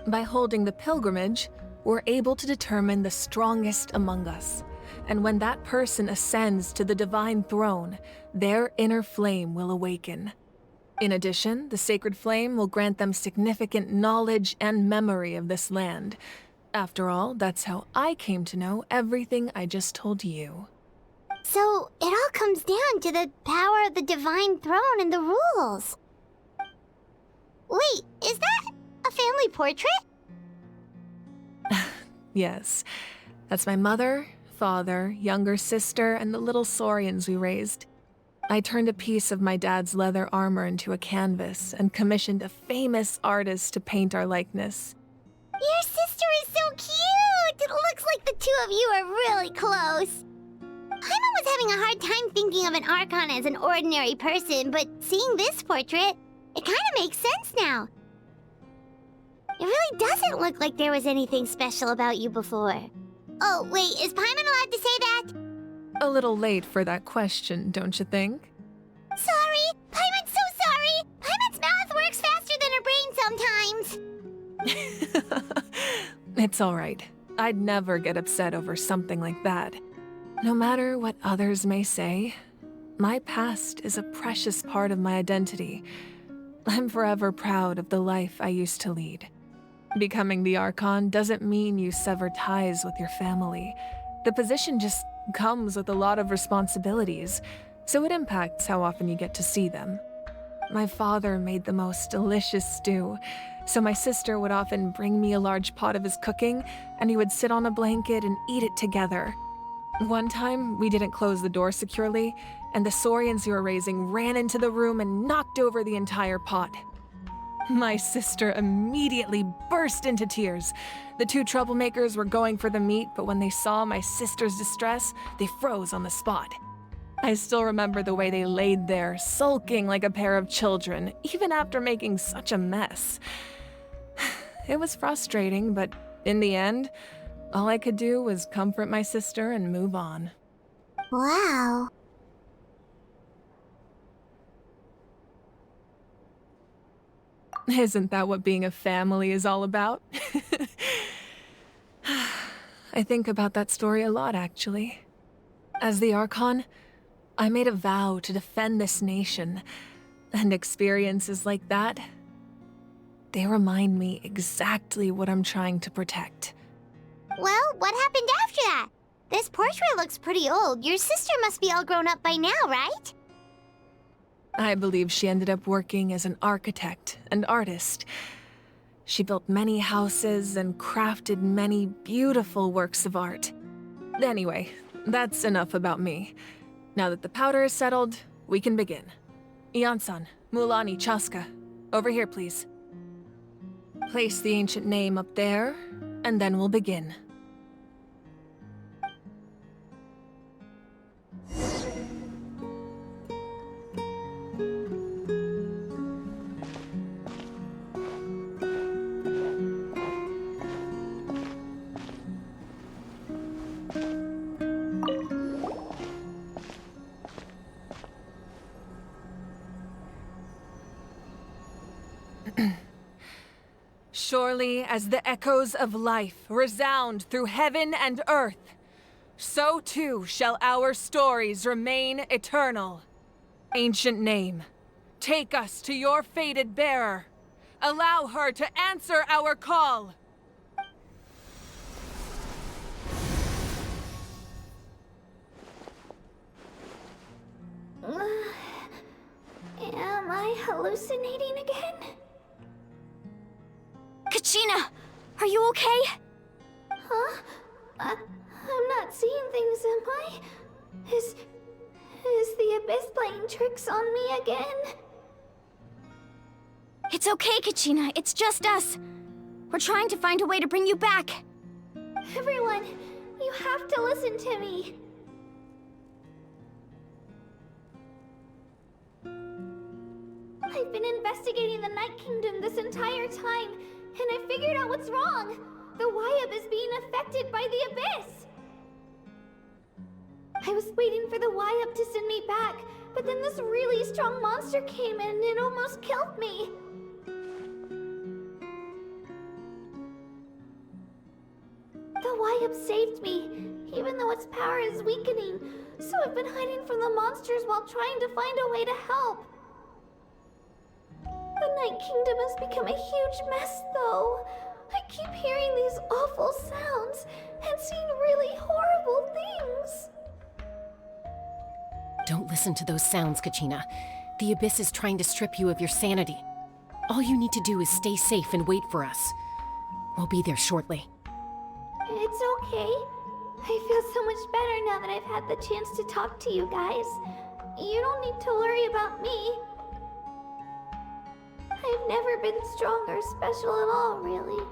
By holding the pilgrimage, we're able to determine the strongest among us, and when that person ascends to the Divine Throne, their inner flame will awaken. In addition, the sacred flame will grant them significant knowledge and memory of this land. After all, that's how I came to know everything I just told you. So, it all comes down to the power of the Divine Throne and the rules. Wait, is that a family portrait? Yes, that's my mother, father, younger sister, and the little saurians we raised. I turned a piece of my dad's leather armor into a canvas and commissioned a famous artist to paint our likeness. Your sister is so cute! It looks like the two of you are really close. Paimon was having a hard time thinking of an Archon as an ordinary person, but seeing this portrait, it kind of makes sense now. It really doesn't look like there was anything special about you before. Oh, wait, is Paimon allowed to say that? A little late for that question, don't you think? Sorry! Paimon's so sorry! Paimon's mouth works faster than her brain sometimes! It's all right. I'd never get upset over something like that. No matter what others may say, my past is a precious part of my identity. I'm forever proud of the life I used to lead. Becoming the Archon doesn't mean you sever ties with your family. The position just comes with a lot of responsibilities, so it impacts how often you get to see them. My father made the most delicious stew, so my sister would often bring me a large pot of his cooking, and he would sit on a blanket and eat it together. One time, we didn't close the door securely, and the saurians we were raising ran into the room and knocked over the entire pot. My sister immediately burst into tears. The two troublemakers were going for the meat, but when they saw my sister's distress, they froze on the spot. I still remember the way they laid there, sulking like a pair of children, even after making such a mess. It was frustrating, but in the end, all I could do was comfort my sister and move on. Wow. Isn't that what being a family is all about? I think about that story a lot, actually. As the Archon, I made a vow to defend this nation, and experiences like that, they remind me exactly what I'm trying to protect. Well, what happened after that? This portrait looks pretty old. Your sister must be all grown up by now, right? I believe she ended up working as an architect and artist. She built many houses and crafted many beautiful works of art. Anyway, that's enough about me. Now that the powder is settled, we can begin. Ian-san, Mulani, Chaska, over here, please. Place the ancient name up there, and then we'll begin. Surely as the echoes of life resound through heaven and earth, so too shall our stories remain eternal. Ancient name, take us to your fated bearer. Allow her to answer our call. Am I hallucinating again? Kachina! Are you okay? Huh? I'm not seeing things, am I? Is the Abyss playing tricks on me again? It's okay, Kachina. It's just us. We're trying to find a way to bring you back. Everyone, you have to listen to me. I've been investigating the Night Kingdom this entire time, and I figured out what's wrong. The Wyab is being affected by the Abyss. I was waiting for the Wyab to send me back, but then this really strong monster came in and it almost killed me. The Wyab saved me, even though its power is weakening, so I've been hiding from the monsters while trying to find a way to help. The Night Kingdom has become a huge mess, though. I keep hearing these awful sounds and seeing really horrible things. Don't listen to those sounds, Kachina. The Abyss is trying to strip you of your sanity. All you need to do is stay safe and wait for us. We'll be there shortly. It's okay. I feel so much better now that I've had the chance to talk to you guys. You don't need to worry about me. I've never been strong or special at all, really.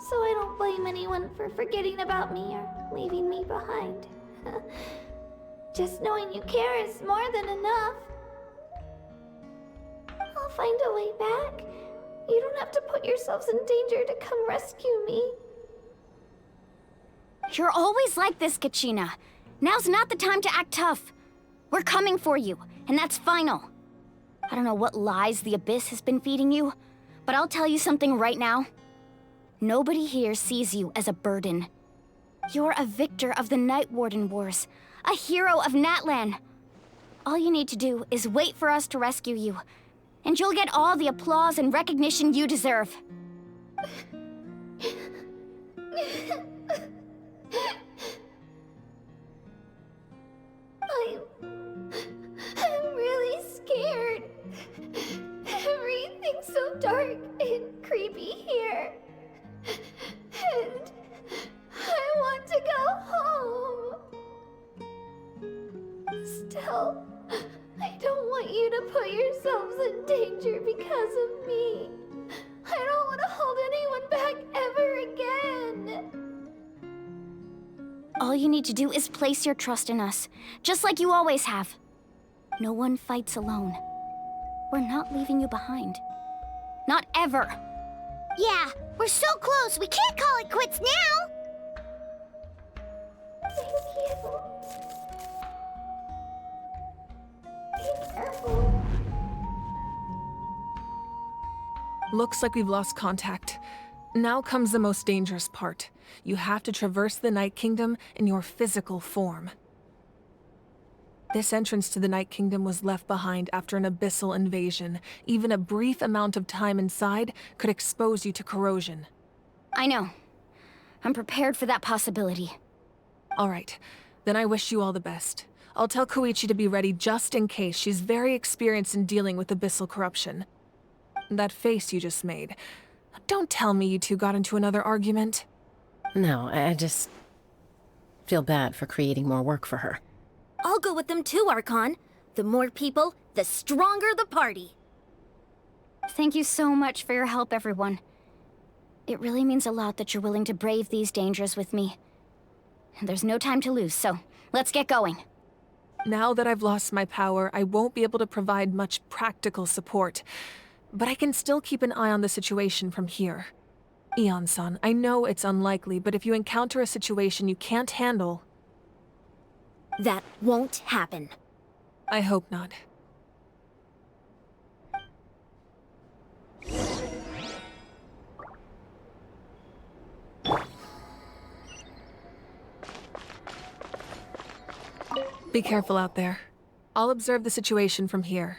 So I don't blame anyone for forgetting about me or leaving me behind. Just knowing you care is more than enough. I'll find a way back. You don't have to put yourselves in danger to come rescue me. You're always like this, Kachina. Now's not the time to act tough. We're coming for you, and that's final. I don't know what lies the Abyss has been feeding you, but I'll tell you something right now. Nobody here sees you as a burden. You're a victor of the Night Warden Wars, a hero of Natlan. All you need to do is wait for us to rescue you, and you'll get all the applause and recognition you deserve. I'm really scared. Everything's so dark and creepy here. And I want to go home. Still, I don't want you to put yourselves in danger because of me. I don't want to hold anyone back ever again. All you need to do is place your trust in us, just like you always have. No one fights alone. We're not leaving you behind. Not ever. Yeah, we're so close, we can't call it quits now! Thank you. Be careful. Looks like we've lost contact. Now comes the most dangerous part. You have to traverse the Night Kingdom in your physical form. This entrance to the Night Kingdom was left behind after an abyssal invasion. Even a brief amount of time inside could expose you to corrosion. I know. I'm prepared for that possibility. All right, then I wish you all the best. I'll tell Koichi to be ready just in case. She's very experienced in dealing with abyssal corruption. That face you just made. Don't tell me you two got into another argument. No, I just feel bad for creating more work for her. I'll go with them too, Archon. The more people, the stronger the party. Thank you so much for your help, everyone. It really means a lot that you're willing to brave these dangers with me. There's no time to lose, so let's get going. Now that I've lost my power, I won't be able to provide much practical support. But I can still keep an eye on the situation from here. Eon-san, I know it's unlikely, but if you encounter a situation you can't handle... That won't happen. I hope not. Be careful out there. I'll observe the situation from here.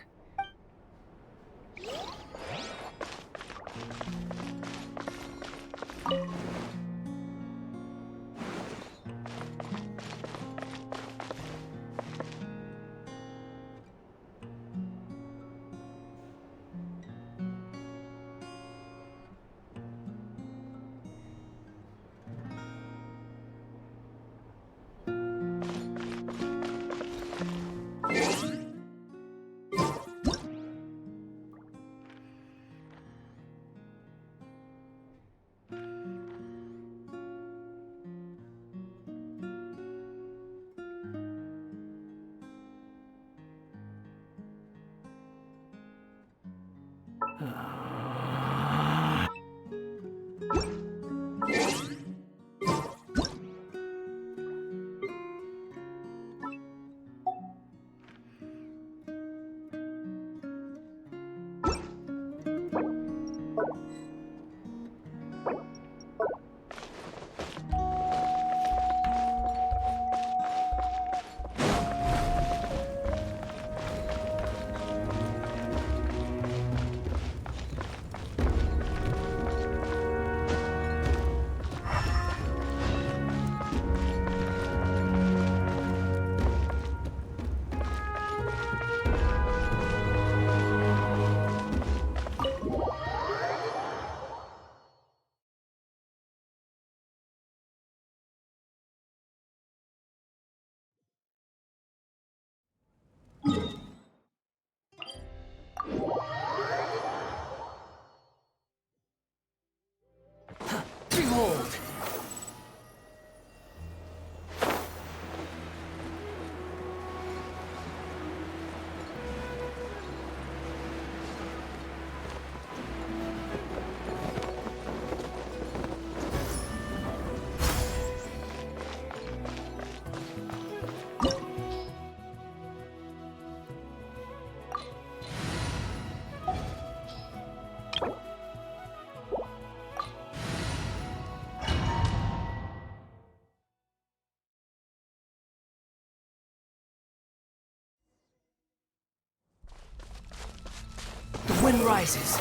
surprises.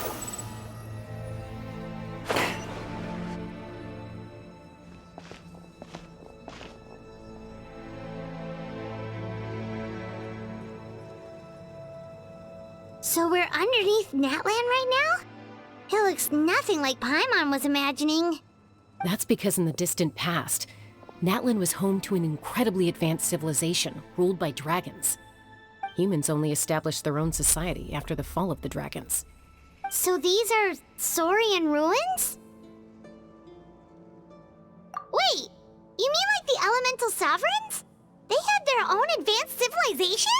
So we're underneath Natlan right now? It looks nothing like Paimon was imagining. That's because in the distant past, Natlan was home to an incredibly advanced civilization ruled by dragons. Humans only established their own society after the fall of the dragons. So these are Saurian ruins? Wait, you mean like the elemental sovereigns? They had their own advanced civilization?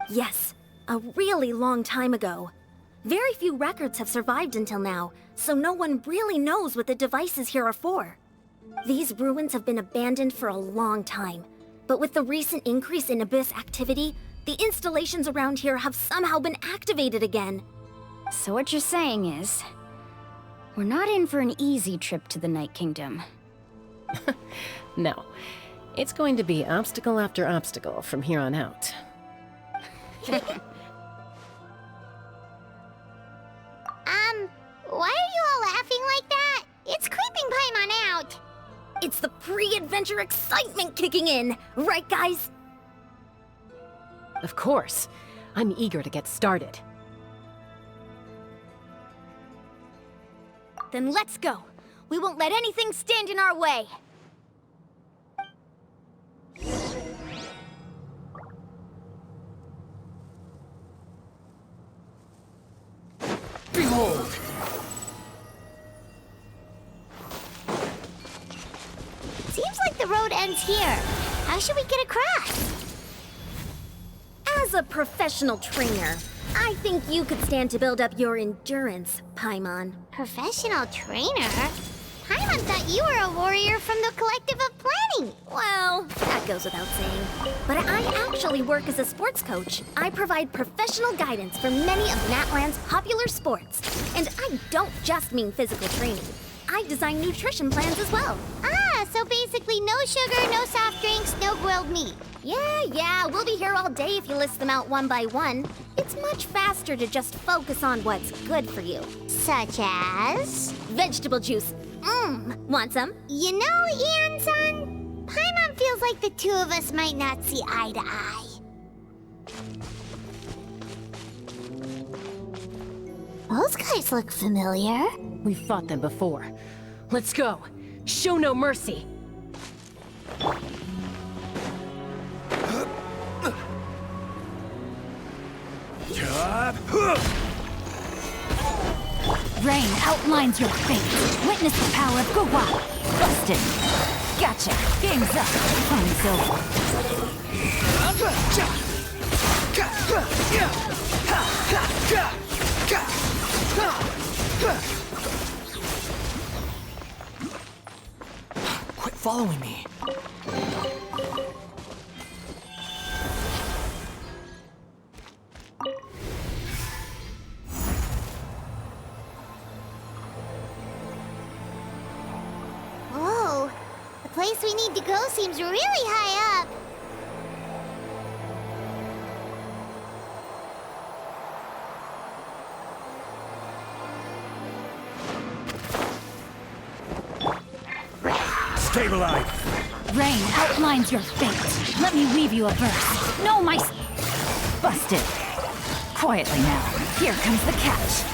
Yes, a really long time ago. Very few records have survived until now, so no one really knows what the devices here are for. These ruins have been abandoned for a long time, but with the recent increase in Abyss activity, the installations around here have somehow been activated again. So what you're saying is, we're not in for an easy trip to the Night Kingdom. No, it's going to be obstacle after obstacle from here on out. Why are you all laughing like that? It's creeping Paimon out. It's the pre-adventure excitement kicking in, right guys? Of course. I'm eager to get started. Then let's go. We won't let anything stand in our way. Behold! Seems like the road ends here. How should we get across? As a professional trainer, I think you could stand to build up your endurance, Paimon. Professional trainer? Paimon thought you were a warrior from the Collective of Planning. Well, that goes without saying. But I actually work as a sports coach. I provide professional guidance for many of Natlan's popular sports. And I don't just mean physical training. I design nutrition plans as well. Ah, so basically no sugar, no soft drinks, no grilled meat. Yeah, we'll be here all day if you list them out one by one. It's much faster to just focus on what's good for you. Such as? Vegetable juice. Want some? You know, Ian-san, Paimon feels like the two of us might not see eye to eye. Those guys look familiar. We've fought them before. Let's go. Show no mercy. Rain outlines your fate. Witness the power of Guwa. Busted. Gotcha. Game's up. Fun's over. Quit following me. Whoa, the place we need to go seems really high up. Stabilize! Rain outlines your fate. Let me weave you a verse. No, my... Busted. Quietly now. Here comes the catch.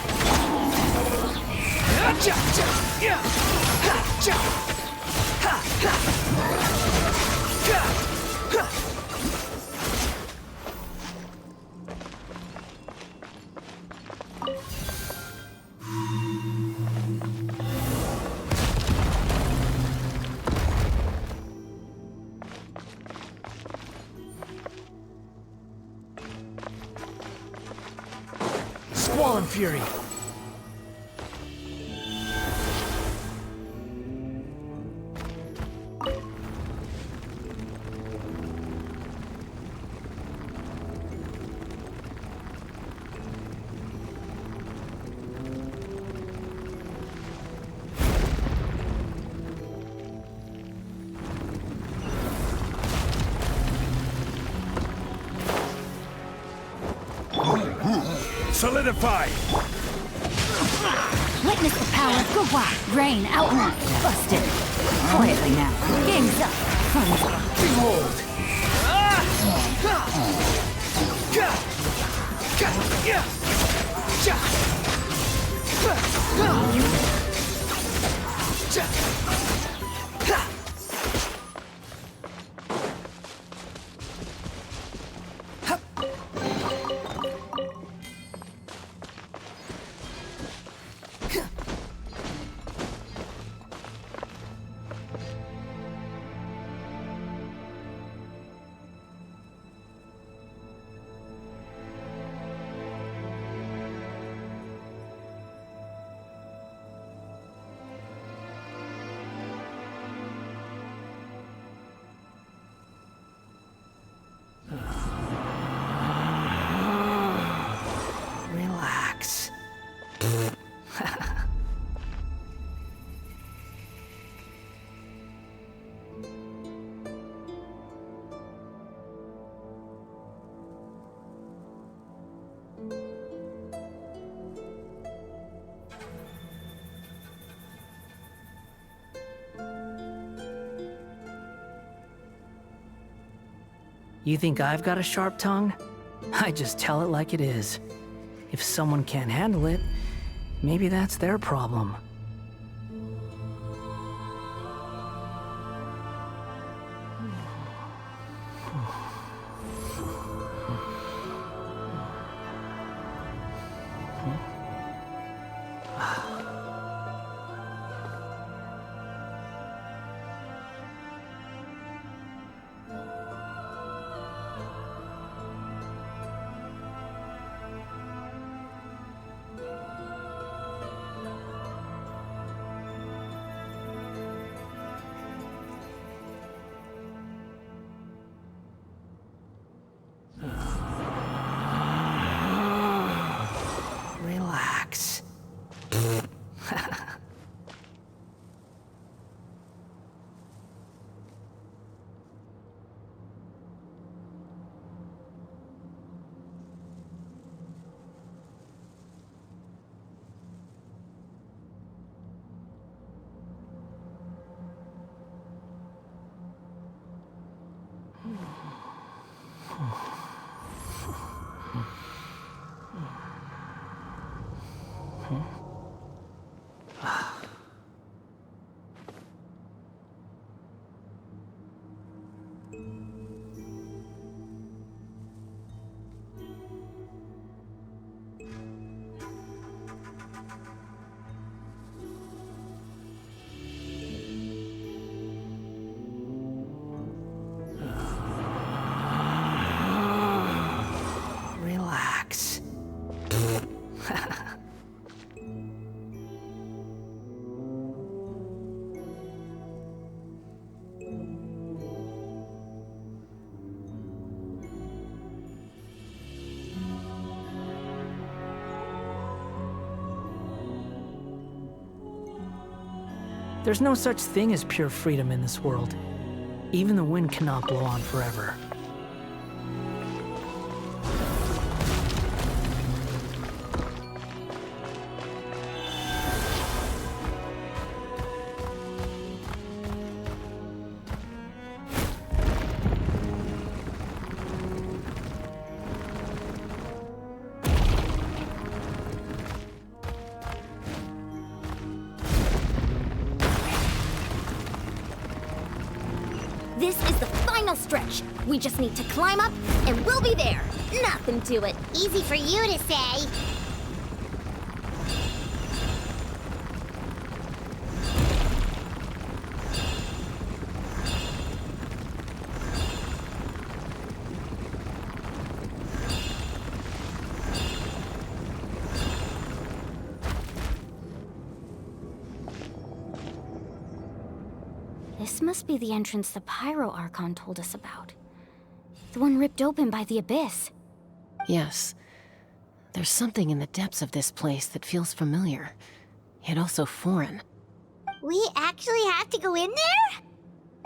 Squall and Fury. Solidify! Witness the power of Gugwa. Rain outline. Busted. Quietly now. Game's up. Behold! Relax. You think I've got a sharp tongue? I just tell it like it is. If someone can't handle it, maybe that's their problem. Relax. Relax. There's no such thing as pure freedom in this world. Even the wind cannot blow on forever. This is the final stretch. We just need to climb up, and we'll be there. Nothing to it. Easy for you to say. This must be the entrance the Pyro Archon told us about. The one ripped open by the Abyss. Yes. There's something in the depths of this place that feels familiar, yet also foreign. We actually have to go in there?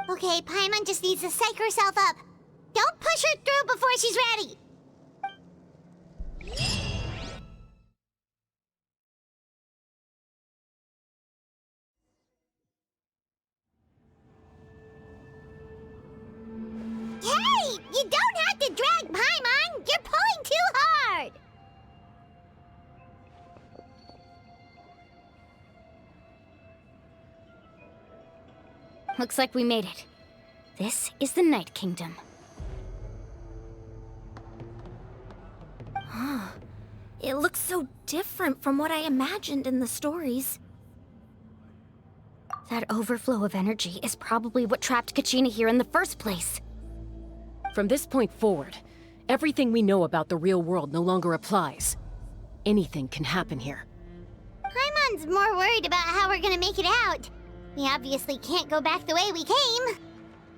Okay, Paimon just needs to psych herself up. Don't push her through before she's ready. Looks like we made it. This is the Night Kingdom. It looks so different from what I imagined in the stories. That overflow of energy is probably what trapped Kachina here in the first place. From this point forward, everything we know about the real world no longer applies. Anything can happen here. Paimon's more worried about how we're gonna make it out. We obviously can't go back the way we came.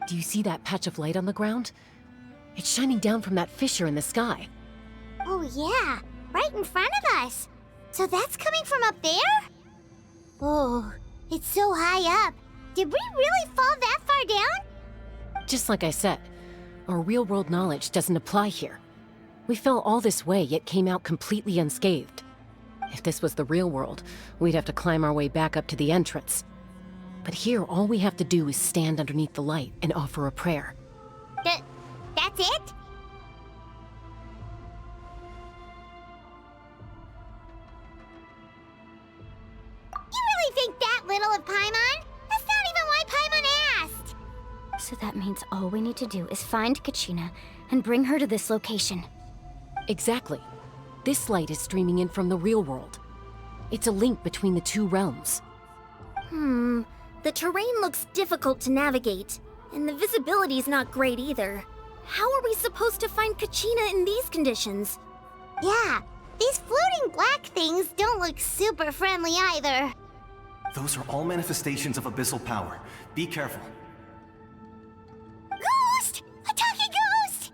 Do you see that patch of light on the ground? It's shining down from that fissure in the sky. Oh yeah, right in front of us. So that's coming from up there? Oh, it's so high up. Did we really fall that far down? Just like I said, our real-world knowledge doesn't apply here. We fell all this way, yet came out completely unscathed. If this was the real world, we'd have to climb our way back up to the entrance. But here, all we have to do is stand underneath the light and offer a prayer. That's it? You really think that little of Paimon? That's not even why Paimon asked! So that means all we need to do is find Kachina and bring her to this location. Exactly. This light is streaming in from the real world. It's a link between the two realms. The terrain looks difficult to navigate, and the visibility's not great either. How are we supposed to find Kachina in these conditions? Yeah, these floating black things don't look super friendly either. Those are all manifestations of abyssal power. Be careful. Ghost! A talking ghost!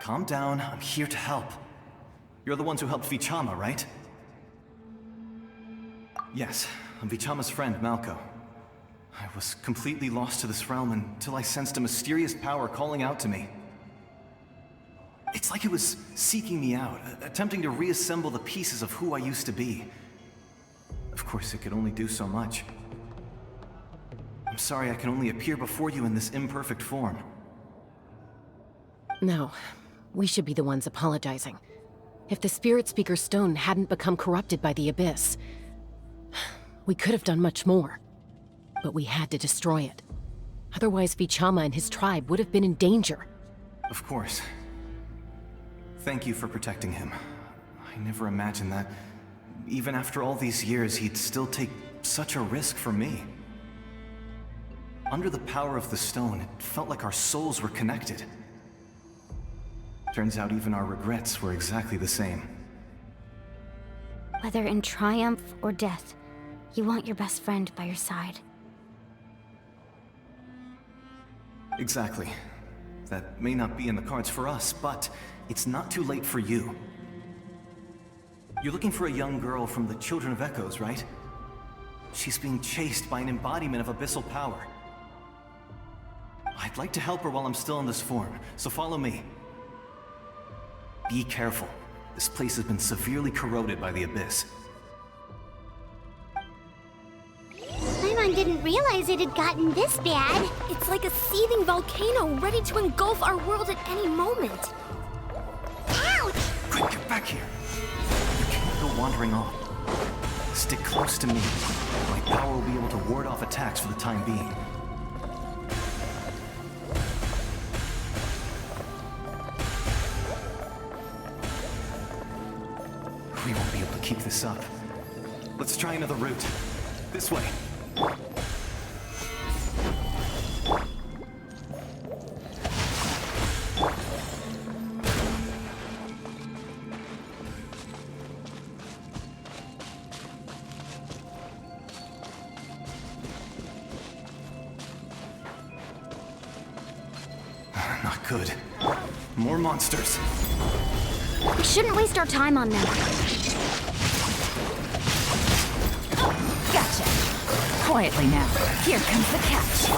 Calm down, I'm here to help. You're the ones who helped Vichama, right? Yes, I'm Vichama's friend, Malko. I was completely lost to this realm until I sensed a mysterious power calling out to me. It's like it was seeking me out, attempting to reassemble the pieces of who I used to be. Of course, it could only do so much. I'm sorry I can only appear before you in this imperfect form. No, we should be the ones apologizing. If the Spirit Speaker stone hadn't become corrupted by the Abyss, we could have done much more. But we had to destroy it. Otherwise, Vichama and his tribe would have been in danger. Of course. Thank you for protecting him. I never imagined that, even after all these years, he'd still take such a risk for me. Under the power of the stone, it felt like our souls were connected. Turns out even our regrets were exactly the same. Whether in triumph or death, you want your best friend by your side. Exactly. That may not be in the cards for us, but it's not too late for you. You're looking for a young girl from the Children of Echoes, right? She's being chased by an embodiment of abyssal power. I'd like to help her while I'm still in this form, so follow me. Be careful. This place has been severely corroded by the Abyss. Paimon didn't realize it had gotten this bad. It's like a seething volcano ready to engulf our world at any moment. Ouch! Quick, get back here. You can't go wandering off. Stick close to me. My power will be able to ward off attacks for the time being. We won't be able to keep this up. Let's try another route. This way. Not good. More monsters. We shouldn't waste our time on them. Gotcha. Quietly now. Here comes the catch.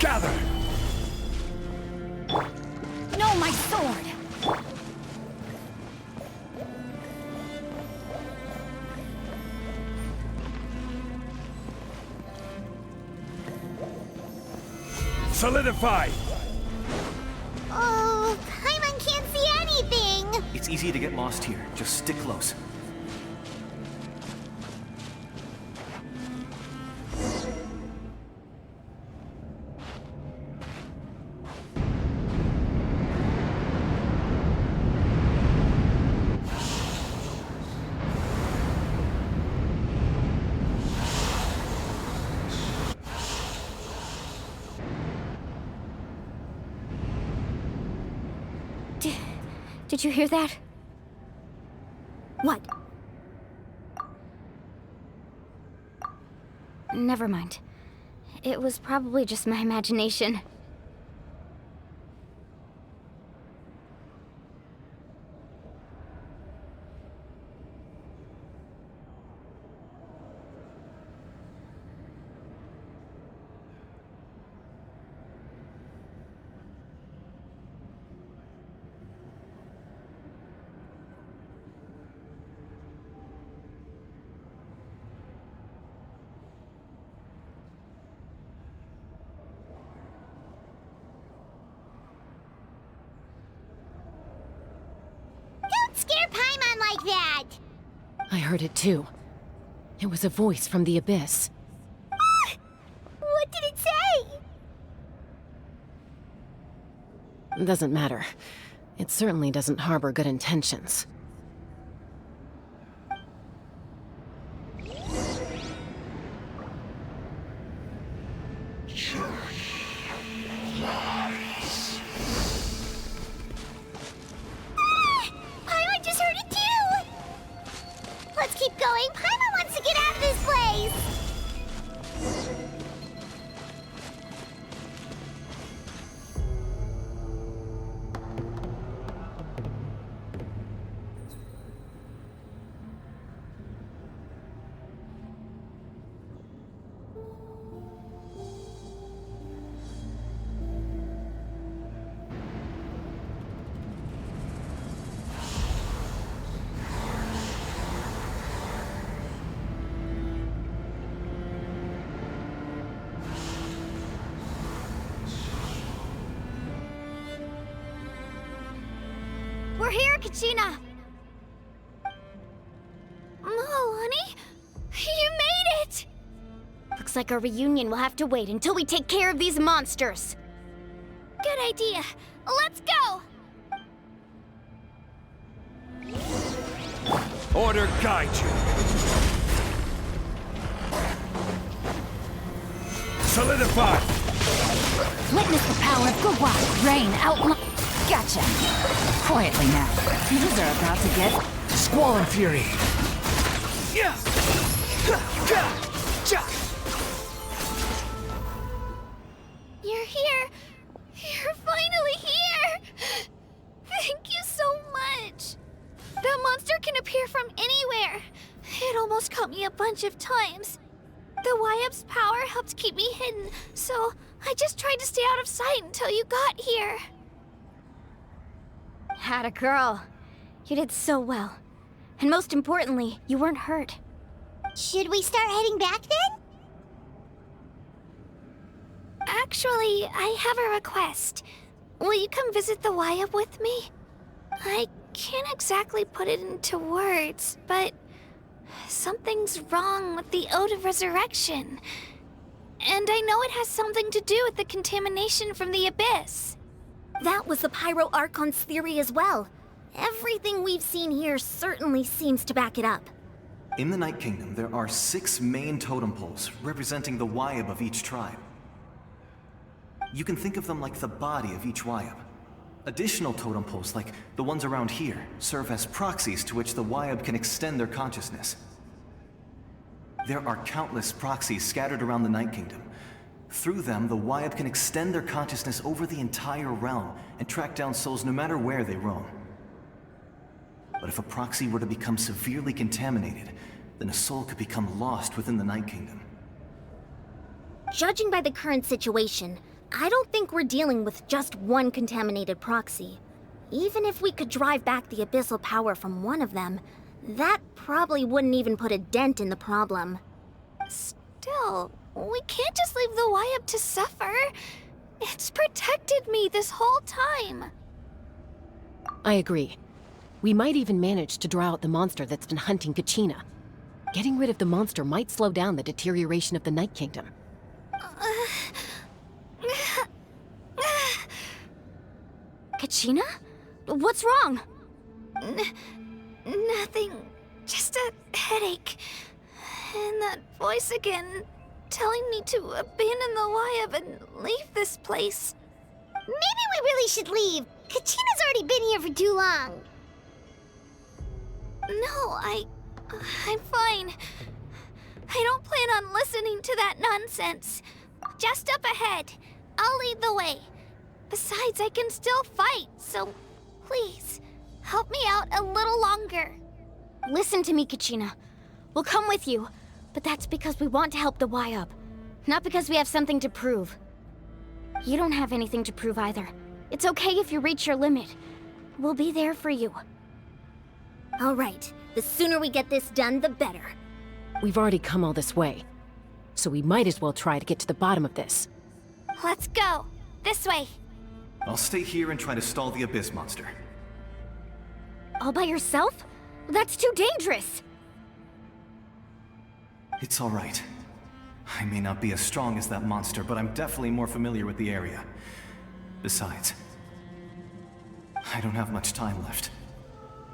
Gather! No, my sword! Solidify! Oh, Paimon can't see anything! It's easy to get lost here. Just stick close. Did you hear that? What? Never mind. It was probably just my imagination. Don't scare Paimon like that! I heard it too. It was a voice from the abyss. What did it say? Doesn't matter. It certainly doesn't harbor good intentions. Paimon just heard it too! Let's keep going. Paimon wants to get out of this place! We're here, Kachina! Honey? You made it! Looks like our reunion will have to wait until we take care of these monsters. Good idea. Let's go! Order guide you. Solidify! Witness the power of Gwa, Rain, outline. Gotcha. Quietly now. Things are about to get Squall and Fury. You're here. You're finally here. Thank you so much. That monster can appear from anywhere. It almost caught me a bunch of times. The Wyab's power helped keep me hidden, so I just tried to stay out of sight until you got here. Atta girl. You did so well. And most importantly, you weren't hurt. Should we start heading back then? Actually, I have a request. Will you come visit the Wyab with me? I can't exactly put it into words, but something's wrong with the Ode of Resurrection. And I know it has something to do with the contamination from the Abyss. That was the Pyro Archon's theory as well. Everything we've seen here certainly seems to back it up. In the Night Kingdom, there are 6 main totem poles representing the Wyab of each tribe. You can think of them like the body of each Wyab. Additional totem poles, like the ones around here, serve as proxies to which the Wyab can extend their consciousness. There are countless proxies scattered around the Night Kingdom. Through them, the Wyab can extend their consciousness over the entire realm and track down souls no matter where they roam. But if a proxy were to become severely contaminated, then a soul could become lost within the Night Kingdom. Judging by the current situation, I don't think we're dealing with just one contaminated proxy. Even if we could drive back the abyssal power from one of them, that probably wouldn't even put a dent in the problem. Still, we can't just leave the Wyab to suffer. It's protected me this whole time. I agree. We might even manage to draw out the monster that's been hunting Kachina. Getting rid of the monster might slow down the deterioration of the Night Kingdom. Kachina? What's wrong? Nothing. Just a headache. And that voice again, telling me to abandon the Wayab and leave this place. Maybe we really should leave. Kachina's already been here for too long. No, I'm fine. I don't plan on listening to that nonsense. Just up ahead. I'll lead the way. Besides, I can still fight, so please, help me out a little longer. Listen to me, Kachina. We'll come with you, but that's because we want to help the Wayab, not because we have something to prove. You don't have anything to prove either. It's okay if you reach your limit. We'll be there for you. All right. The sooner we get this done, the better. We've already come all this way, so we might as well try to get to the bottom of this. Let's go. This way. I'll stay here and try to stall the Abyss monster. All by yourself? That's too dangerous. It's all right. I may not be as strong as that monster, but I'm definitely more familiar with the area. Besides, I don't have much time left.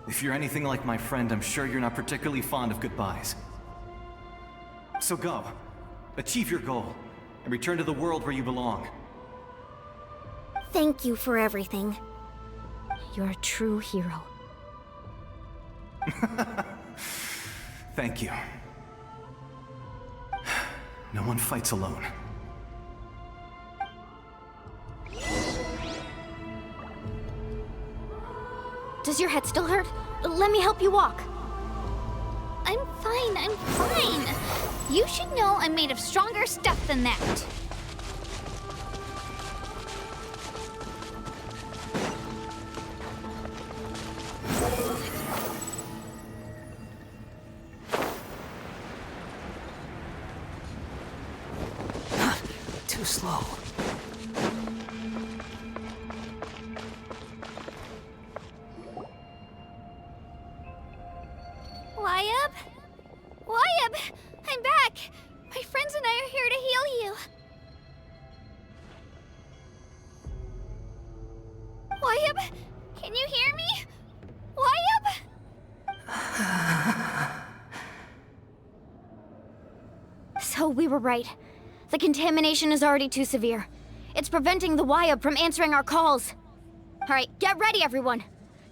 If you're anything like my friend, I'm sure you're not particularly fond of goodbyes. So go. Achieve your goal, and return to the world where you belong. Thank you for everything. You're a true hero. Thank you. No one fights alone. Does your head still hurt? Let me help you walk. I'm fine. You should know I'm made of stronger stuff than that. Too slow. Wayab? Wayab! I'm back! My friends and I are here to heal you. Wayab? Can you hear me? Wayab? So we were right. The contamination is already too severe. It's preventing the Wayab from answering our calls. All right, get ready, everyone.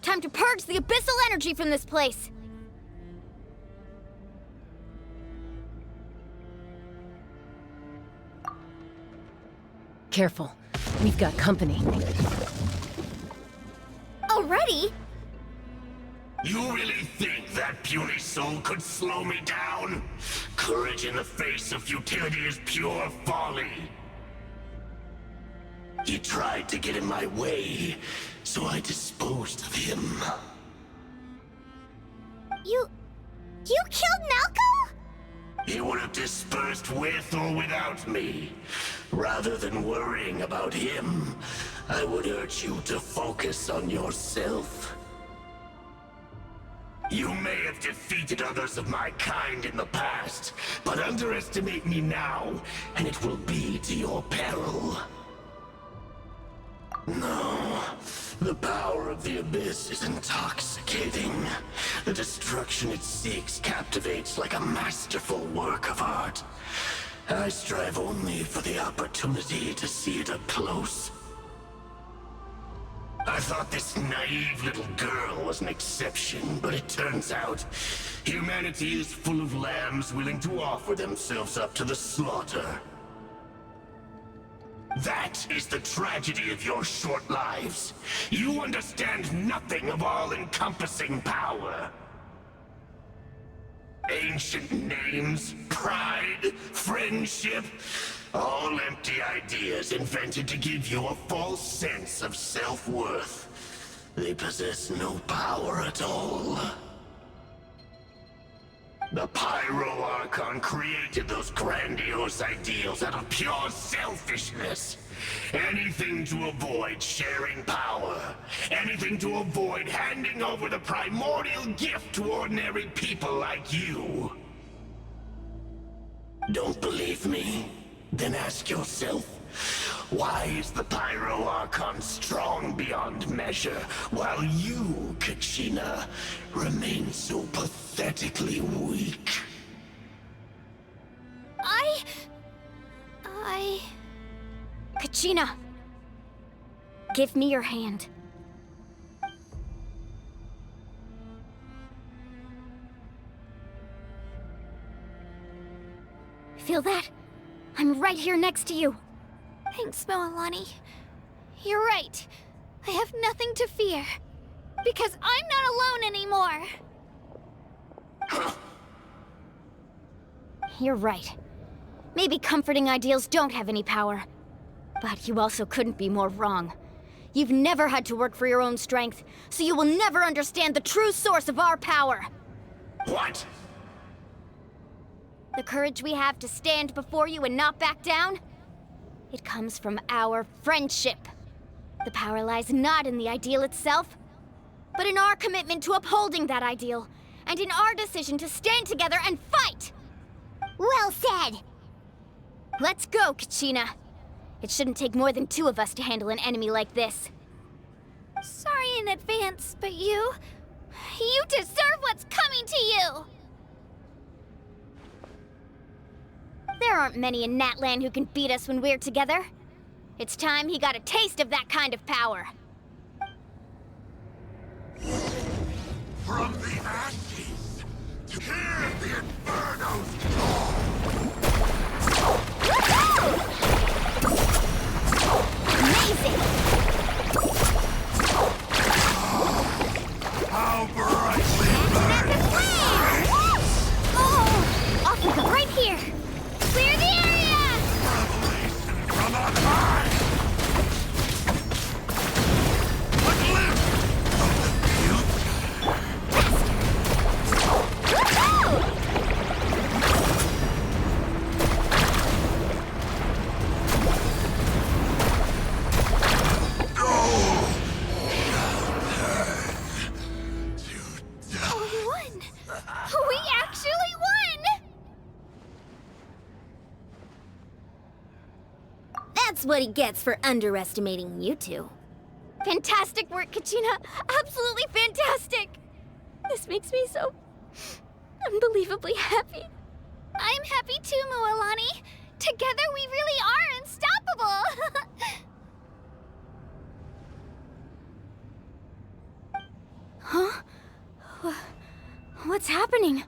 Time to purge the abyssal energy from this place. Careful. We've got company. Already? You really think that puny soul could slow me down? Courage in the face of futility is pure folly. He tried to get in my way, so I disposed of him. You killed Malco? He would have dispersed with or without me. Rather than worrying about him, I would urge you to focus on yourself. You may have defeated others of my kind in the past, but underestimate me now, and it will be to your peril. No, the power of the Abyss is intoxicating. The destruction it seeks captivates like a masterful work of art. I strive only for the opportunity to see it up close. I thought this naive little girl was an exception, but it turns out humanity is full of lambs willing to offer themselves up to the slaughter. That is the tragedy of your short lives. You understand nothing of all-encompassing power. Ancient names, pride, friendship, all empty ideas invented to give you a false sense of self-worth. They possess no power at all. The Pyro Archon created those grandiose ideals out of pure selfishness. Anything to avoid sharing power. Anything to avoid handing over the primordial gift to ordinary people like you. Don't believe me? Then ask yourself, why is the Pyro Archon strong beyond measure, while you, Kachina, remain so pathetically weak? Kachina! Give me your hand. Feel that? I'm right here next to you. Thanks, Moalani. You're right. I have nothing to fear. Because I'm not alone anymore. You're right. Maybe comforting ideals don't have any power. But you also couldn't be more wrong. You've never had to work for your own strength, so you will never understand the true source of our power. What? The courage we have to stand before you and not back down? It comes from our friendship. The power lies not in the ideal itself, but in our commitment to upholding that ideal, and in our decision to stand together and fight! Well said! Let's go, Kachina. It shouldn't take more than 2 of us to handle an enemy like this. Sorry in advance, but you deserve what's coming to you! There aren't many in Natlan who can beat us when we're together. It's time he got a taste of that kind of power. From the ashes, to hear the Inferno's call! Amazing! How brightly burns! Oh! Off we go right here! Clear the area! Revelation from on high! A glimpse of the We actually won! That's what he gets for underestimating you two. Fantastic work, Kachina! Absolutely fantastic! This makes me so unbelievably happy. I'm happy too, Moalani. Together we really are unstoppable! Huh? What's happening?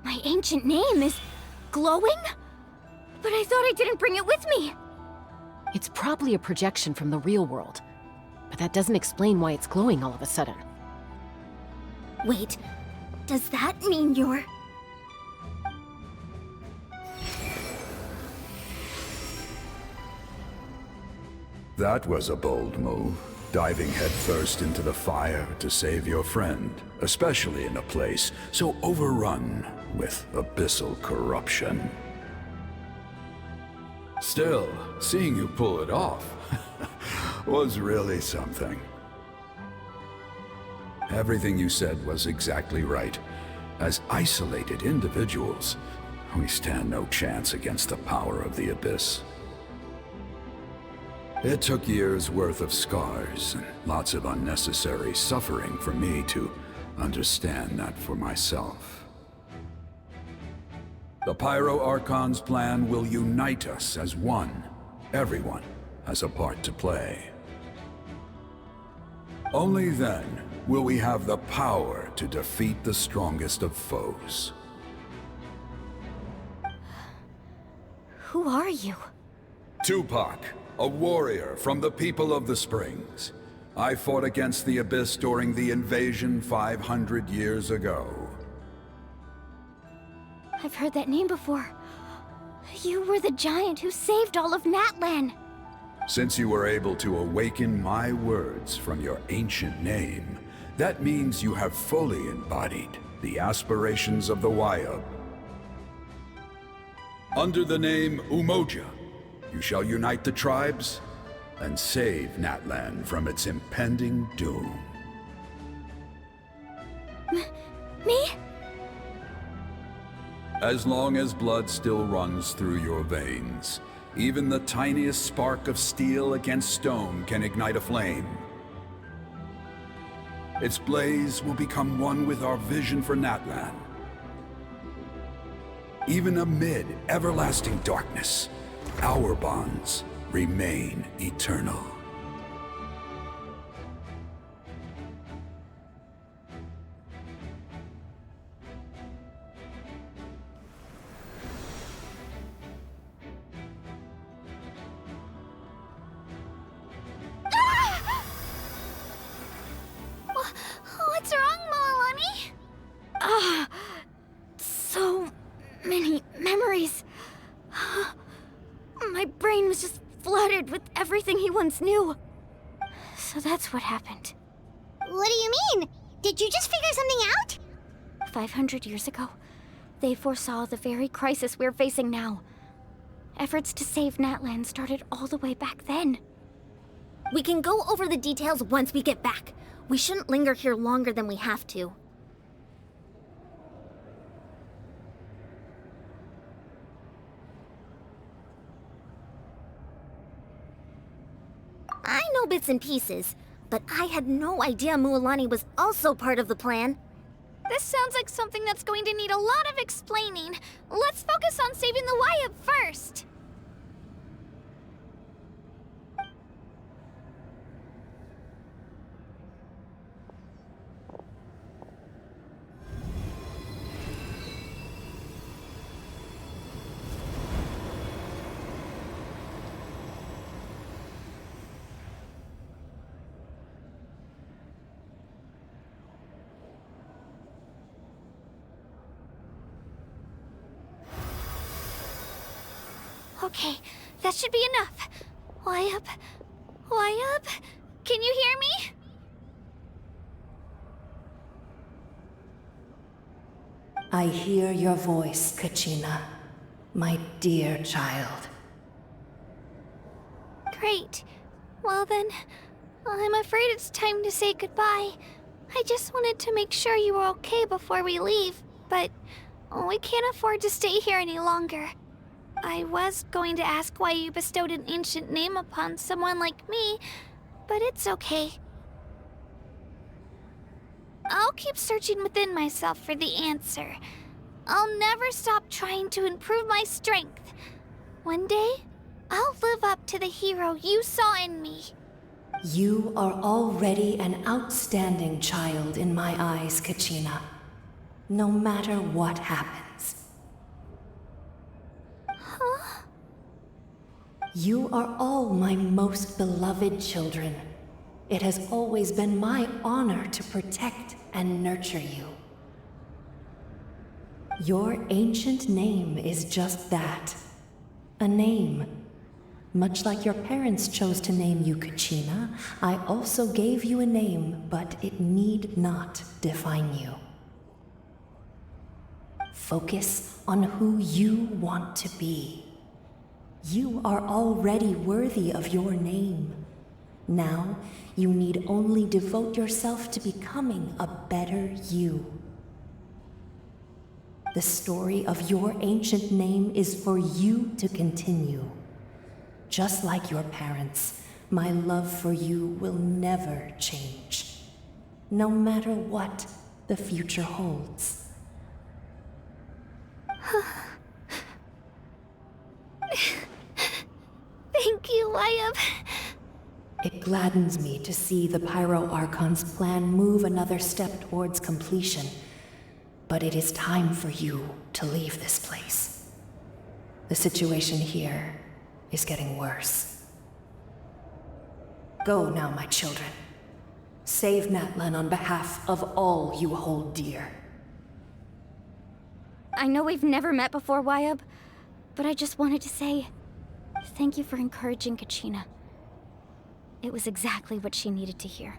My ancient name is glowing? But I thought I didn't bring it with me. It's probably a projection from the real world. But that doesn't explain why it's glowing all of a sudden. Wait, does that mean you're... That was a bold move, diving headfirst into the fire to save your friend, especially in a place so overrun with abyssal corruption. Still, seeing you pull it off was really something. Everything you said was exactly right. As isolated individuals, we stand no chance against the power of the Abyss. It took years' worth of scars and lots of unnecessary suffering for me to understand that for myself. The Pyro Archon's plan will unite us as one. Everyone has a part to play. Only then will we have the power to defeat the strongest of foes. Who are you? Tupac, a warrior from the people of the Springs. I fought against the Abyss during the invasion 500 years ago. I've heard that name before. You were the giant who saved all of Natlan. Since you were able to awaken my words from your ancient name, that means you have fully embodied the aspirations of the Wayub. Under the name Umoja, you shall unite the tribes and save Natlan from its impending doom. Me? As long as blood still runs through your veins, even the tiniest spark of steel against stone can ignite a flame. Its blaze will become one with our vision for Natlan. Even amid everlasting darkness, our bonds remain eternal. What's wrong, Moalani? So many memories. My brain was just flooded with everything he once knew. So that's what happened. What do you mean? Did you just figure something out? 500 years ago, they foresaw the very crisis we're facing now. Efforts to save Natlan started all the way back then. We can go over the details once we get back. We shouldn't linger here longer than we have to. I know bits and pieces, but I had no idea Mualani was also part of the plan. This sounds like something that's going to need a lot of explaining. Let's focus on saving the Wayub first. Okay, that should be enough. Wayub? Wayub? Can you hear me? I hear your voice, Kachina, my dear child. Great. Well then, I'm afraid it's time to say goodbye. I just wanted to make sure you were okay before we leave, but we can't afford to stay here any longer. I was going to ask why you bestowed an ancient name upon someone like me, but it's okay. I'll keep searching within myself for the answer. I'll never stop trying to improve my strength. One day, I'll live up to the hero you saw in me. You are already an outstanding child in my eyes, Kachina. No matter what happens. Huh? You are all my most beloved children. It has always been my honor to protect and nurture you. Your ancient name is just that. A name. Much like your parents chose to name you Kachina, I also gave you a name, but it need not define you. Focus on who you want to be. You are already worthy of your name. Now, you need only devote yourself to becoming a better you. The story of your ancient name is for you to continue. Just like your parents, my love for you will never change, no matter what the future holds. Thank you, Wayub. It gladdens me to see the Pyro Archon's plan move another step towards completion, but it is time for you to leave this place. The situation here is getting worse. Go now, my children. Save Natlan on behalf of all you hold dear. I know we've never met before, Wayub, but I just wanted to say thank you for encouraging Kachina. It was exactly what she needed to hear.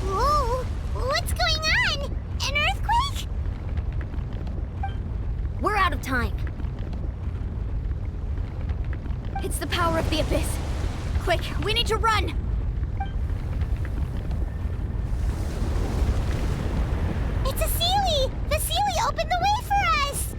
Whoa! What's going on? An earthquake? We're out of time. It's the power of the Abyss. Quick, we need to run! It's a Seelie! The Seelie opened the way for us!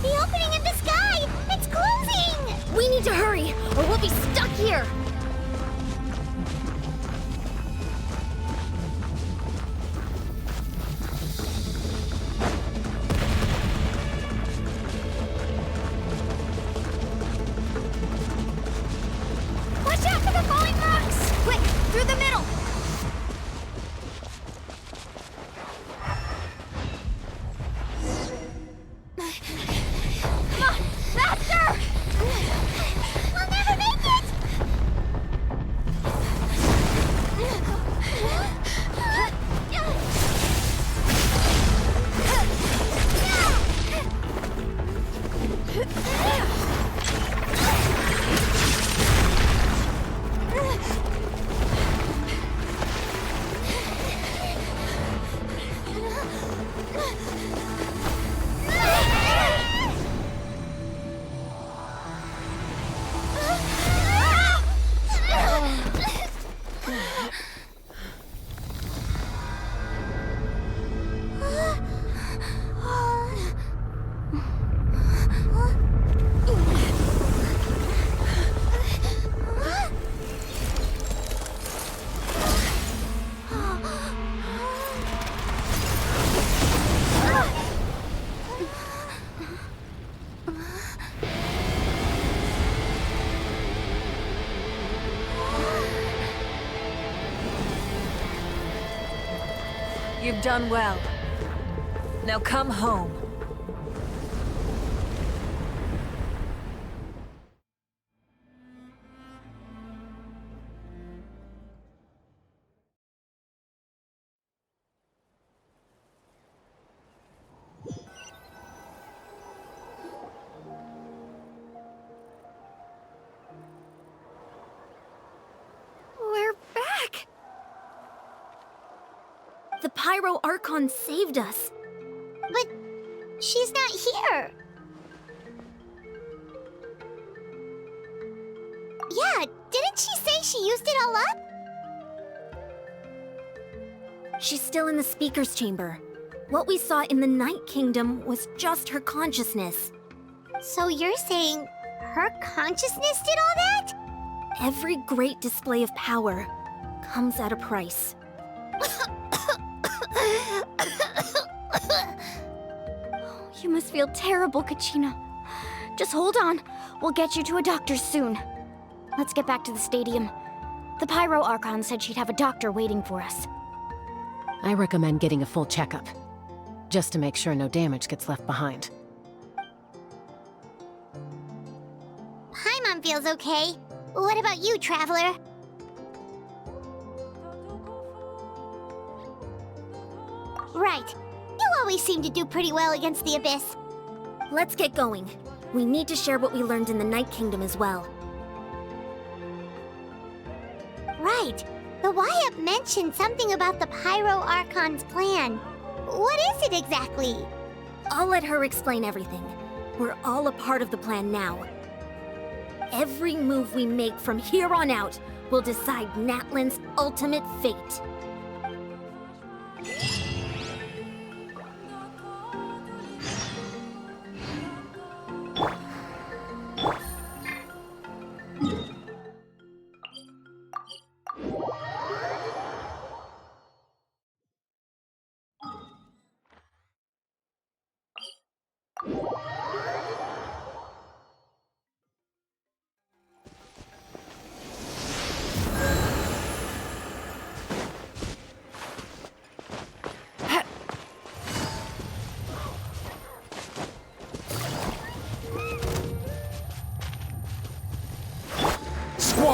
The opening in the sky! It's closing! We need to hurry, or we'll be stuck here! Watch out for the falling rocks! Quick, through the middle! Come on, faster! We'll never make it! You've done well. Now come home. We're back! The Pyro Archon saved us. But she's not here. Yeah, didn't she say she used it all up? She's still in the speaker's chamber. What we saw in the Night Kingdom was just her consciousness. So you're saying her consciousness did all that? Every great display of power comes at a price. You must feel terrible, Kachina. Just hold on. We'll get you to a doctor soon. Let's get back to the stadium. The Pyro Archon said she'd have a doctor waiting for us. I recommend getting a full checkup, just to make sure no damage gets left behind. Paimon feels okay. What about you, Traveler? Right. You always seem to do pretty well against the Abyss. Let's get going. We need to share what we learned in the Night Kingdom as well. Right. The Y-Up mentioned something about the Pyro Archon's plan. What is it exactly? I'll let her explain everything. We're all a part of the plan now. Every move we make from here on out will decide Natlan's ultimate fate.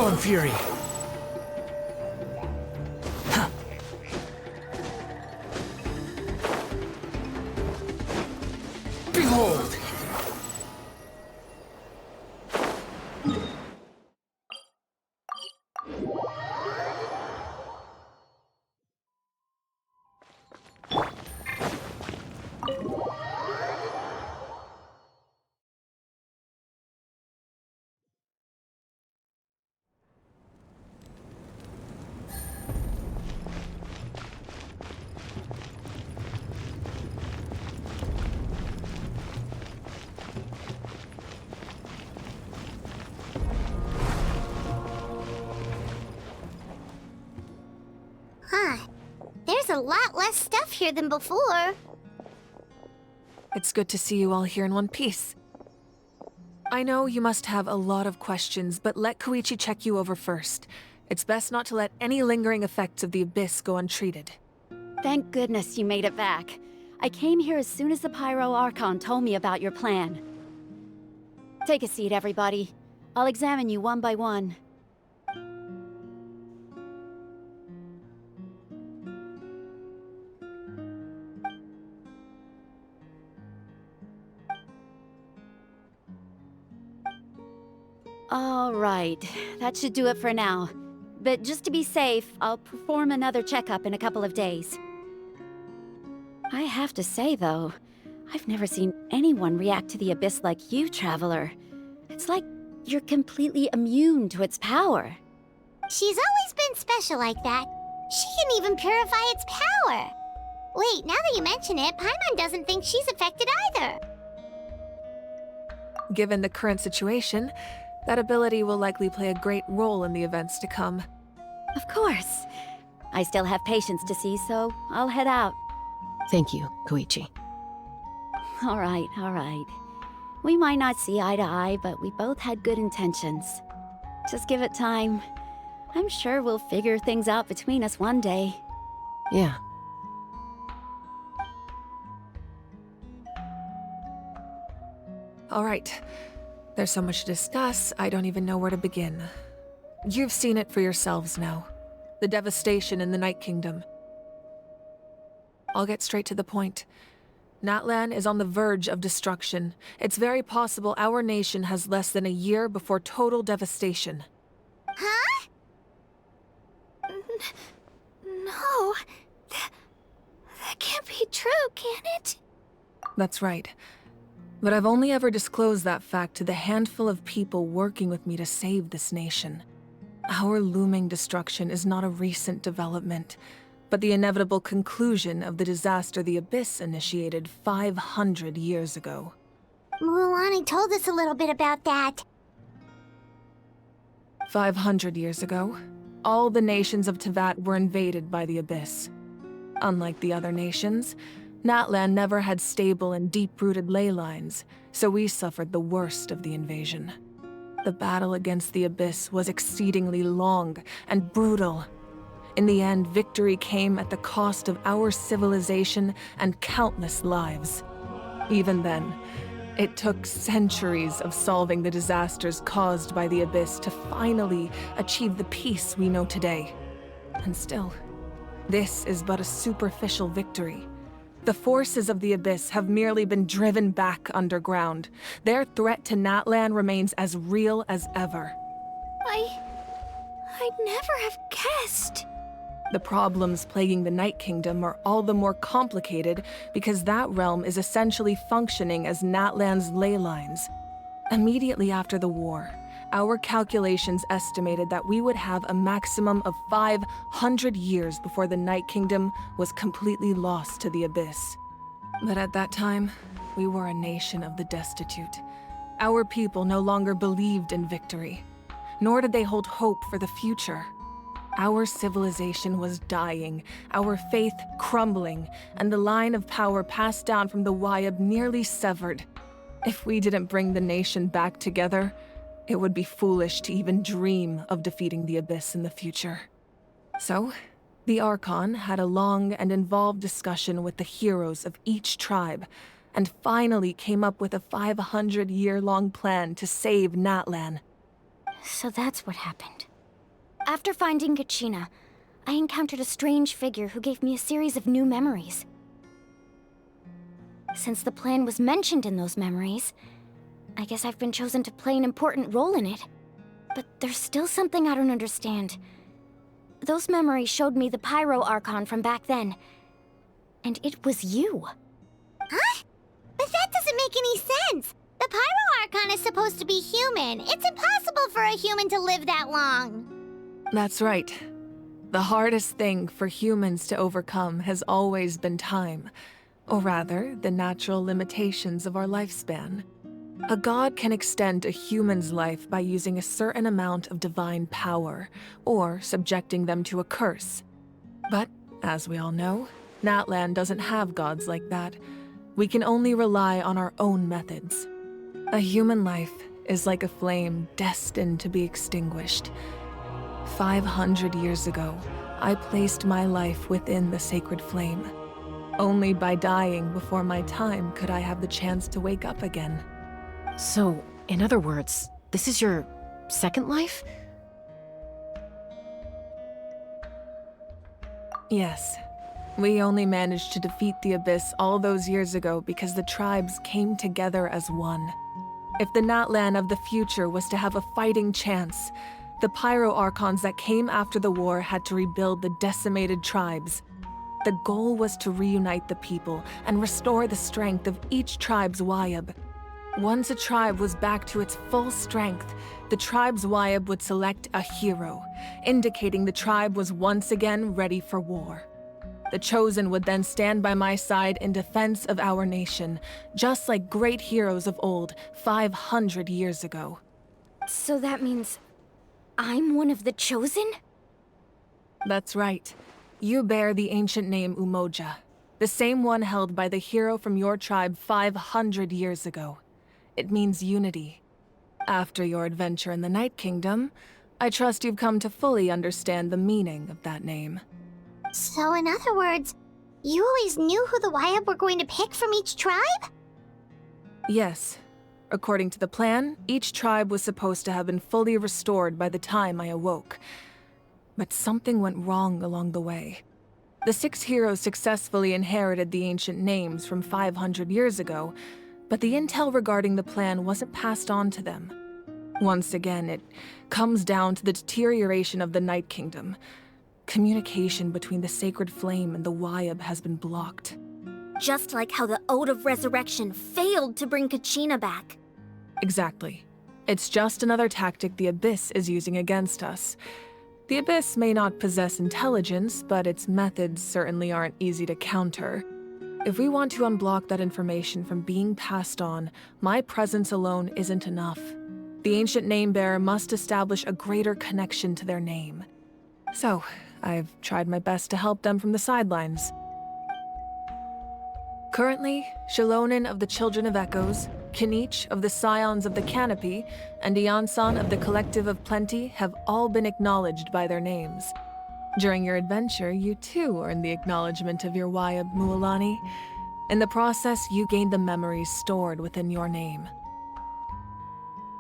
fallen fury. Huh. Behold! Huh. There's a lot less stuff here than before. It's good to see you all here in one piece. I know you must have a lot of questions, but let Koichi check you over first. It's best not to let any lingering effects of the Abyss go untreated. Thank goodness you made it back. I came here as soon as the Pyro Archon told me about your plan. Take a seat, everybody. I'll examine you one by one. All right, that should do it for now. But just to be safe, I'll perform another checkup in a couple of days. I have to say, though, I've never seen anyone react to the Abyss like you, Traveler. It's like you're completely immune to its power. She's always been special like that. She can even purify its power. Wait, now that you mention it, Paimon doesn't think she's affected either. Given the current situation, that ability will likely play a great role in the events to come. Of course. I still have patients to see, so I'll head out. Thank you, Koichi. All right. We might not see eye to eye, but we both had good intentions. Just give it time. I'm sure we'll figure things out between us one day. Yeah. All right. There's so much to discuss, I don't even know where to begin. You've seen it for yourselves now. The devastation in the Night Kingdom. I'll get straight to the point. Natlan is on the verge of destruction. It's very possible our nation has less than a year before total devastation. Huh? No. That can't be true, can it? That's right. But I've only ever disclosed that fact to the handful of people working with me to save this nation. Our looming destruction is not a recent development, but the inevitable conclusion of the disaster the Abyss initiated 500 years ago. Mualani told us a little bit about that. 500 years ago, all the nations of Teyvat were invaded by the Abyss. Unlike the other nations, Natlan never had stable and deep-rooted ley lines, so we suffered the worst of the invasion. The battle against the Abyss was exceedingly long and brutal. In the end, victory came at the cost of our civilization and countless lives. Even then, it took centuries of solving the disasters caused by the Abyss to finally achieve the peace we know today. And still, this is but a superficial victory. The forces of the Abyss have merely been driven back underground. Their threat to Natlan remains as real as ever. I'd never have guessed. The problems plaguing the Night Kingdom are all the more complicated because that realm is essentially functioning as Natlan's ley lines. Immediately after the war, our calculations estimated that we would have a maximum of 500 years before the Night Kingdom was completely lost to the Abyss. But at that time, we were a nation of the destitute. Our people no longer believed in victory, nor did they hold hope for the future. Our civilization was dying, our faith crumbling, and the line of power passed down from the Wayab nearly severed. If we didn't bring the nation back together, it would be foolish to even dream of defeating the Abyss in the future. So, the Archon had a long and involved discussion with the heroes of each tribe, and finally came up with a 500-year-long plan to save Natlan. So that's what happened. after finding Kachina, I encountered a strange figure who gave me a series of new memories. Since the plan was mentioned in those memories, I guess I've been chosen to play an important role in it. But there's still something I don't understand. Those memories showed me the Pyro Archon from back then. And it was you. Huh? But that doesn't make any sense! The Pyro Archon is supposed to be human. It's impossible for a human to live that long. That's right. The hardest thing for humans to overcome has always been time. Or rather, the natural limitations of our lifespan. A god can extend a human's life by using a certain amount of divine power, or subjecting them to a curse. But, as we all know, Natlan doesn't have gods like that. We can only rely on our own methods. A human life is like a flame destined to be extinguished. 500 years ago, I placed my life within the sacred flame. Only by dying before my time could I have the chance to wake up again. So, in other words, this is your second life? Yes. We only managed to defeat the Abyss all those years ago because the tribes came together as one. If the Natlan of the future was to have a fighting chance, the Pyro Archons that came after the war had to rebuild the decimated tribes. The goal was to reunite the people and restore the strength of each tribe's Wayab. Once a tribe was back to its full strength, the tribe's Wayab would select a hero, indicating the tribe was once again ready for war. The Chosen would then stand by my side in defense of our nation, just like great heroes of old 500 years ago. So that means I'm one of the Chosen? That's right. You bear the ancient name Umoja, the same one held by the hero from your tribe 500 years ago. It means unity. After your adventure in the Night Kingdom, I trust you've come to fully understand the meaning of that name. So in other words, you always knew who the Wayab were going to pick from each tribe? Yes. According to the plan, each tribe was supposed to have been fully restored by the time I awoke. But something went wrong along the way. The 6 heroes successfully inherited the ancient names from 500 years ago, but the intel regarding the plan wasn't passed on to them. Once again, it comes down to the deterioration of the Night Kingdom. Communication between the Sacred Flame and the Wayab has been blocked. Just like how the Ode of Resurrection failed to bring Kachina back. Exactly. It's just another tactic the Abyss is using against us. The Abyss may not possess intelligence, but its methods certainly aren't easy to counter. If we want to unblock that information from being passed on, my presence alone isn't enough. The ancient name-bearer must establish a greater connection to their name. So, I've tried my best to help them from the sidelines. Currently, Shalonin of the Children of Echoes, Kinich of the Scions of the Canopy, and Iansan of the Collective of Plenty have all been acknowledged by their names. During your adventure, you too earned the acknowledgement of your Wayab, Mualani. In the process, you gained the memories stored within your name.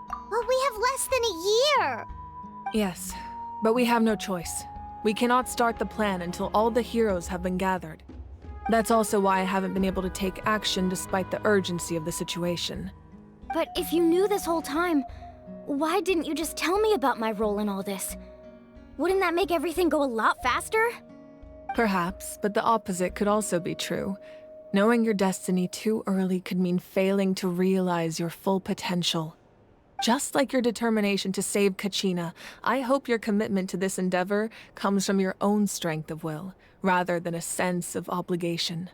But we have less than a year! Yes, but we have no choice. We cannot start the plan until all the heroes have been gathered. That's also why I haven't been able to take action despite the urgency of the situation. But if you knew this whole time, why didn't you just tell me about my role in all this? Wouldn't that make everything go a lot faster? Perhaps, but the opposite could also be true. Knowing your destiny too early could mean failing to realize your full potential. Just like your determination to save Kachina, I hope your commitment to this endeavor comes from your own strength of will, rather than a sense of obligation.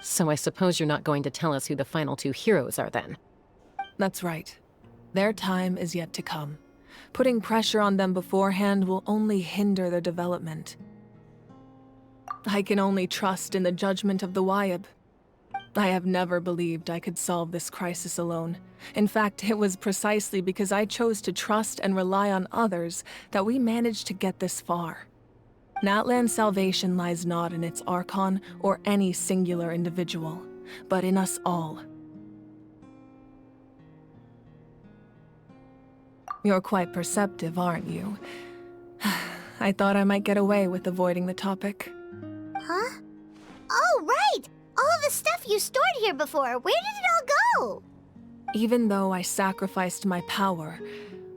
So I suppose you're not going to tell us who the final 2 heroes are then? That's right. Their time is yet to come. Putting pressure on them beforehand will only hinder their development. I can only trust in the judgment of the Wayab. I have never believed I could solve this crisis alone. In fact, it was precisely because I chose to trust and rely on others that we managed to get this far. Natlan's salvation lies not in its Archon or any singular individual, but in us all. You're quite perceptive, aren't you? I thought I might get away with avoiding the topic. Huh? Oh, right! All the stuff you stored here before, where did it all go? Even though I sacrificed my power,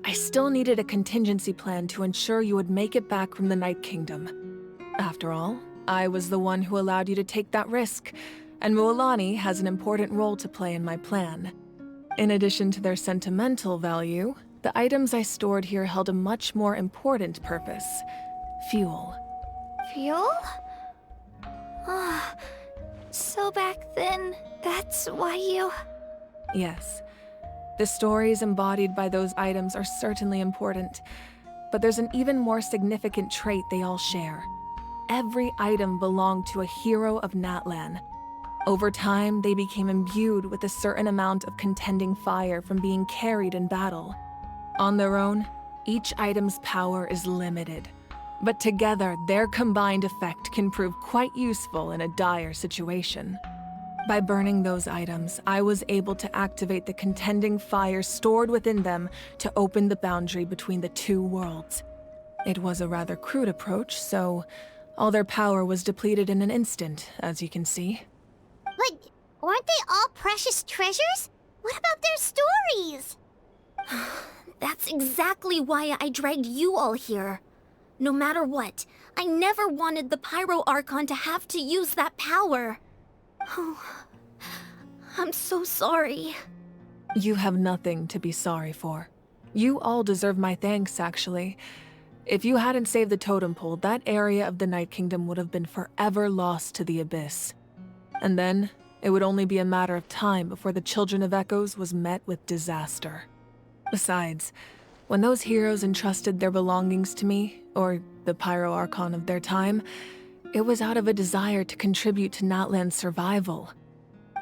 I still needed a contingency plan to ensure you would make it back from the Night Kingdom. After all, I was the one who allowed you to take that risk, and Mualani has an important role to play in my plan. In addition to their sentimental value, the items I stored here held a much more important purpose: fuel. Fuel? So back then, that's why you... Yes. The stories embodied by those items are certainly important, but there's an even more significant trait they all share. Every item belonged to a hero of Natlan. Over time, they became imbued with a certain amount of contending fire from being carried in battle. On their own, each item's power is limited, but together, their combined effect can prove quite useful in a dire situation. By burning those items, I was able to activate the contending fire stored within them to open the boundary between the two worlds. It was a rather crude approach, so all their power was depleted in an instant, as you can see. But aren't they all precious treasures? What about their stories? That's exactly why I dragged you all here. No matter what, I never wanted the Pyro Archon to have to use that power. Oh, I'm so sorry. You have nothing to be sorry for. You all deserve my thanks, actually. If you hadn't saved the totem pole, that area of the Night Kingdom would have been forever lost to the Abyss. And then, it would only be a matter of time before the Children of Echoes was met with disaster. Besides, when those heroes entrusted their belongings to me, or the Pyro Archon of their time, it was out of a desire to contribute to Natlan's survival.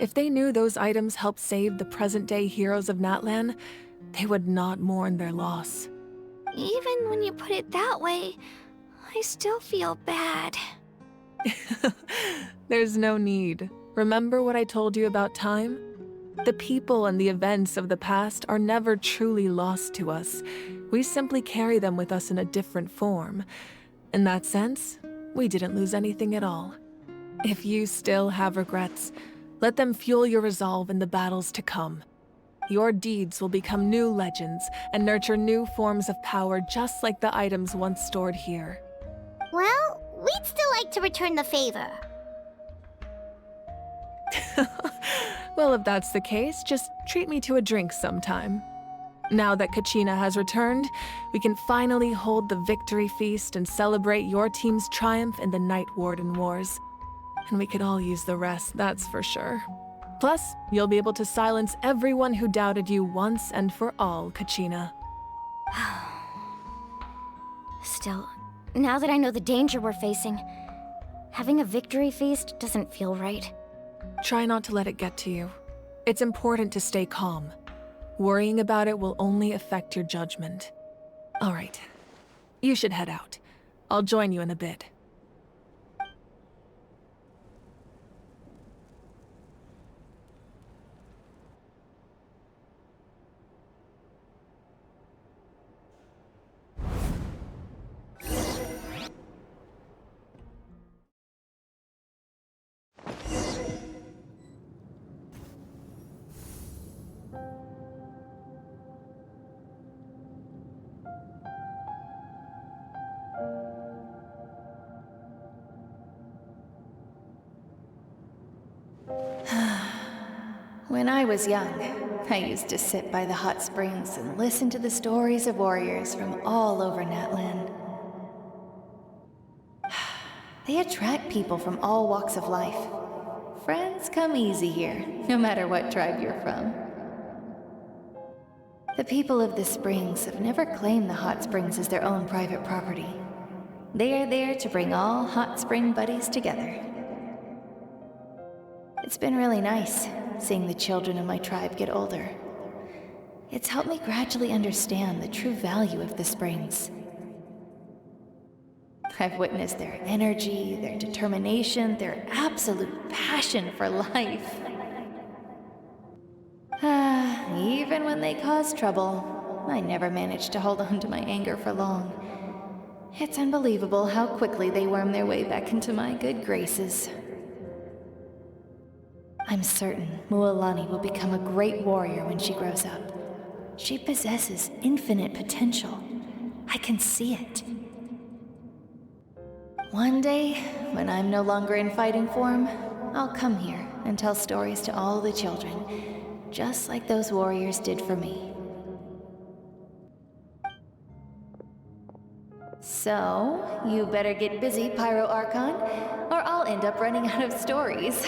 If they knew those items helped save the present-day heroes of Natlan, they would not mourn their loss. Even when you put it that way, I still feel bad. There's no need. Remember what I told you about time? The people and the events of the past are never truly lost to us. We simply carry them with us in a different form. In that sense, we didn't lose anything at all. If you still have regrets, let them fuel your resolve in the battles to come. Your deeds will become new legends and nurture new forms of power just like the items once stored here. Well, we'd still like to return the favor. Well, if that's the case, just treat me to a drink sometime. Now that Kachina has returned, we can finally hold the victory feast and celebrate your team's triumph in the Night Warden Wars. And we could all use the rest, that's for sure. Plus, you'll be able to silence everyone who doubted you once and for all, Kachina. Still, now that I know the danger we're facing, having a victory feast doesn't feel right. Try not to let it get to you. It's important to stay calm. Worrying about it will only affect your judgment. All right. You should head out. I'll join you in a bit. When I was young, I used to sit by the hot springs and listen to the stories of warriors from all over Natlan. They attract people from all walks of life. Friends come easy here, no matter what tribe you're from. The people of the springs have never claimed the hot springs as their own private property. They are there to bring all hot spring buddies together. It's been really nice, seeing the children of my tribe get older. It's helped me gradually understand the true value of the springs. I've witnessed their energy, their determination, their absolute passion for life. Even when they cause trouble, I never managed to hold on to my anger for long. It's unbelievable how quickly they worm their way back into my good graces. I'm certain Mualani will become a great warrior when she grows up. She possesses infinite potential. I can see it. One day, when I'm no longer in fighting form, I'll come here and tell stories to all the children, just like those warriors did for me. So, you better get busy, Pyro Archon, or I'll end up running out of stories.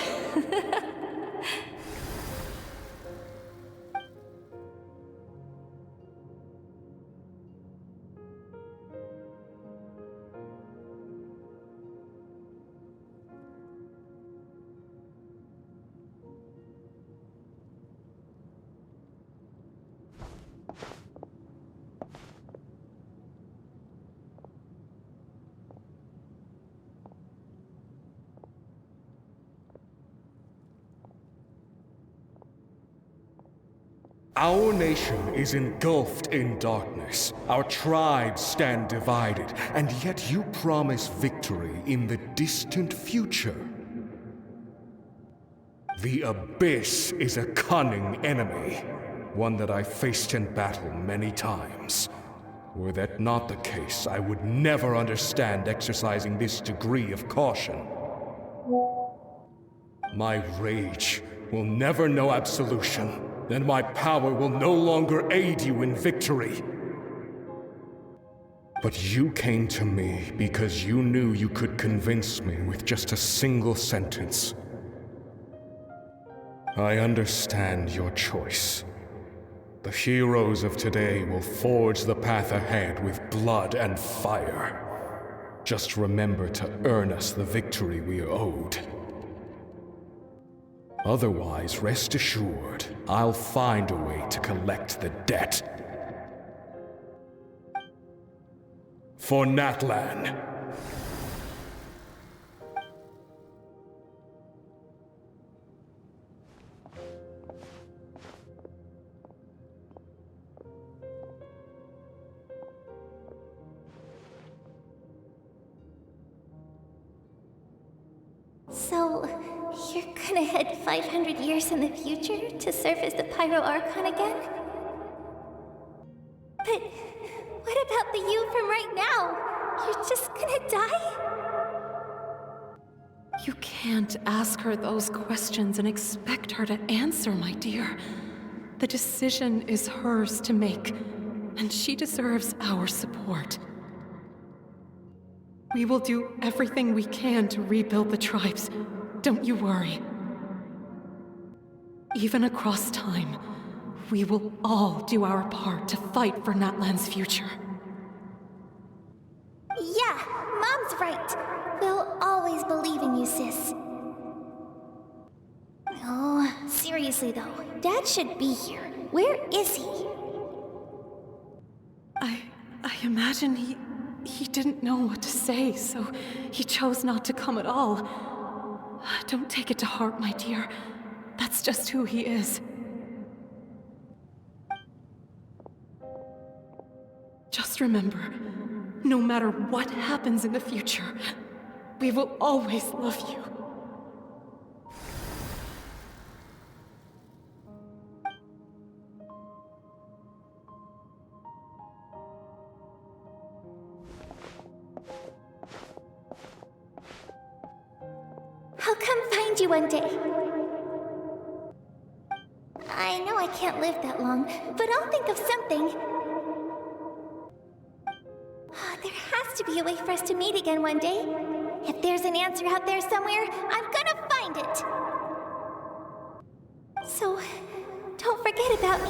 Our nation is engulfed in darkness. Our tribes stand divided, and yet you promise victory in the distant future. The Abyss is a cunning enemy, one that I faced in battle many times. Were that not the case, I would never understand exercising this degree of caution. My rage will never know absolution, and my power will no longer aid you in victory. But you came to me because you knew you could convince me with just a single sentence. I understand your choice. The heroes of today will forge the path ahead with blood and fire. Just remember to earn us the victory we are owed. Otherwise, rest assured, I'll find a way to collect the debt. For Natlan. So, you're gonna head 500 years in the future to serve as the Pyro Archon again? But what about the you from right now? You're just gonna die? You can't ask her those questions and expect her to answer, my dear. The decision is hers to make, and she deserves our support. We will do everything we can to rebuild the tribes. Don't you worry. Even across time, we will all do our part to fight for Natlan's future. Yeah, Mom's right. We'll always believe in you, sis. Oh, seriously though, Dad should be here. Where is he? I imagine he didn't know what to say, so he chose not to come at all. Don't take it to heart, my dear. That's just who he is. Just remember, no matter what happens in the future, we will always love you. I'll come find you one day. I know I can't live that long, but I'll think of something. There has to be a way for us to meet again one day. If there's an answer out there somewhere, I'm gonna find it. So, don't forget about me.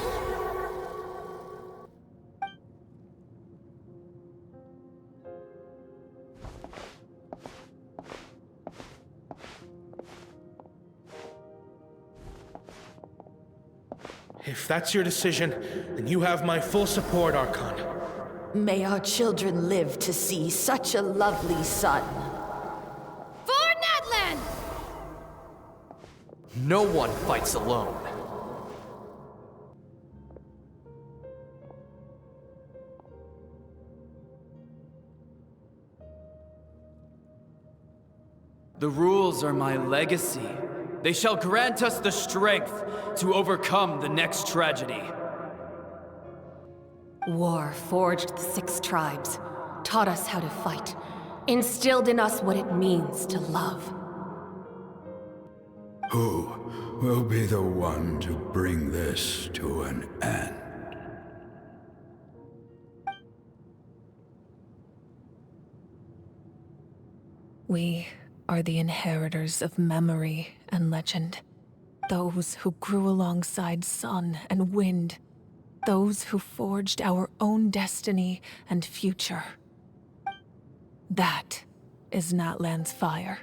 If that's your decision, then you have my full support, Archon. May our children live to see such a lovely son. For Natlan! No one fights alone. The rules are my legacy. They shall grant us the strength to overcome the next tragedy. War forged the 6 tribes, taught us how to fight, instilled in us what it means to love. Who will be the one to bring this to an end? We are the inheritors of memory and legend. Those who grew alongside sun and wind. Those who forged our own destiny and future. That is Natlan's fire.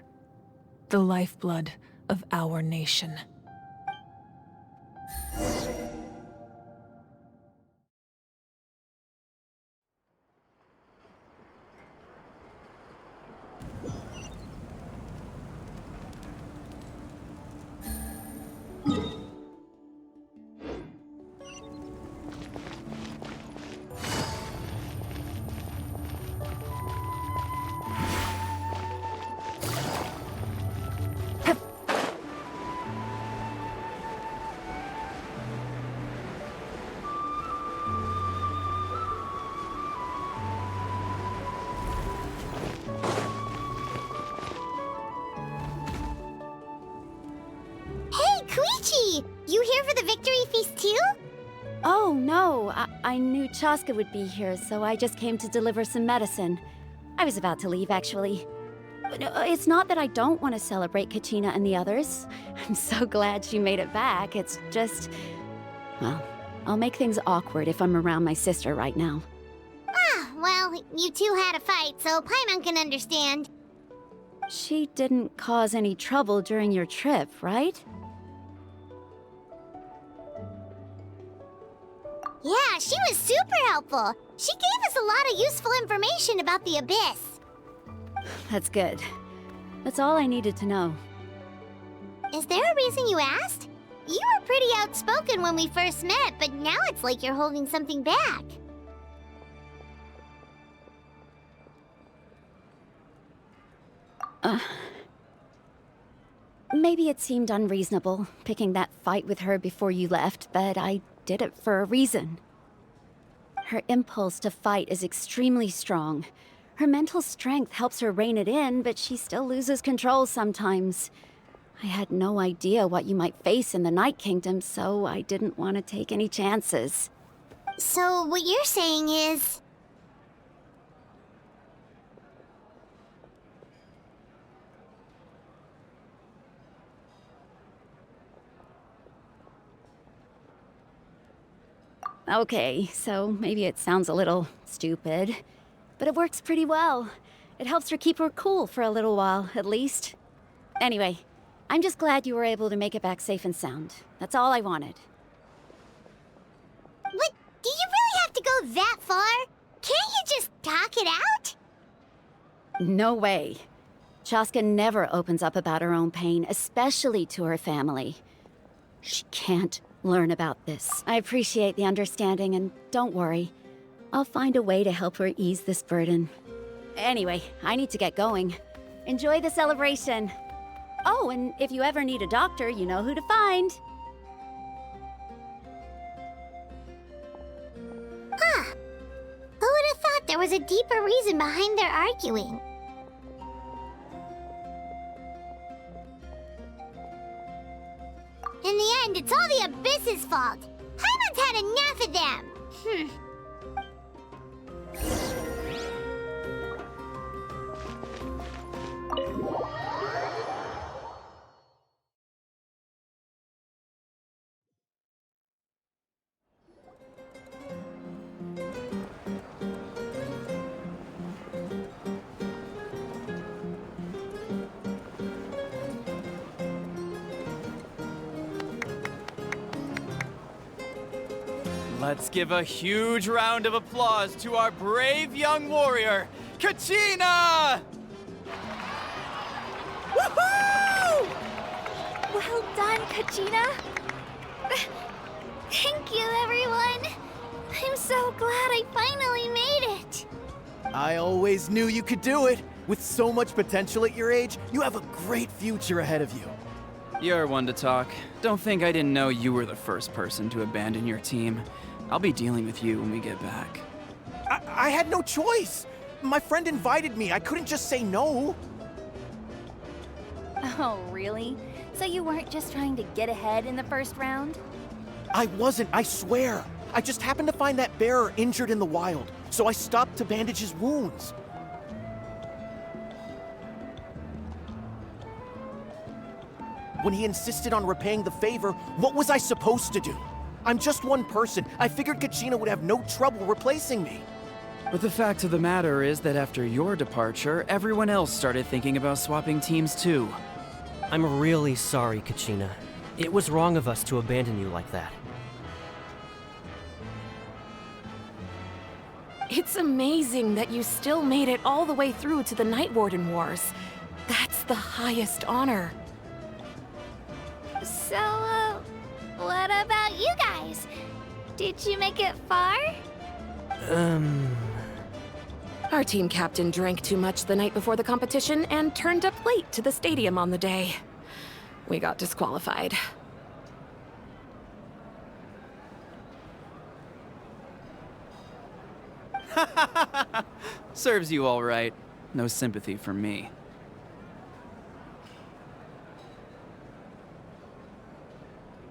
The lifeblood of our nation. You here for the victory feast too? Oh, no. I knew Chaska would be here, so I just came to deliver some medicine. I was about to leave, actually. But it's not that I don't want to celebrate Kachina and the others. I'm so glad she made it back. It's just... well, I'll make things awkward if I'm around my sister right now. Ah, well, you two had a fight, so Paimon can understand. She didn't cause any trouble during your trip, right? Yeah, she was super helpful. She gave us a lot of useful information about the Abyss. That's good. That's all I needed to know. Is there a reason you asked? You were pretty outspoken when we first met, but now it's like you're holding something back. Maybe it seemed unreasonable, picking that fight with her before you left, but I did it for a reason. Her impulse to fight is extremely strong. Her mental strength helps her rein it in, but she still loses control sometimes. I had no idea what you might face in the Night Kingdom, so I didn't want to take any chances. So what you're saying is... Okay, so maybe it sounds a little stupid, but it works pretty well. It helps her keep her cool for a little while, at least. Anyway, I'm just glad you were able to make it back safe and sound. That's all I wanted. What? Do you really have to go that far? Can't you just talk it out? No way. Chaska never opens up about her own pain, especially to her family. She can't learn about this. I appreciate the understanding, and don't worry. I'll find a way to help her ease this burden. Anyway, I need to get going. Enjoy the celebration. Oh, and if you ever need a doctor, you know who to find. Huh. Who would have thought there was a deeper reason behind their arguing? In the end, it's all the Abyss's fault. Paimon's had enough of them. Let's give a huge round of applause to our brave young warrior, Kachina! Woohoo! Well done, Kachina. Thank you, everyone. I'm so glad I finally made it. I always knew you could do it. With so much potential at your age, you have a great future ahead of you. You're one to talk. Don't think I didn't know you were the first person to abandon your team. I'll be dealing with you when we get back. I had no choice. My friend invited me. I couldn't just say no. Oh, really? So you weren't just trying to get ahead in the first round? I wasn't, I swear. I just happened to find that bearer injured in the wild, so I stopped to bandage his wounds. When he insisted on repaying the favor, what was I supposed to do? I'm just one person. I figured Kachina would have no trouble replacing me. But the fact of the matter is that after your departure, everyone else started thinking about swapping teams too. I'm really sorry, Kachina. It was wrong of us to abandon you like that. It's amazing that you still made it all the way through to the Night Warden Wars. That's the highest honor. So, what about you guys? Did you make it far? Our team captain drank too much the night before the competition and turned up late to the stadium on the day. We got disqualified. Serves you all right. No sympathy from me.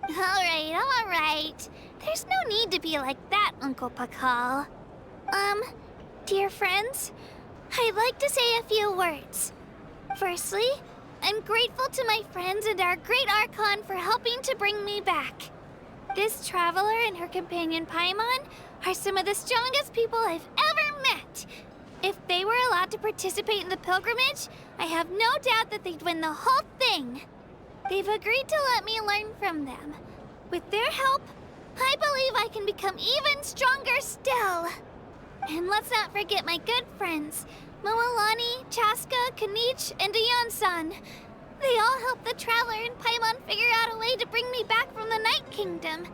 All right. There's no need to be like that, Uncle Pakal. Dear friends, I'd like to say a few words. Firstly, I'm grateful to my friends and our great Archon for helping to bring me back. This traveler and her companion Paimon are some of the strongest people I've ever met. If they were allowed to participate in the pilgrimage, I have no doubt that they'd win the whole thing. They've agreed to let me learn from them. With their help, I believe I can become even stronger still. And let's not forget my good friends, Moalani, Chaska, Kanich, and Ayan-san. They all helped the Traveler and Paimon figure out a way to bring me back from the Night Kingdom.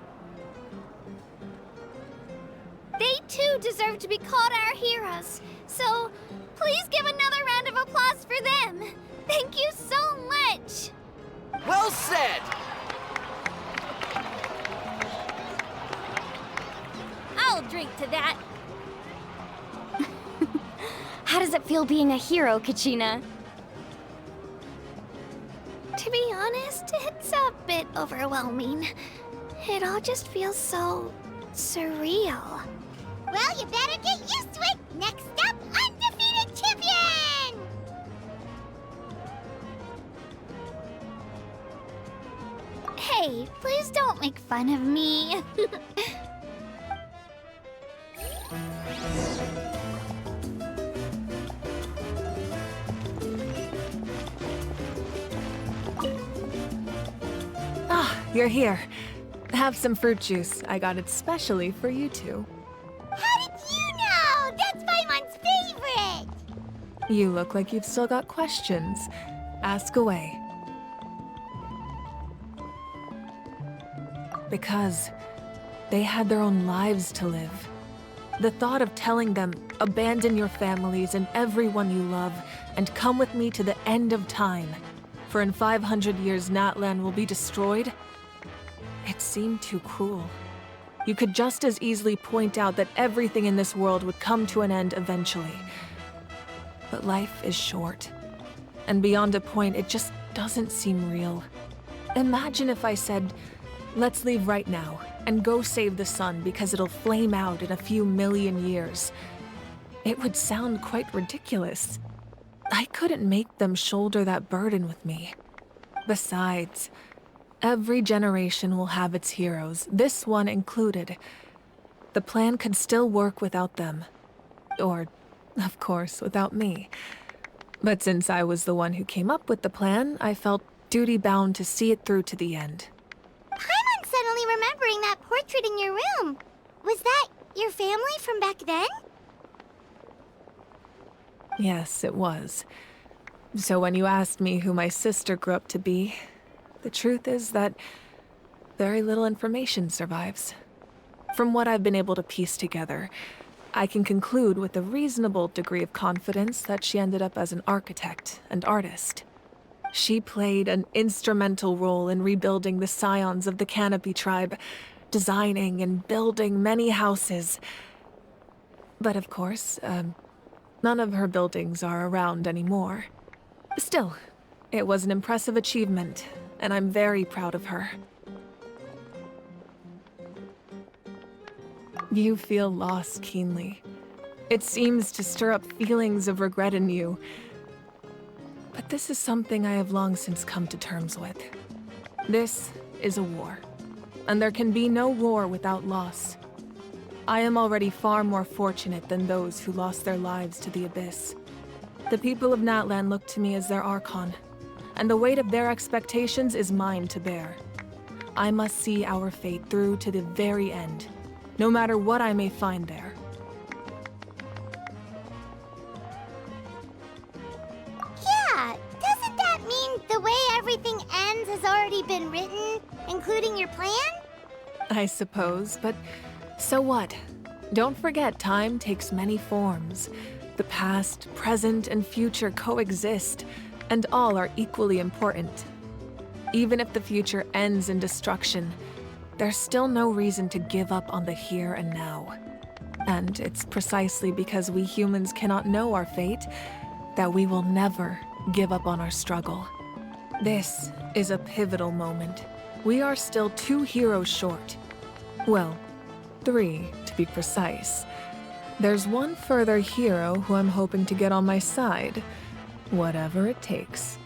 They too deserve to be called our heroes, so please give another round of applause for them. Thank you so much. Well said! I'll drink to that. How does it feel being a hero, Kachina? To be honest, it's a bit overwhelming. It all just feels so surreal. Well, you better get used to it. Next up, undefeated champion! Hey, please don't make fun of me. You're here. Have some fruit juice. I got it specially for you two. How did you know? That's Paimon's favorite! You look like you've still got questions. Ask away. Because they had their own lives to live. The thought of telling them, abandon your families and everyone you love, and come with me to the end of time, for in 500 years Natlan will be destroyed, it seemed too cruel. You could just as easily point out that everything in this world would come to an end eventually. But life is short. And beyond a point, it just doesn't seem real. Imagine if I said, let's leave right now, and go save the sun because it'll flame out in a few million years. It would sound quite ridiculous. I couldn't make them shoulder that burden with me. Besides, every generation will have its heroes, this one included. The plan could still work without them. Or, of course, without me. But since I was the one who came up with the plan, I felt duty-bound to see it through to the end. Paimon's suddenly remembering that portrait in your room. Was that your family from back then? Yes, it was. So when you asked me who my sister grew up to be, the truth is that very little information survives. From what I've been able to piece together, I can conclude with a reasonable degree of confidence that she ended up as an architect and artist. She played an instrumental role in rebuilding the scions of the Canopy tribe, designing and building many houses. But of course, none of her buildings are around anymore. Still, it was an impressive achievement, and I'm very proud of her. You feel loss keenly. It seems to stir up feelings of regret in you. But this is something I have long since come to terms with. This is a war, and there can be no war without loss. I am already far more fortunate than those who lost their lives to the Abyss. The people of Natlan look to me as their Archon, and the weight of their expectations is mine to bear. I must see our fate through to the very end, no matter what I may find there. Yeah, doesn't that mean the way everything ends has already been written, including your plan? I suppose, but so what? Don't forget, time takes many forms. The past, present, and future coexist, and all are equally important. Even if the future ends in destruction, there's still no reason to give up on the here and now. And it's precisely because we humans cannot know our fate that we will never give up on our struggle. This is a pivotal moment. We are still 2 heroes short. Well, 3 to be precise. There's one further hero who I'm hoping to get on my side, whatever it takes.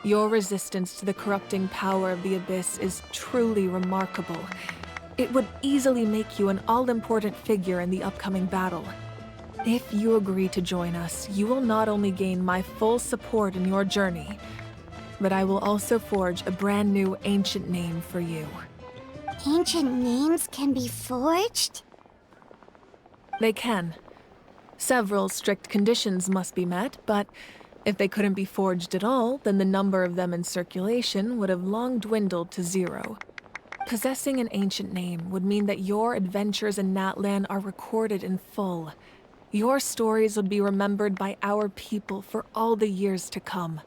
Your resistance to the corrupting power of the Abyss is truly remarkable. It would easily make you an all-important figure in the upcoming battle. If you agree to join us, you will not only gain my full support in your journey, but I will also forge a brand new ancient name for you. Ancient names can be forged? They can. Several strict conditions must be met, but if they couldn't be forged at all, then the number of them in circulation would have long dwindled to 0. Possessing an ancient name would mean that your adventures in Natlan are recorded in full. Your stories would be remembered by our people for all the years to come.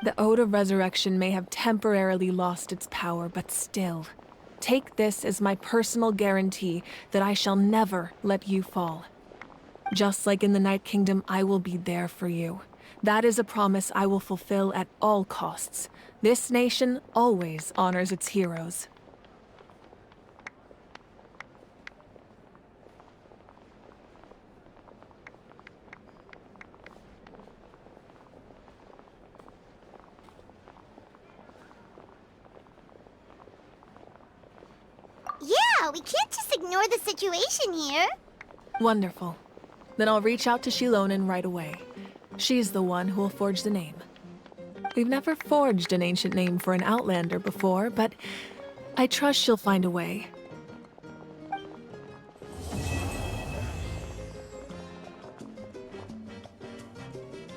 The Ode of Resurrection may have temporarily lost its power, but still, take this as my personal guarantee that I shall never let you fall. Just like in the Night Kingdom, I will be there for you. That is a promise I will fulfill at all costs. This nation always honors its heroes. Yeah, we can't just ignore the situation here. Wonderful. Then I'll reach out to Shilonen right away. She's the one who will forge the name. We've never forged an ancient name for an Outlander before, but I trust she'll find a way.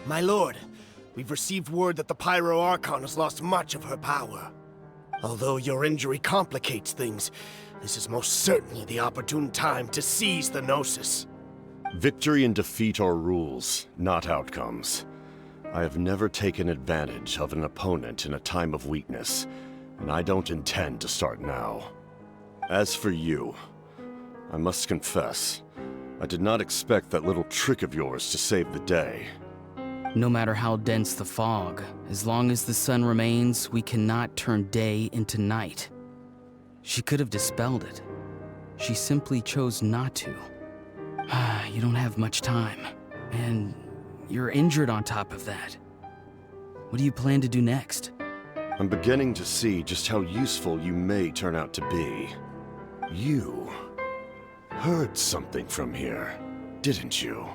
My lord, we've received word that the Pyro Archon has lost much of her power. Although your injury complicates things, this is most certainly the opportune time to seize the Gnosis. Victory and defeat are rules, not outcomes. I have never taken advantage of an opponent in a time of weakness, and I don't intend to start now. As for you, I must confess, I did not expect that little trick of yours to save the day. No matter how dense the fog, as long as the sun remains, we cannot turn day into night. She could have dispelled it. She simply chose not to. You don't have much time, and you're injured on top of that. What do you plan to do next? I'm beginning to see just how useful you may turn out to be. You heard something from here, didn't you?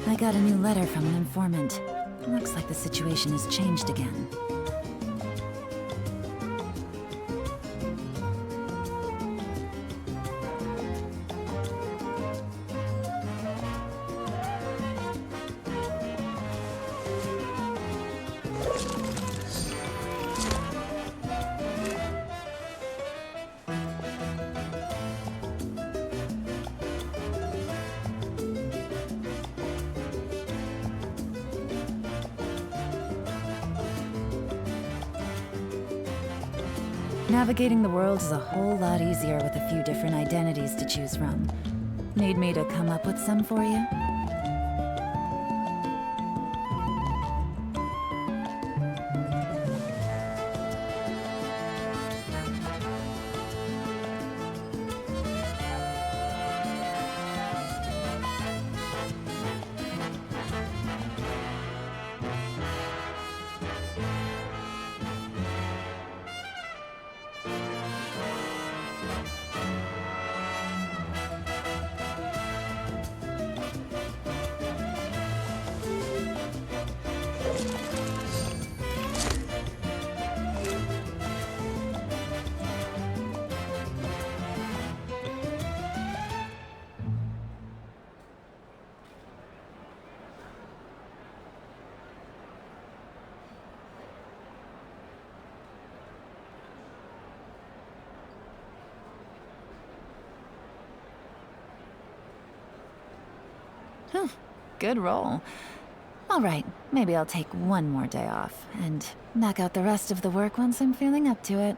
I got a new letter from an informant. Looks like the situation has changed again. Navigating the world is a whole lot easier with a few different identities to choose from. Need me to come up with some for you? Good roll. All right, maybe I'll take one more day off, and knock out the rest of the work once I'm feeling up to it.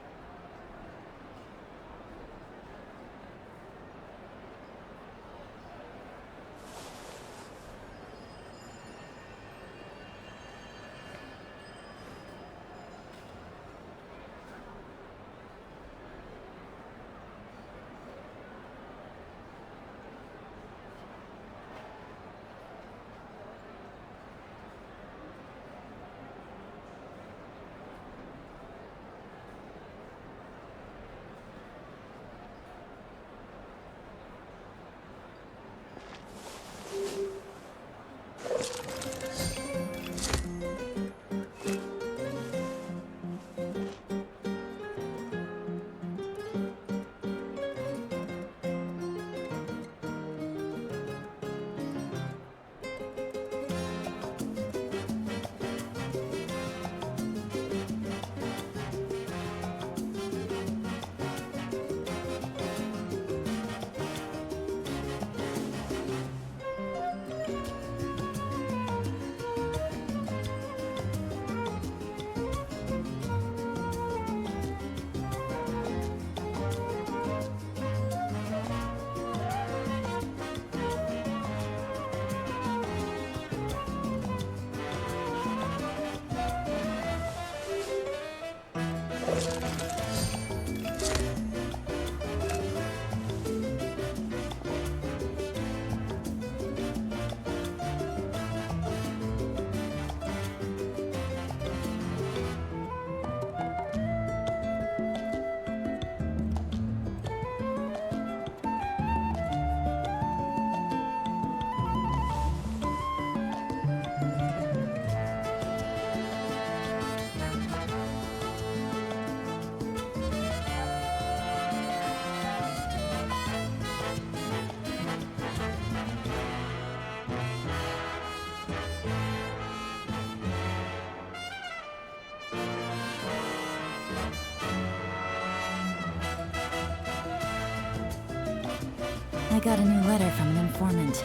I got a new letter from an informant.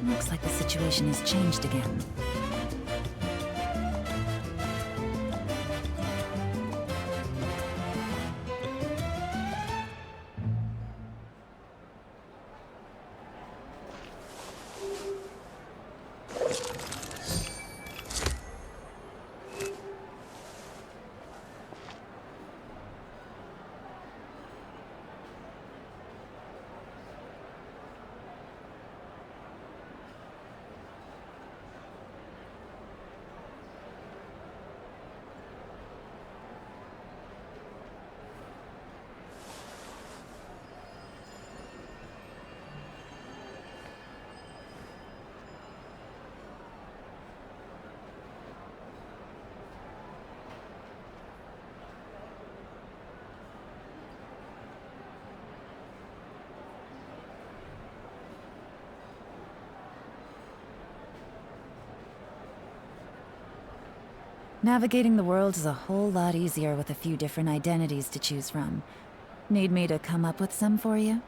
Looks like the situation has changed again. Navigating the world is a whole lot easier with a few different identities to choose from. Need me to come up with some for you?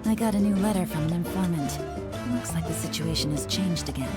I got a new letter from an informant. Looks like the situation has changed again.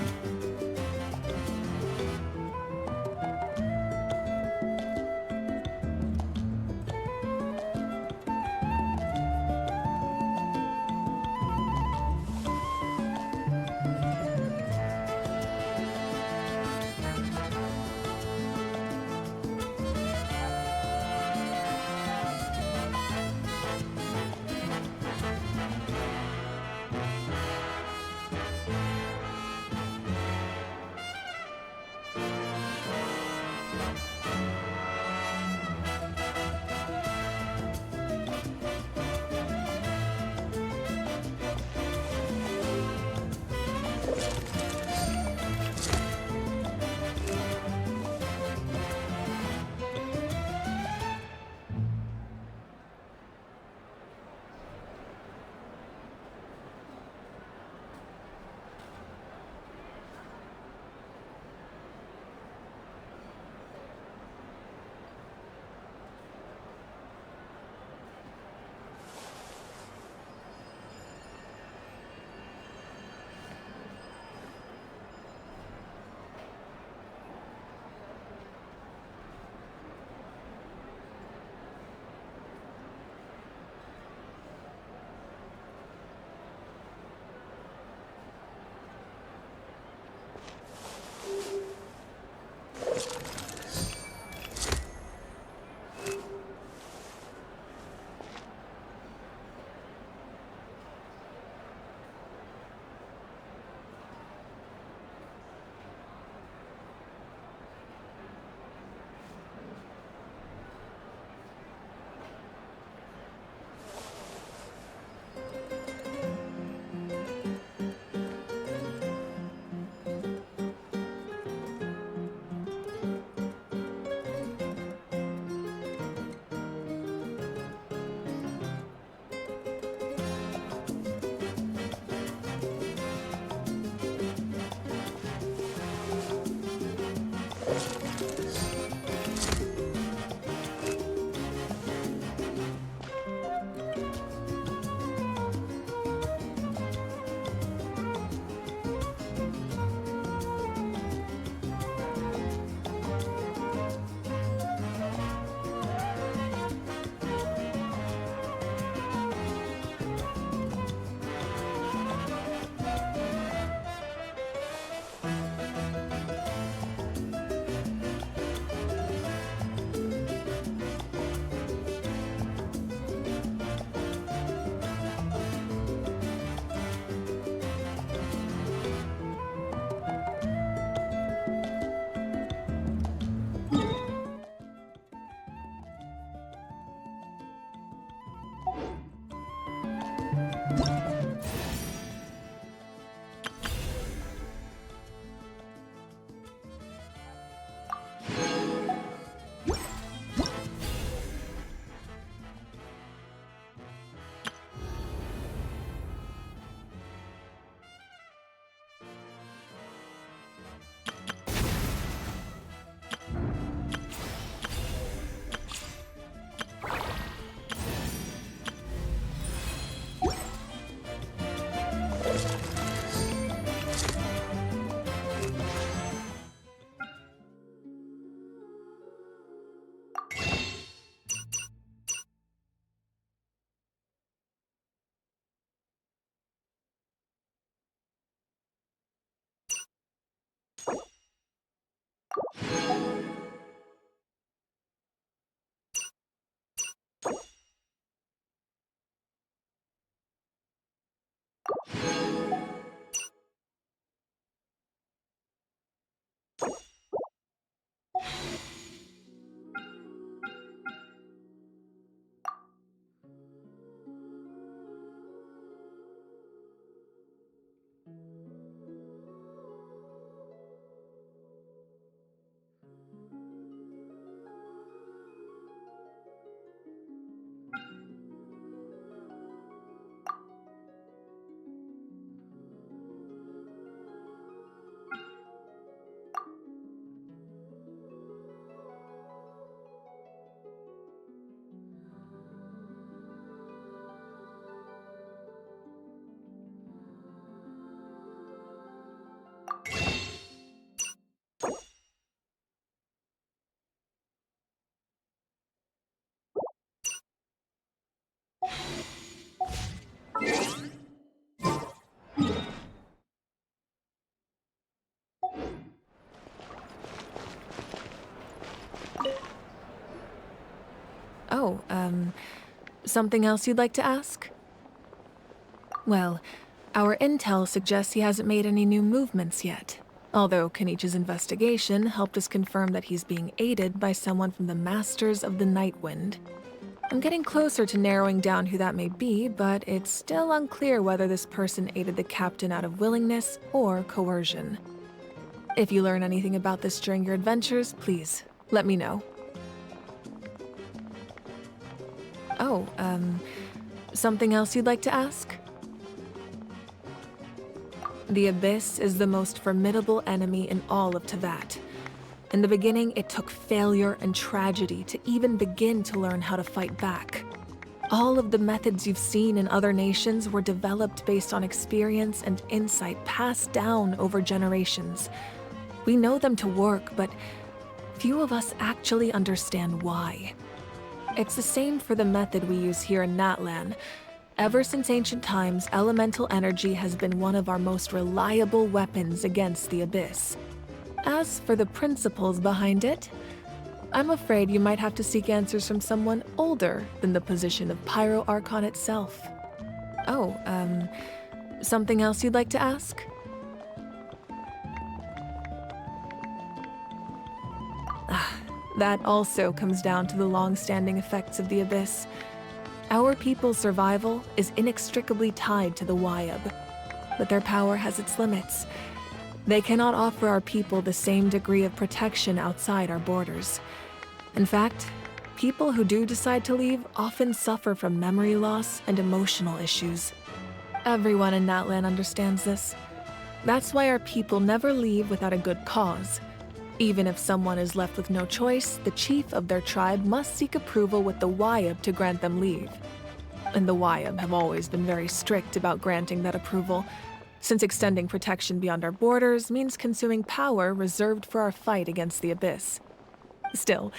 Oh, something else you'd like to ask? Well, our intel suggests he hasn't made any new movements yet. Although Kenichi's investigation helped us confirm that he's being aided by someone from the Masters of the Nightwind. I'm getting closer to narrowing down who that may be, but it's still unclear whether this person aided the captain out of willingness or coercion. If you learn anything about this during your adventures, please, let me know. Oh, something else you'd like to ask? The Abyss is the most formidable enemy in all of Teyvat. In the beginning, it took failure and tragedy to even begin to learn how to fight back. All of the methods you've seen in other nations were developed based on experience and insight passed down over generations. We know them to work, but few of us actually understand why. It's the same for the method we use here in Natlan. Ever since ancient times, elemental energy has been one of our most reliable weapons against the Abyss. As for the principles behind it, I'm afraid you might have to seek answers from someone older than the position of Pyro Archon itself. Oh, something else you'd like to ask? That also comes down to the long-standing effects of the Abyss. Our people's survival is inextricably tied to the Wyab, but their power has its limits. They cannot offer our people the same degree of protection outside our borders. In fact, people who do decide to leave often suffer from memory loss and emotional issues. Everyone in Natlan understands this. That's why our people never leave without a good cause. Even if someone is left with no choice, the chief of their tribe must seek approval with the Wyab to grant them leave. And the Wyab have always been very strict about granting that approval, since extending protection beyond our borders means consuming power reserved for our fight against the Abyss. Still,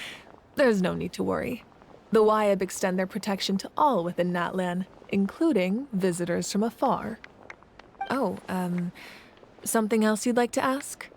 there's no need to worry. The Wyab extend their protection to all within Natlan, including visitors from afar. Oh, something else you'd like to ask?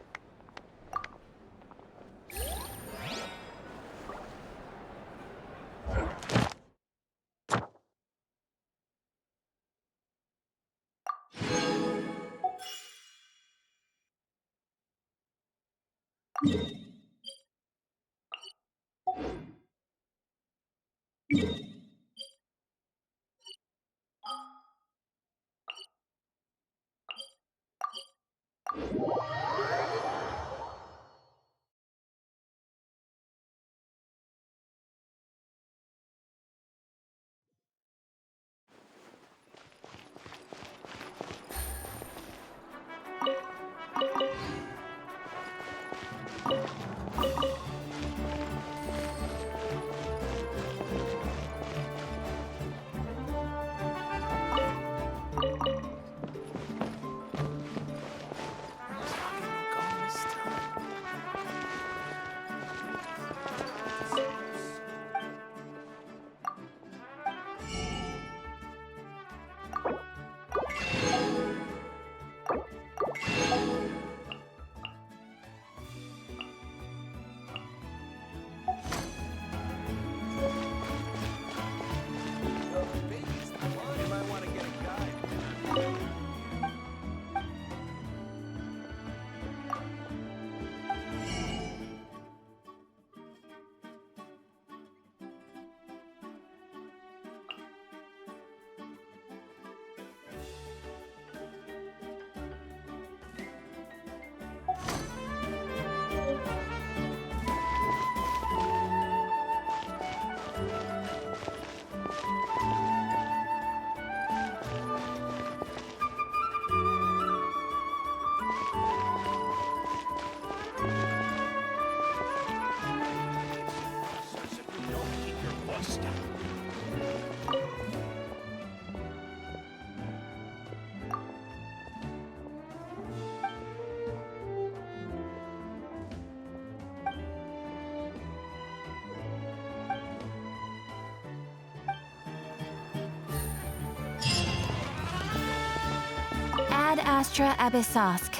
Ad Astra Abyssosk.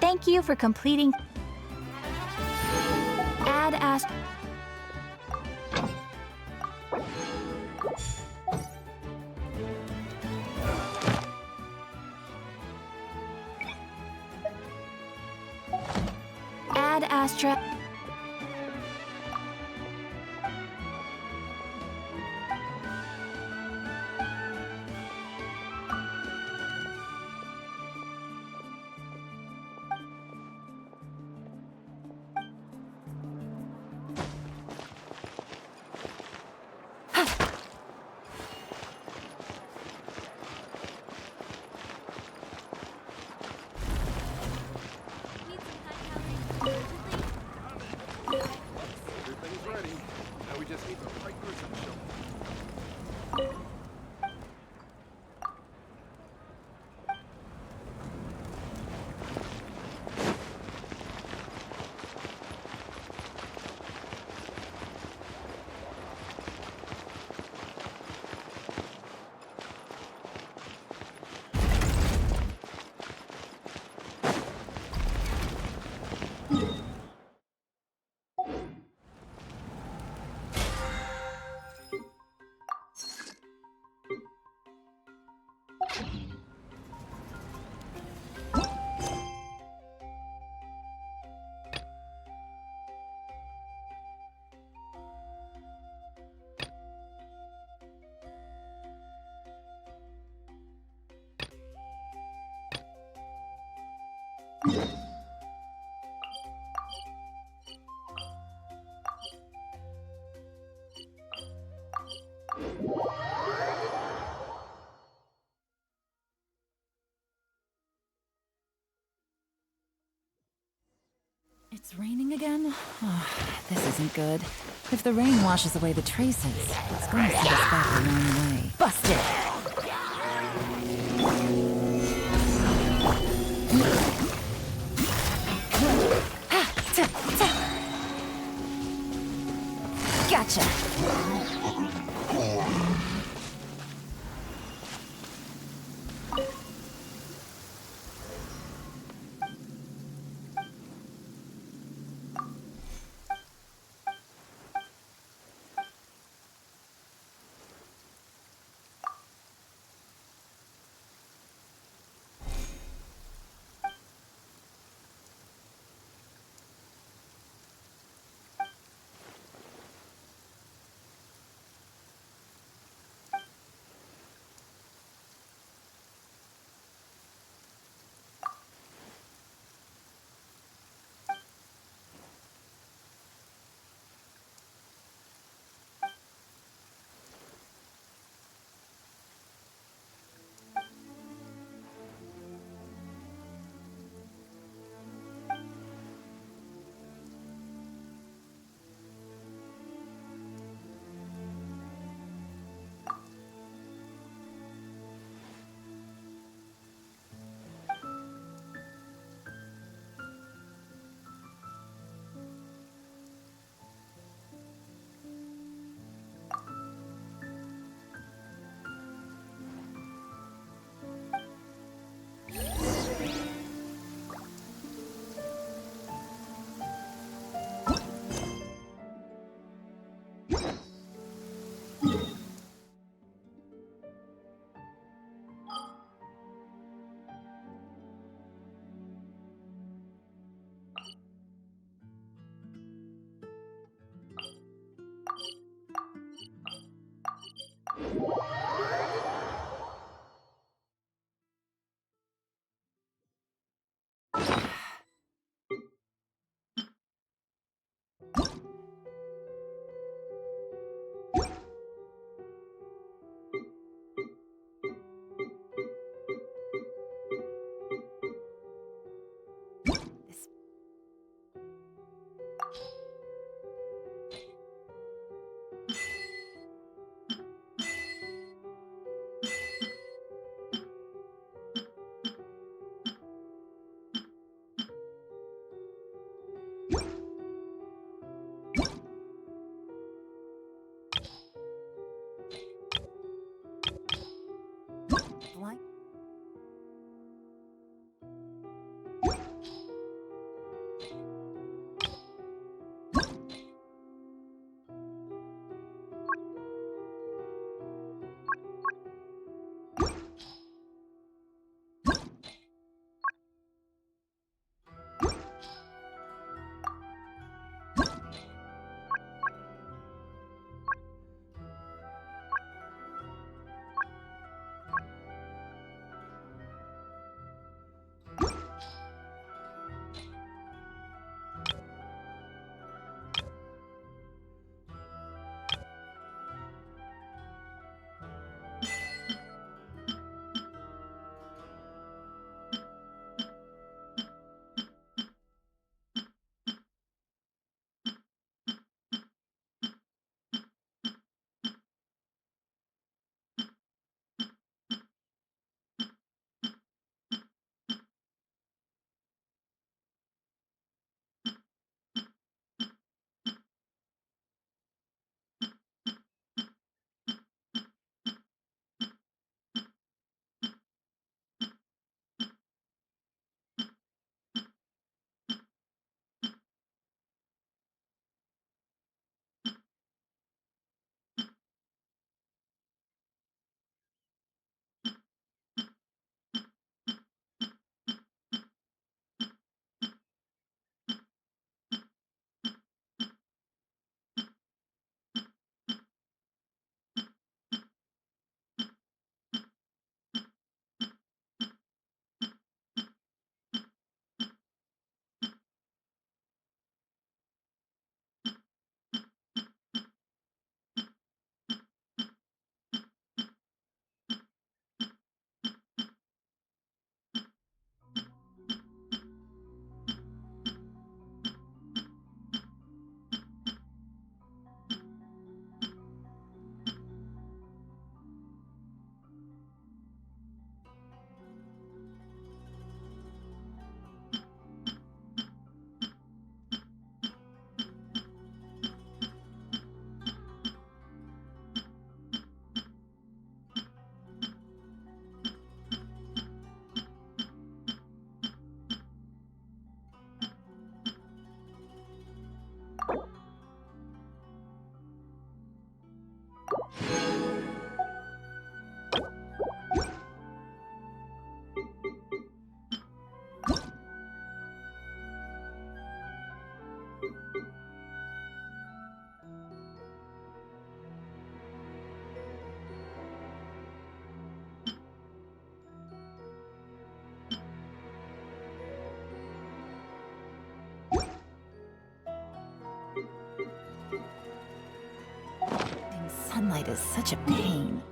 Thank you for completing. Ad Astra. Ad Astra. Everything's ready. Now we just need the right person to show up. It's raining again? Oh, this isn't good. If the rain washes away the traces, it's going to set us back a long way. Busted! Gotcha! light is such a pain.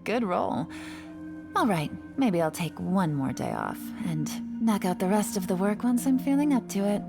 Good roll. All right, maybe I'll take one more day off and knock out the rest of the work once I'm feeling up to it.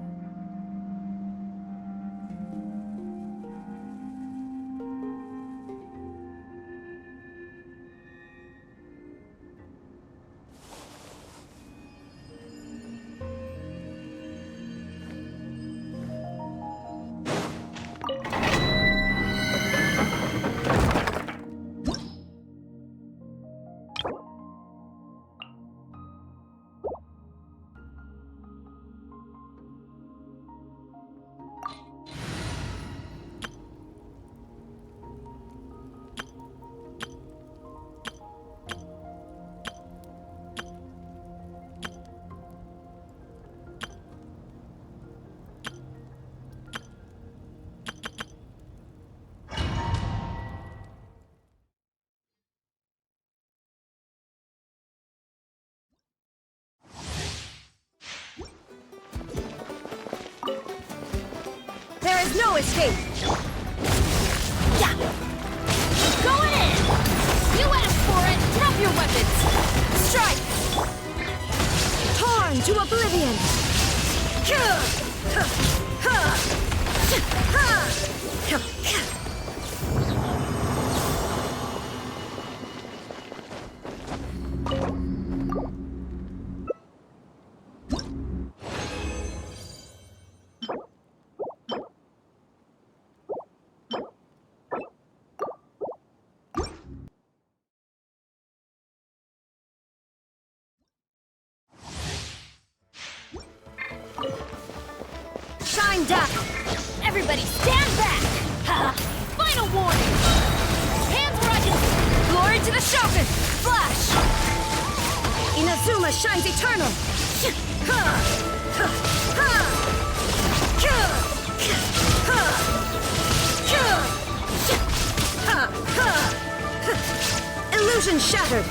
There is no escape! Yeah! Going in! You asked for it! Drop your weapons! Strike! Torn to oblivion! Shine down! Everybody stand back! Final warning! Hands where I can... Glory to the Shogun! Flash! Inazuma shines eternal! Illusion shattered!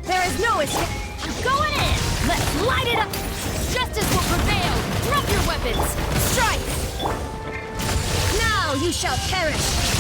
There is no escape! I'm going in! Let's light it up! Justice will prevail! Drop your weapons! Strike! Now you shall perish!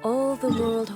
All the world.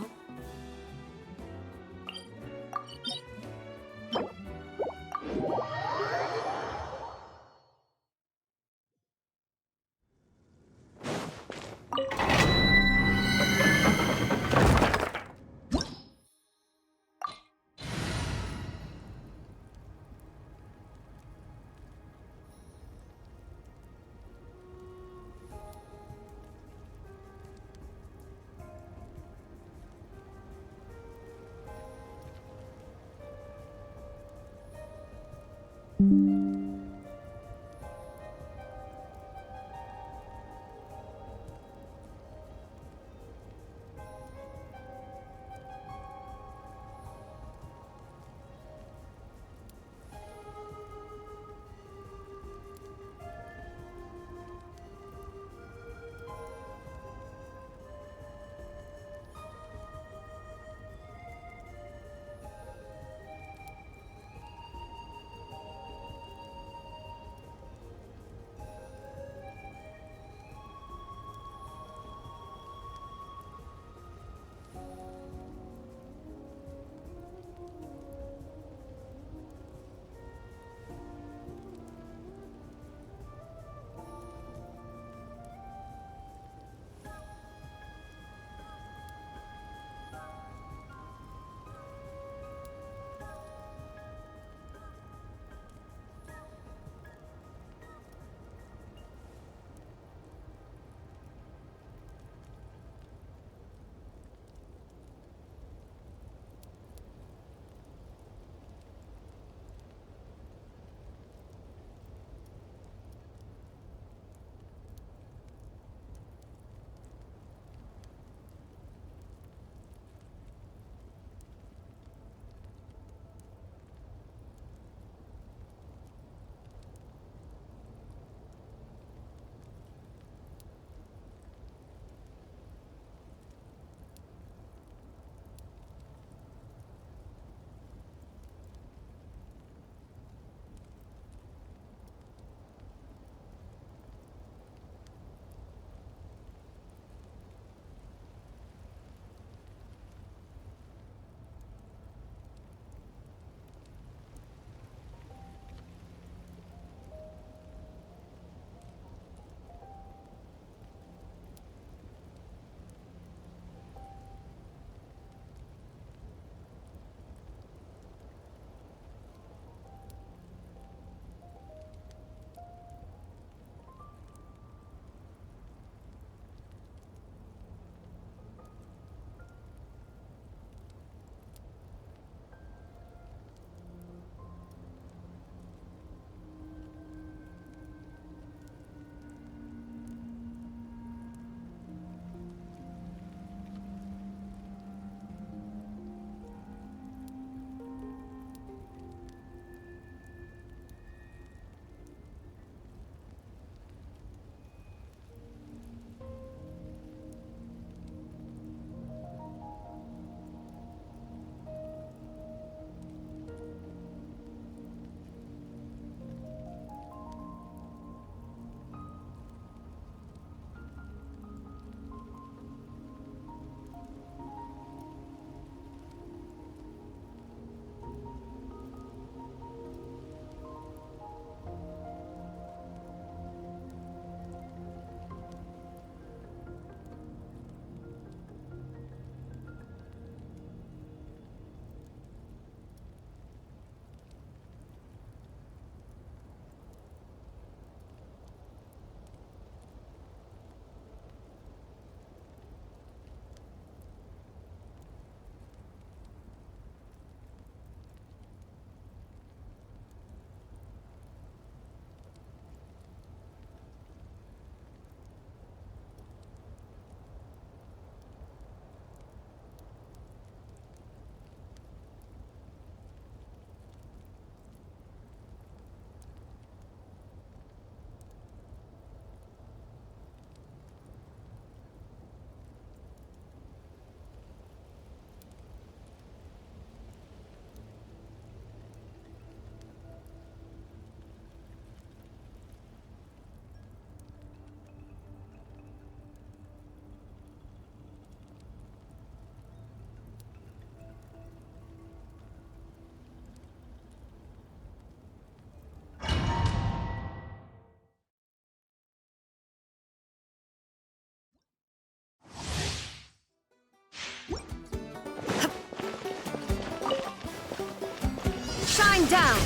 Shine down!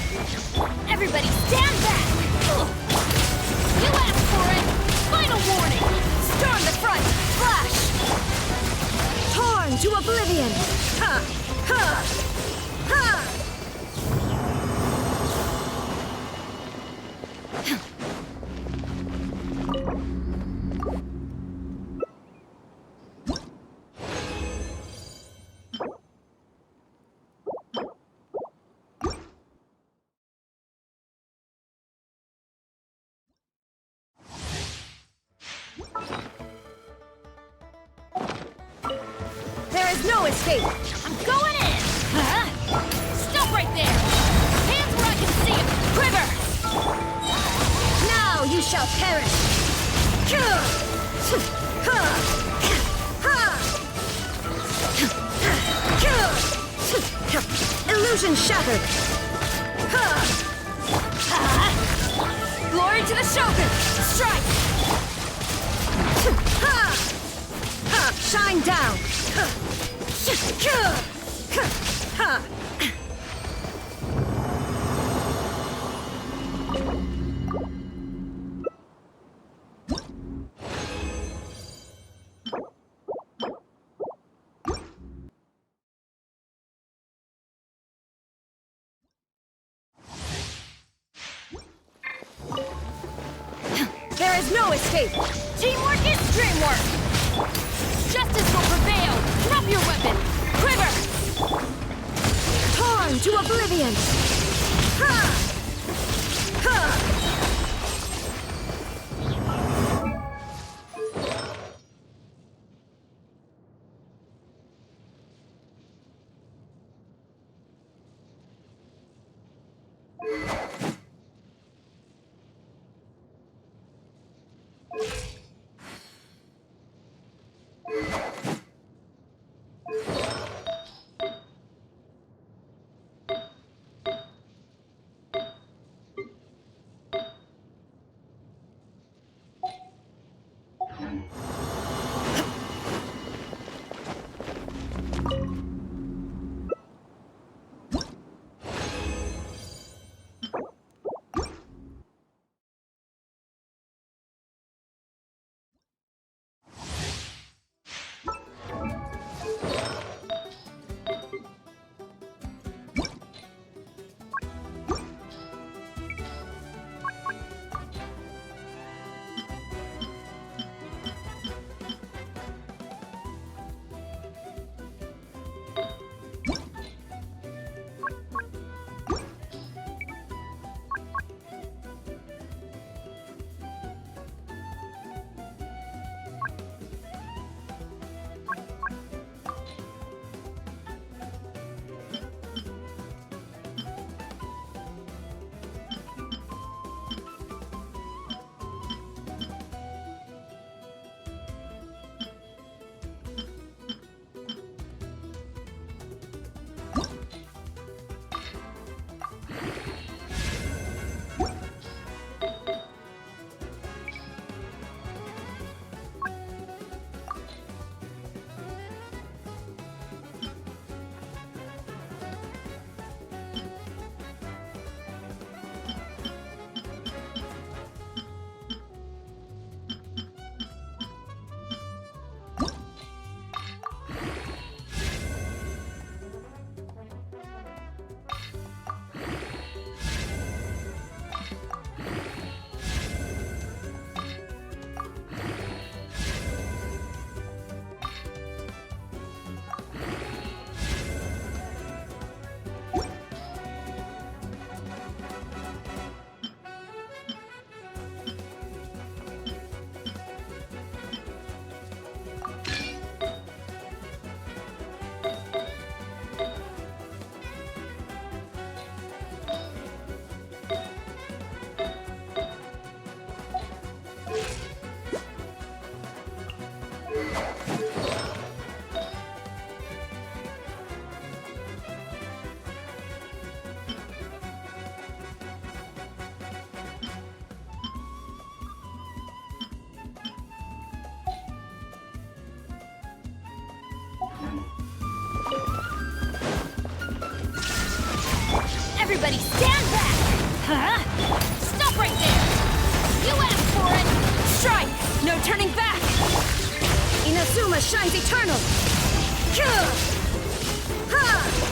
Everybody stand back! You asked for it! Final warning! Storm the front! Flash! Torn to oblivion! Ha! Ha! Ha! There is no escape! I'm going in! Stop right there! Hands where I can see it! Quiver! Now you shall perish! Illusion shattered! Glory to the Shogun! Strike! Shine down! There is no escape! Teamwork is dreamwork! Justice will prevail! Drop your weapon! Quiver! Torn to oblivion! Ha! Ha! Huh? Stop right there! You asked for it! Strike! No turning back! Inazuma shines eternal! Ha!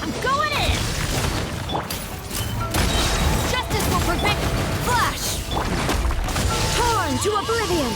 I'm going in! Justice will prevent Flash! Torn to oblivion!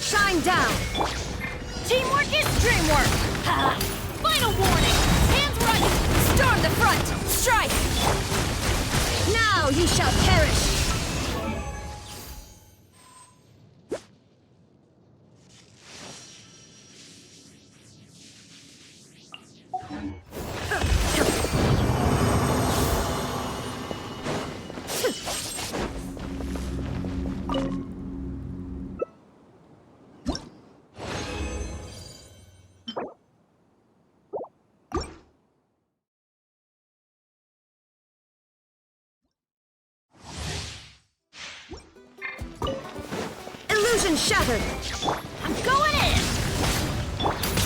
Shine down! Teamwork is dreamwork! Ha! Final warning! Hands running! Storm the front! Strike! Now ye shall perish! Illusion shattered! I'm going in!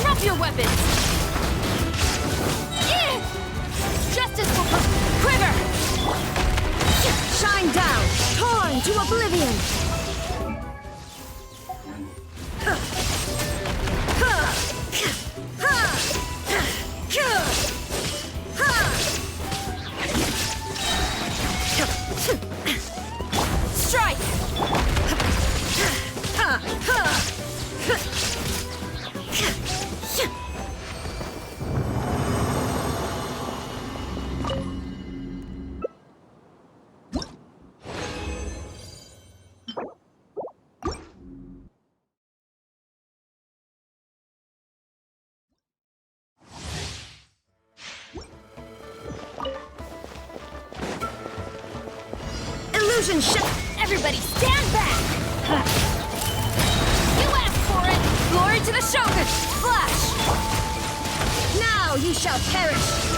Drop your weapons! Justice will quiver! Shine down! Torn to oblivion! Strike! Illusion Everybody stand back! You asked for it! Glory to the Shogun! Flash! Now ye shall perish!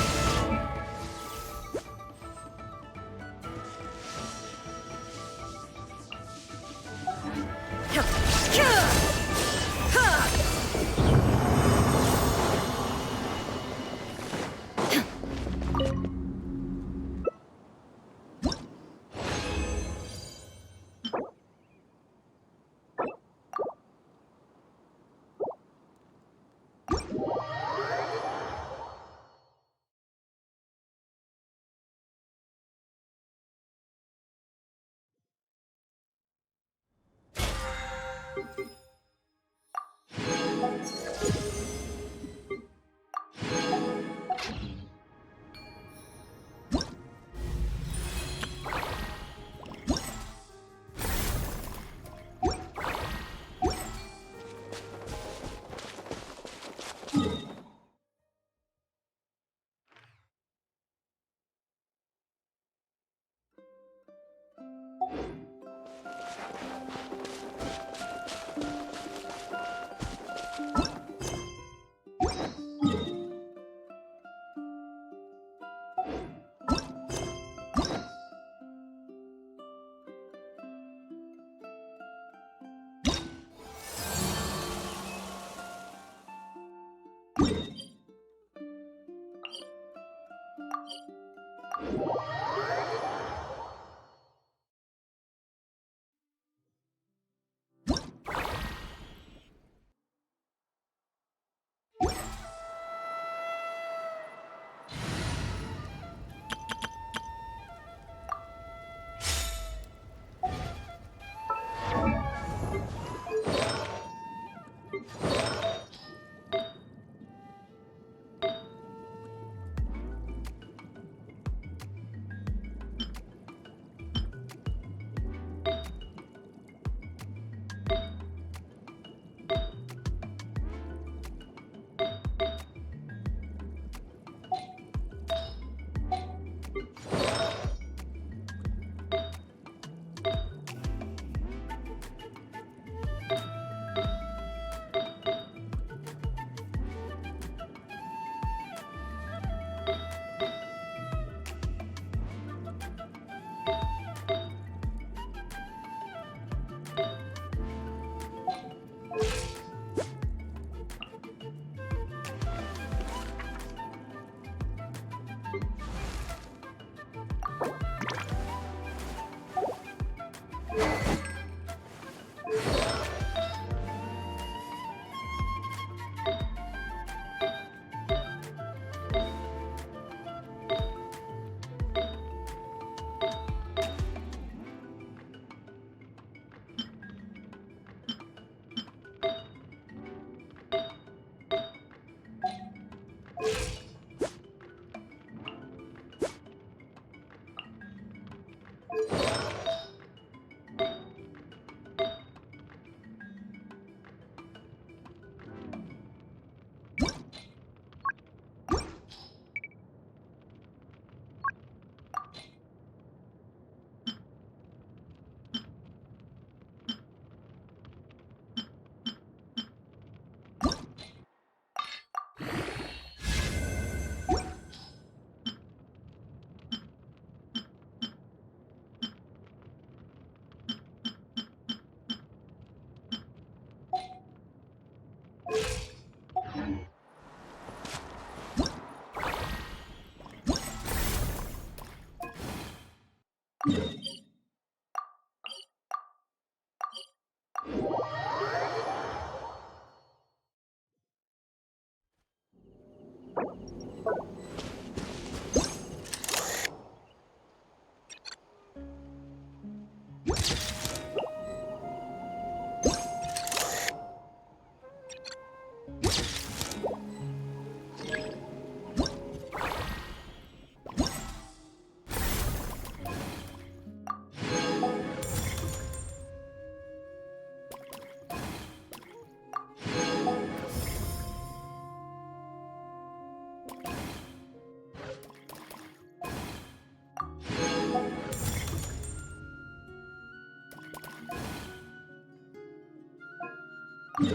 The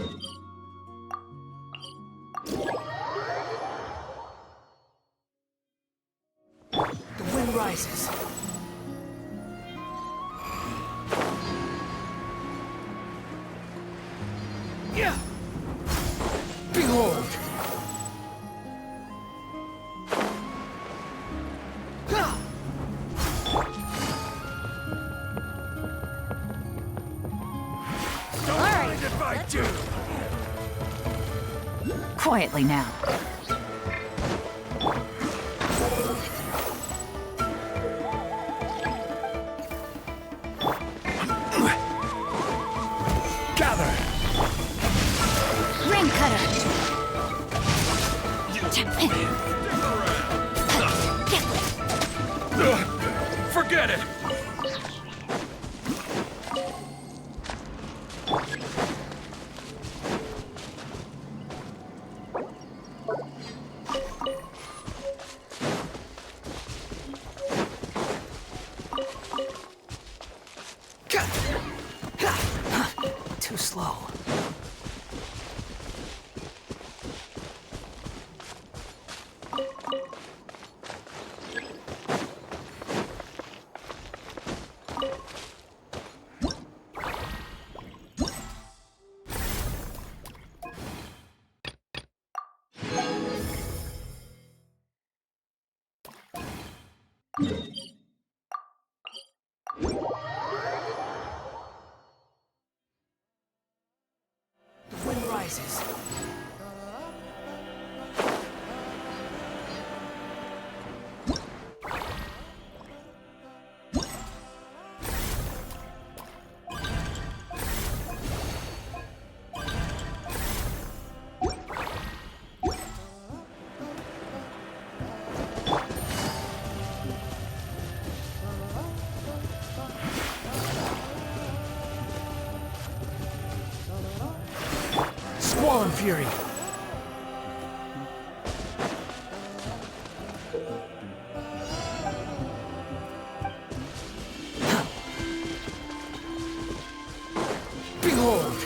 wind rises. Yeah! Behold! If I do. Quietly now. Gather. Ring cutter. Forget it. Too slow. The wind rises. Squall Fury. Behold.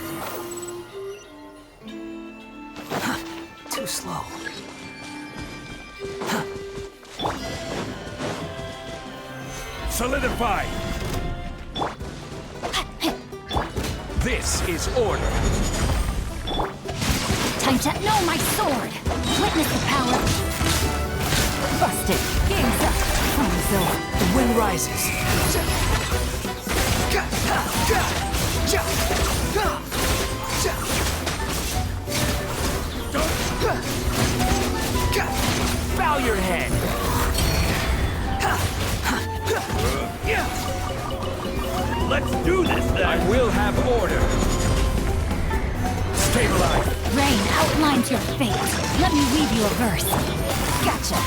Too slow. Solidify. This is order. Time to know my sword! Witness the power! Busted! Game's up! Time's over! The wind rises. Bow your head. Let's do this then. I will have order. Stabilize. Rain outlines your fate. Let me weave you a verse. Gotcha.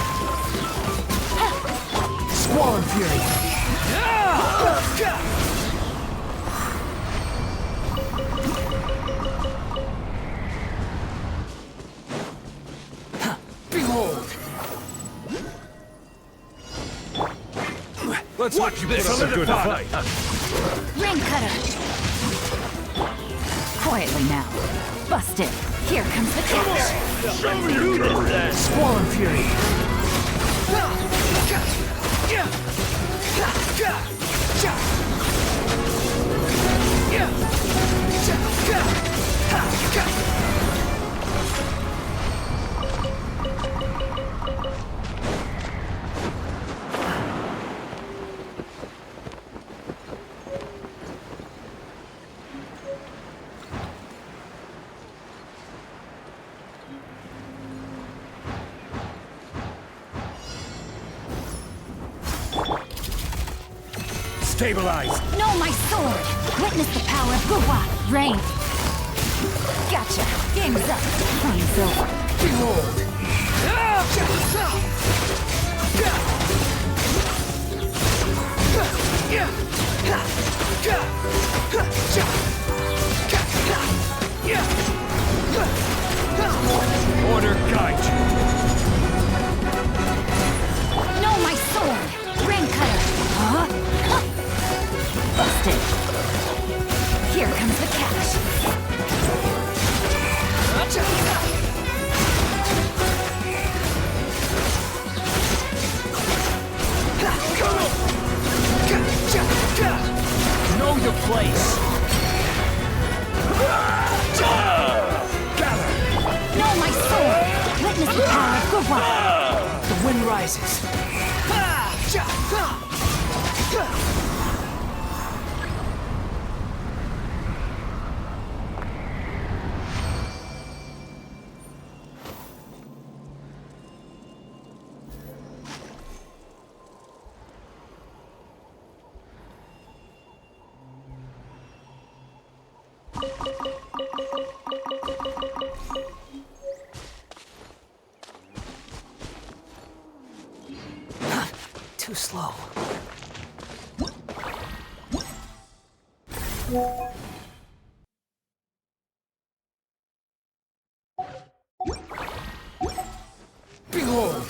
Squall Fury. Behold. Let's watch you put up a good fight. Ring cutter. Quietly now. Busted. Here comes the catch. Show me you do that. Squall Fury. Stabilize. Know my sword. Witness the power of Guwa. Rain. Gotcha. Game's up. Time's over. Behold. Order guide you. Know my sword. Ring cutter. Huh? Busted. Here comes the catch. ice! Gather! No, my sword! Witness the power of good one! The wind rises. Too slow. Behold!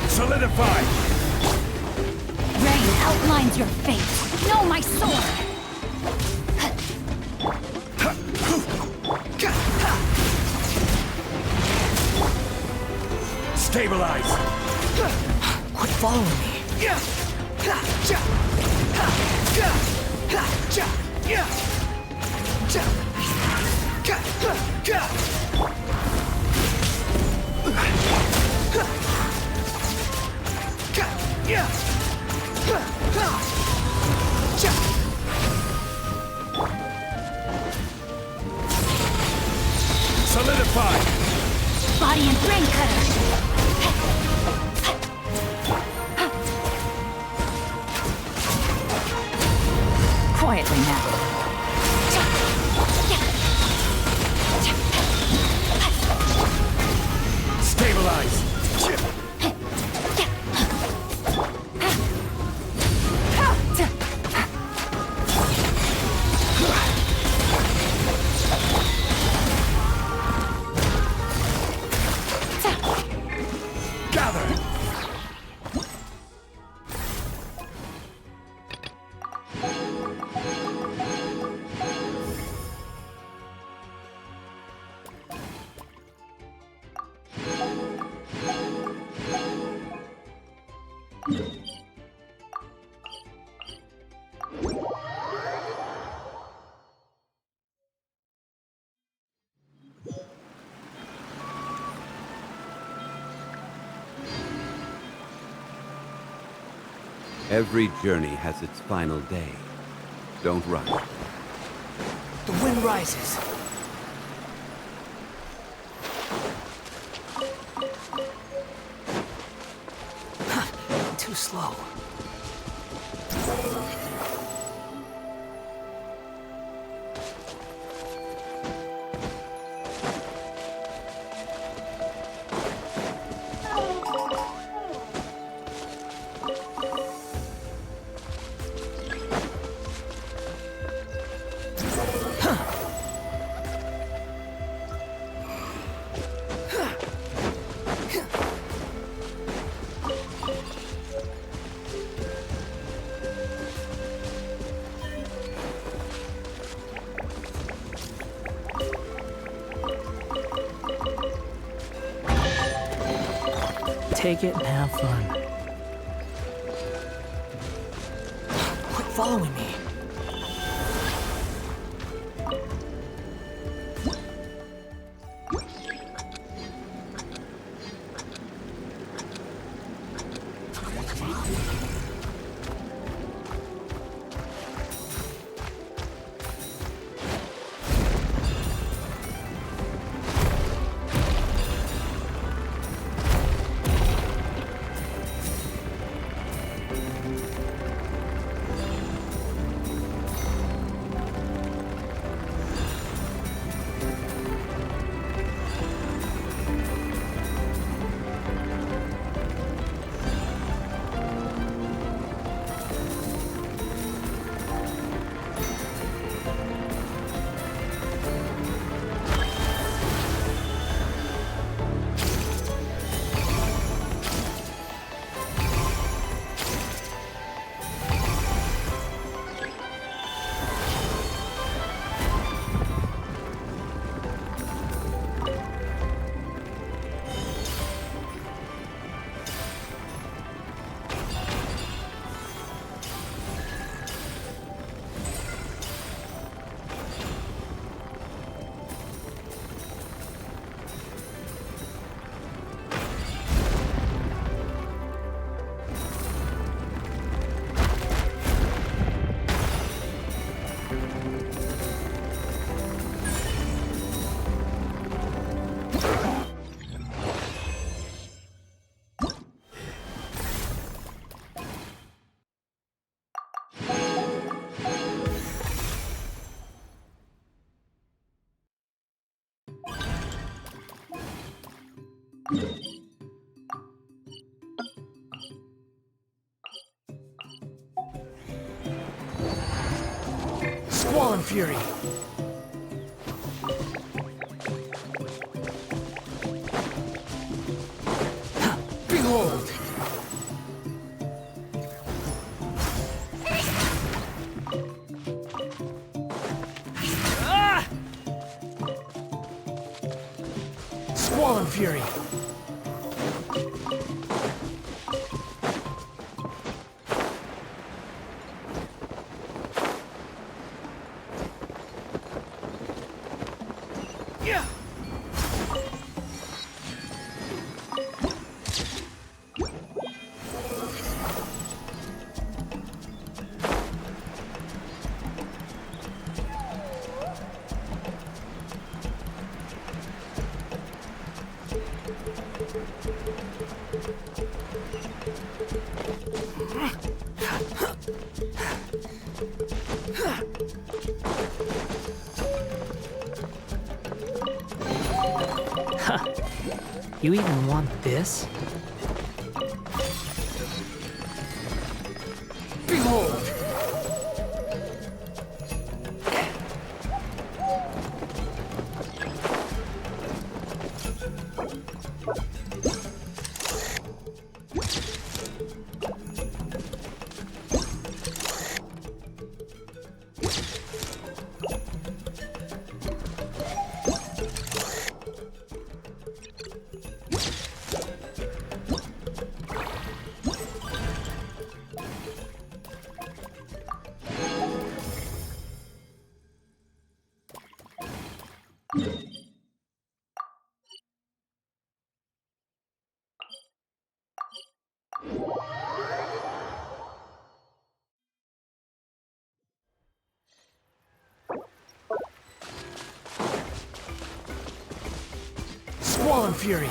Solidify! Rain outlines your fate. No, my sword! Stabilize! Quit following me! Solidify! Body and brain cutter! Quietly now. Stabilize! Gather! Every journey has its final day. Don't rush. The wind rises. Too slow. Take it and have fun. Quit following me. Squall and fury. Behold! Ah! Squall and fury. Yeah. You even want this? Behold! Squall and fury.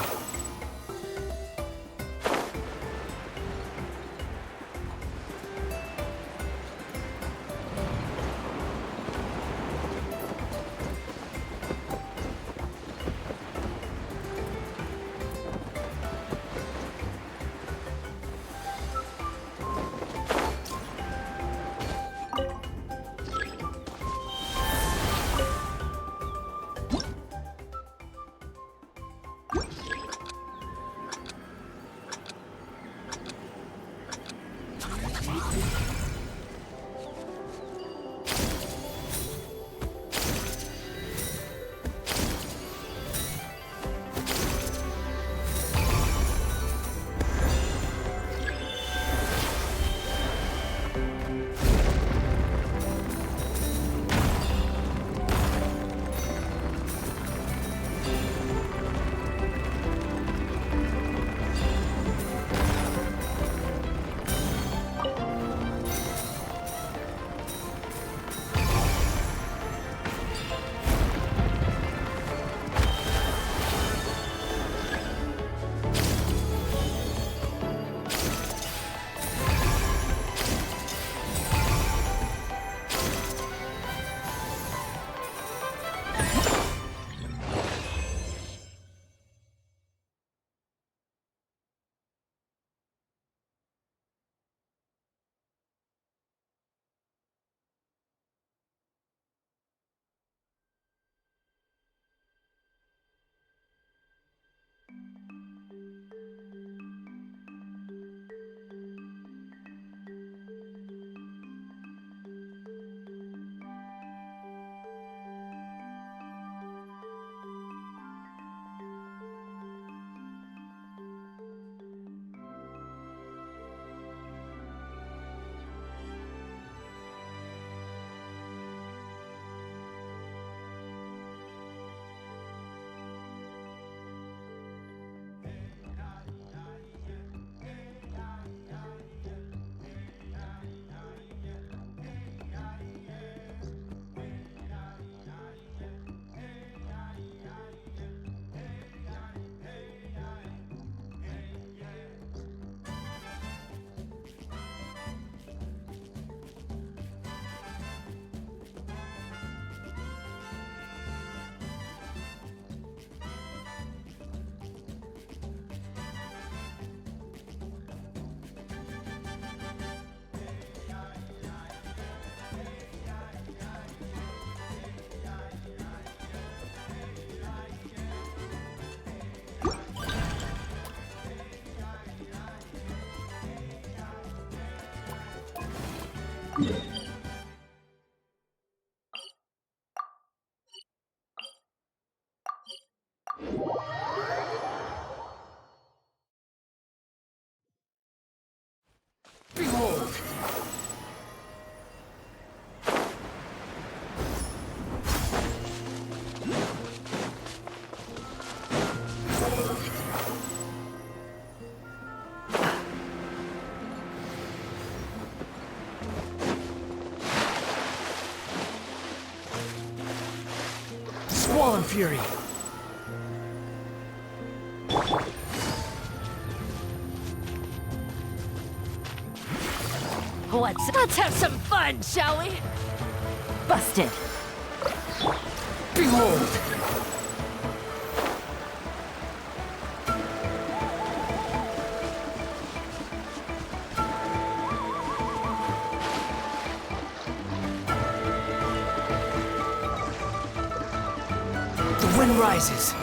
Behold! Swollen Fury! Let's have some fun, shall we? Busted. Behold! The wind rises.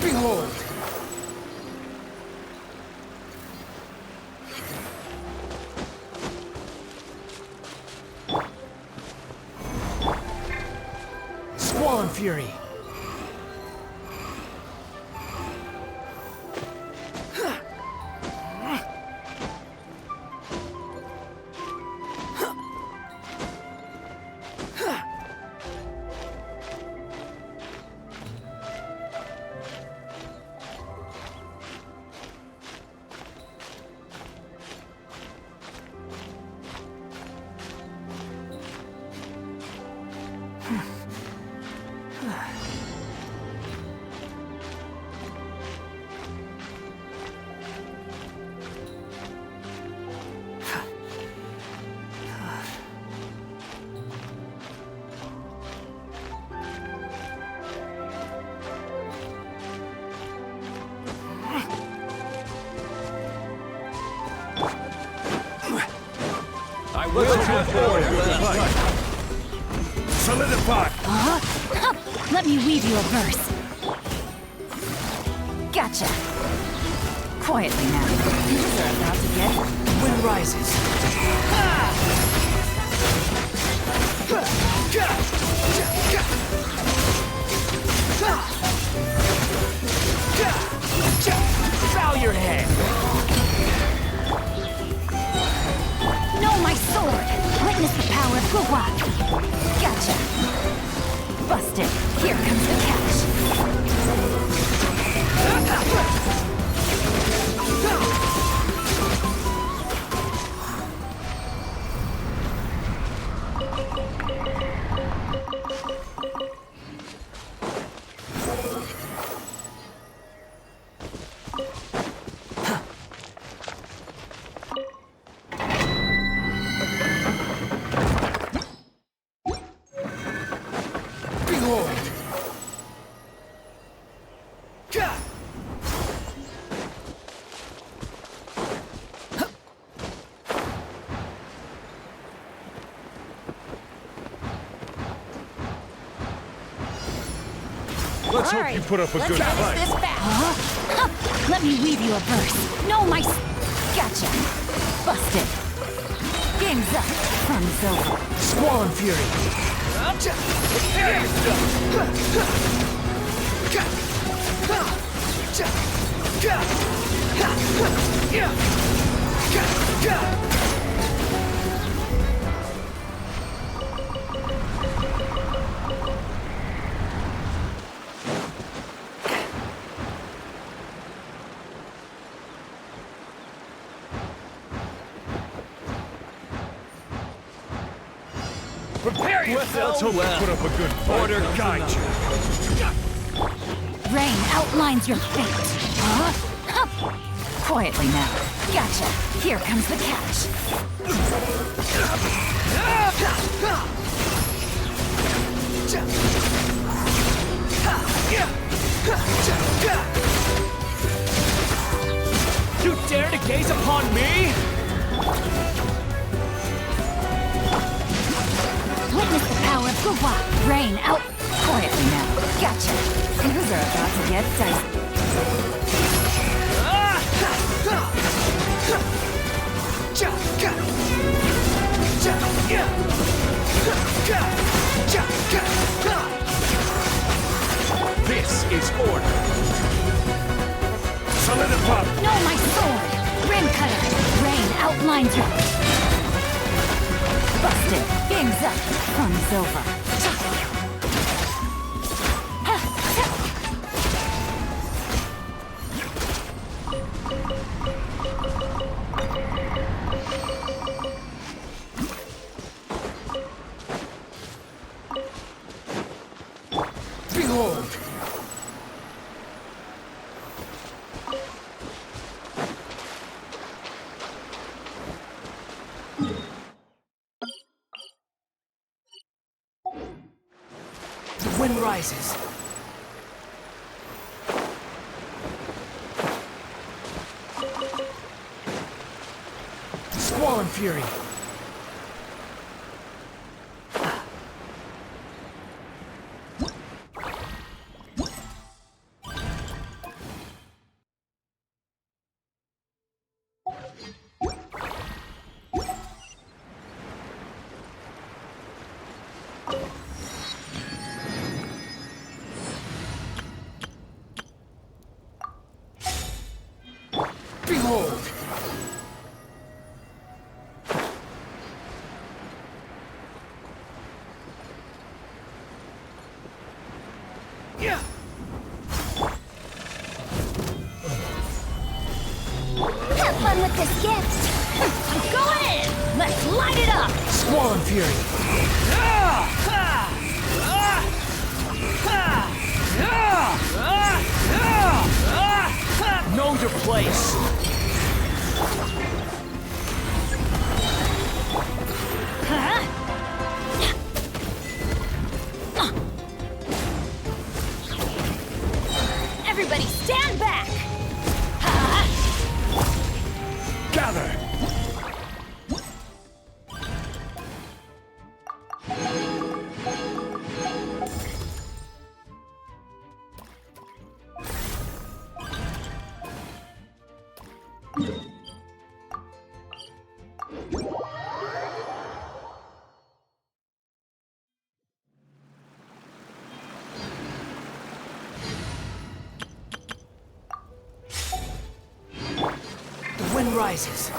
Behold! Swollen Fury! I will transform with light. Solidify! Let me weave you a verse. Gotcha. Quietly now. Things are about to get... Wind rises. Bow your head. No, my sword! Witness the power of Guwak! Gotcha! Busted! Here comes the catch! Behold! Let's hope you put up a good fight. This back. Let me weave you a verse. No, my... Gotcha! Busted! Game's up. Fun's over. Swollen Fury! Prepare yourself! Let's hope you put up a good fight. Order guide you. Rain outlines your fate. Huh? Quietly now. Gotcha. Here comes the catch. You dare to gaze upon me? Witness the power of Guwa. Rain out. Quietly now. Gotcha. Things are about to get dicey. This is order. Solidify. No, my sword! Rim cutter! Rain outlines your... Busted! Game's up! Fun's over. Behold! The wind rises. Squall and fury. Behold! Yeah! Have fun with this gift! Go in! Let's light it up! Squall and fury. Know your place. Everybody stand back! Gather. The wind rises.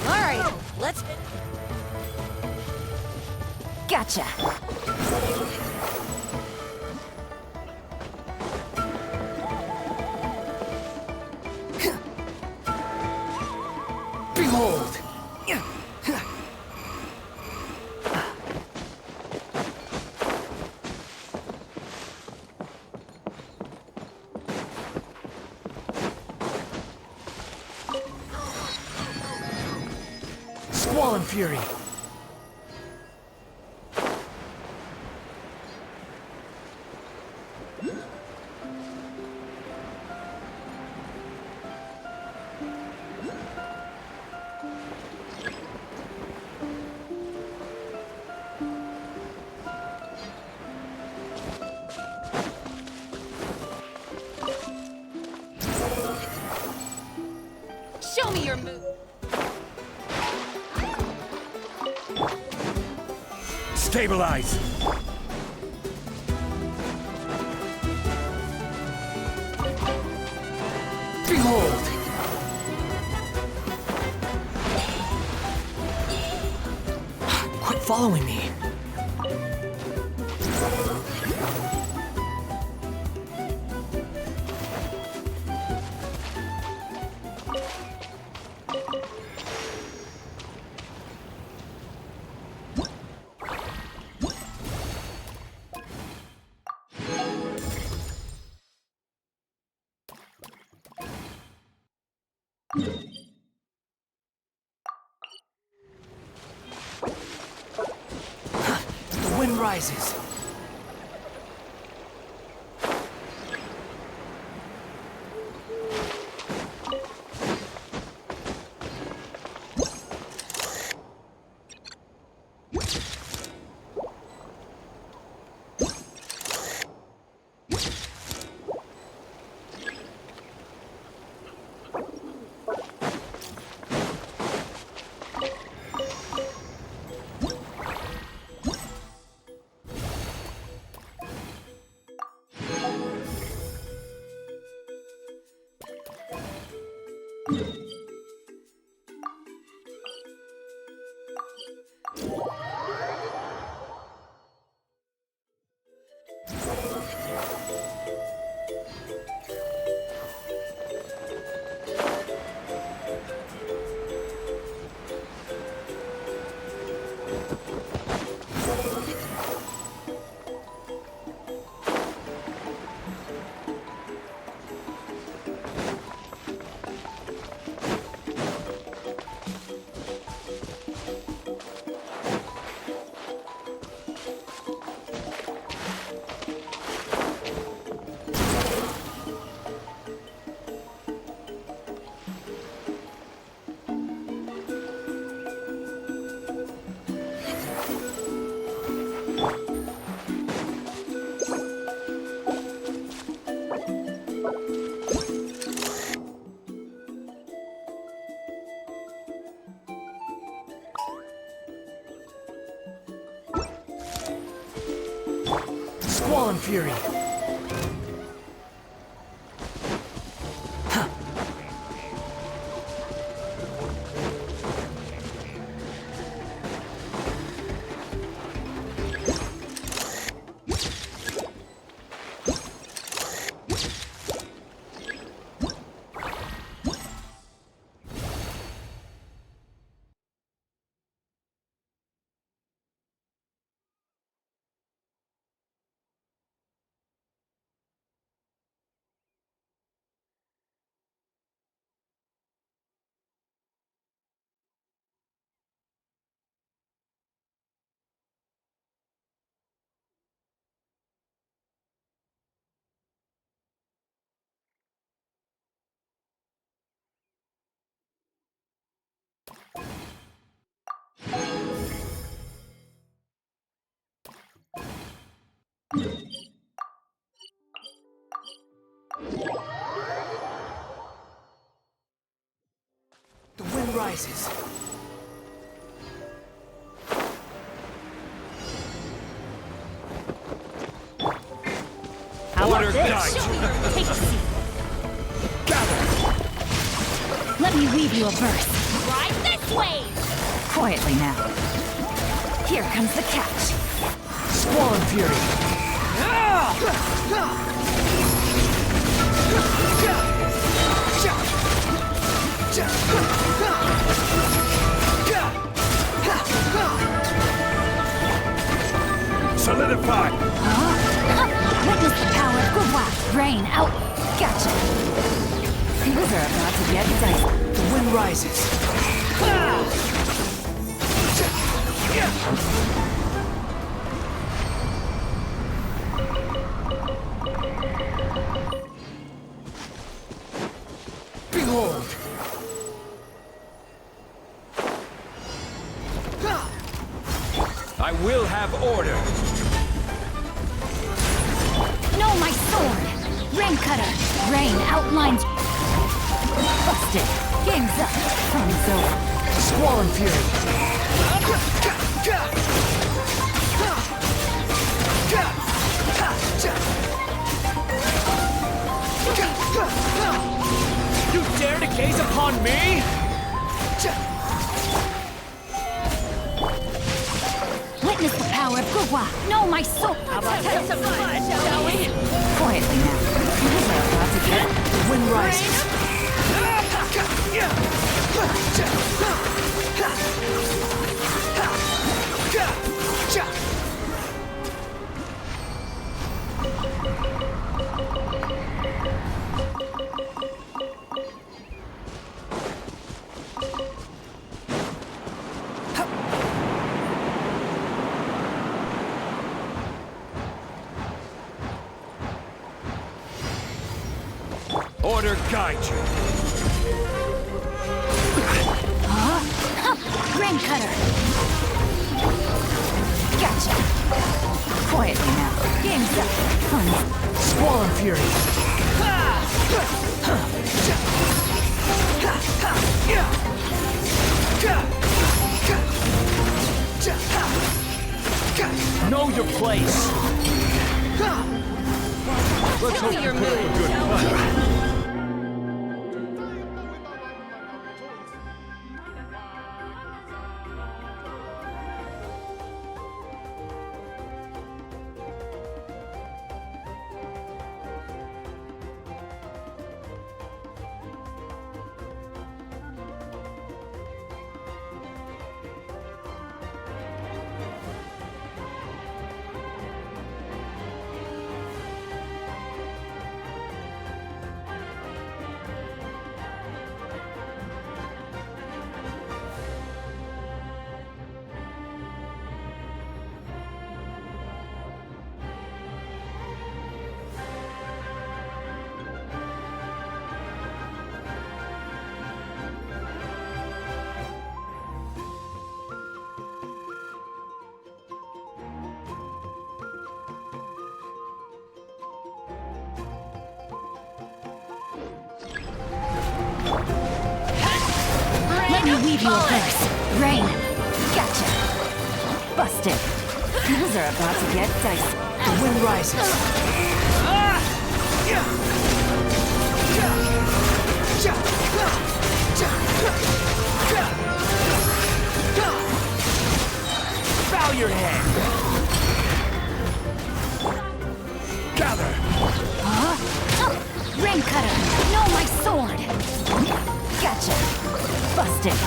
Alright, let's... Gotcha. Behold! Squall and Fury! Show me your move! Stabilize! Behold! Quit following me. The wind rises. Squall and Fury! rises. How Order about this? guide. Take a seat. Let me weave you a verse. Ride this way! Quietly now. Here comes the catch. Squall and Fury. Solidify. Witness the power of Gugwa. Rain out. Gotcha. Things are about to get dicey. The wind rises. Behold! I will have order. No, my sword! Rain cutter! Rain outlines. Busted! Game's up! Fun's over! Squall and Fury. You dare to gaze upon me? Witness the power of Gugwa! No, my sword! How about have some fun, shall we? Quietly now. Things are about to get... The wind rises. Order guide you. Rain cutter! Gotcha! Quietly now. Game's up. Fun. Squall and Fury. Know your place. Let's hope you put up a good fight. Let me weave you a verse. Rain. Gotcha. Busted. Things are about to get dicey. The wind rises. Bow your head. Gather. Rain cutter. No, my sword. Gotcha. Busted.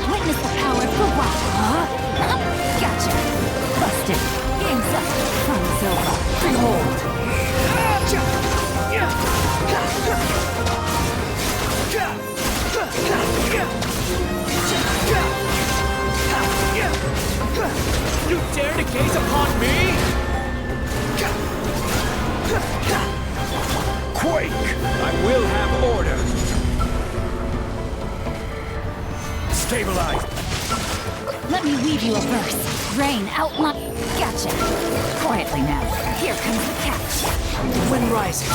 Witness the power of Gugwa. Gotcha. Busted. Game's up. Fun's over. Behold! You dare to gaze Strike! I will have order! Stabilize! Let me weave you a verse. Rain outline. Gotcha. Quietly now. Here comes the catch. The wind rises.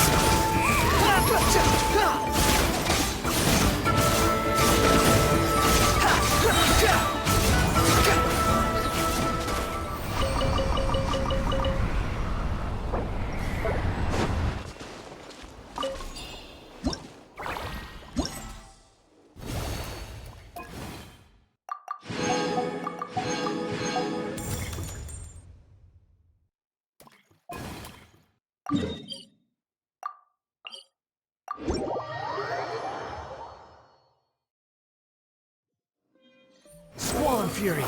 Squall Fury.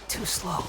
Too slow.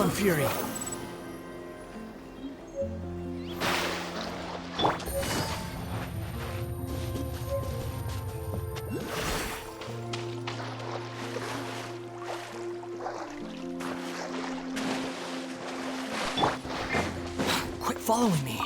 Swan Fury. Quit following me.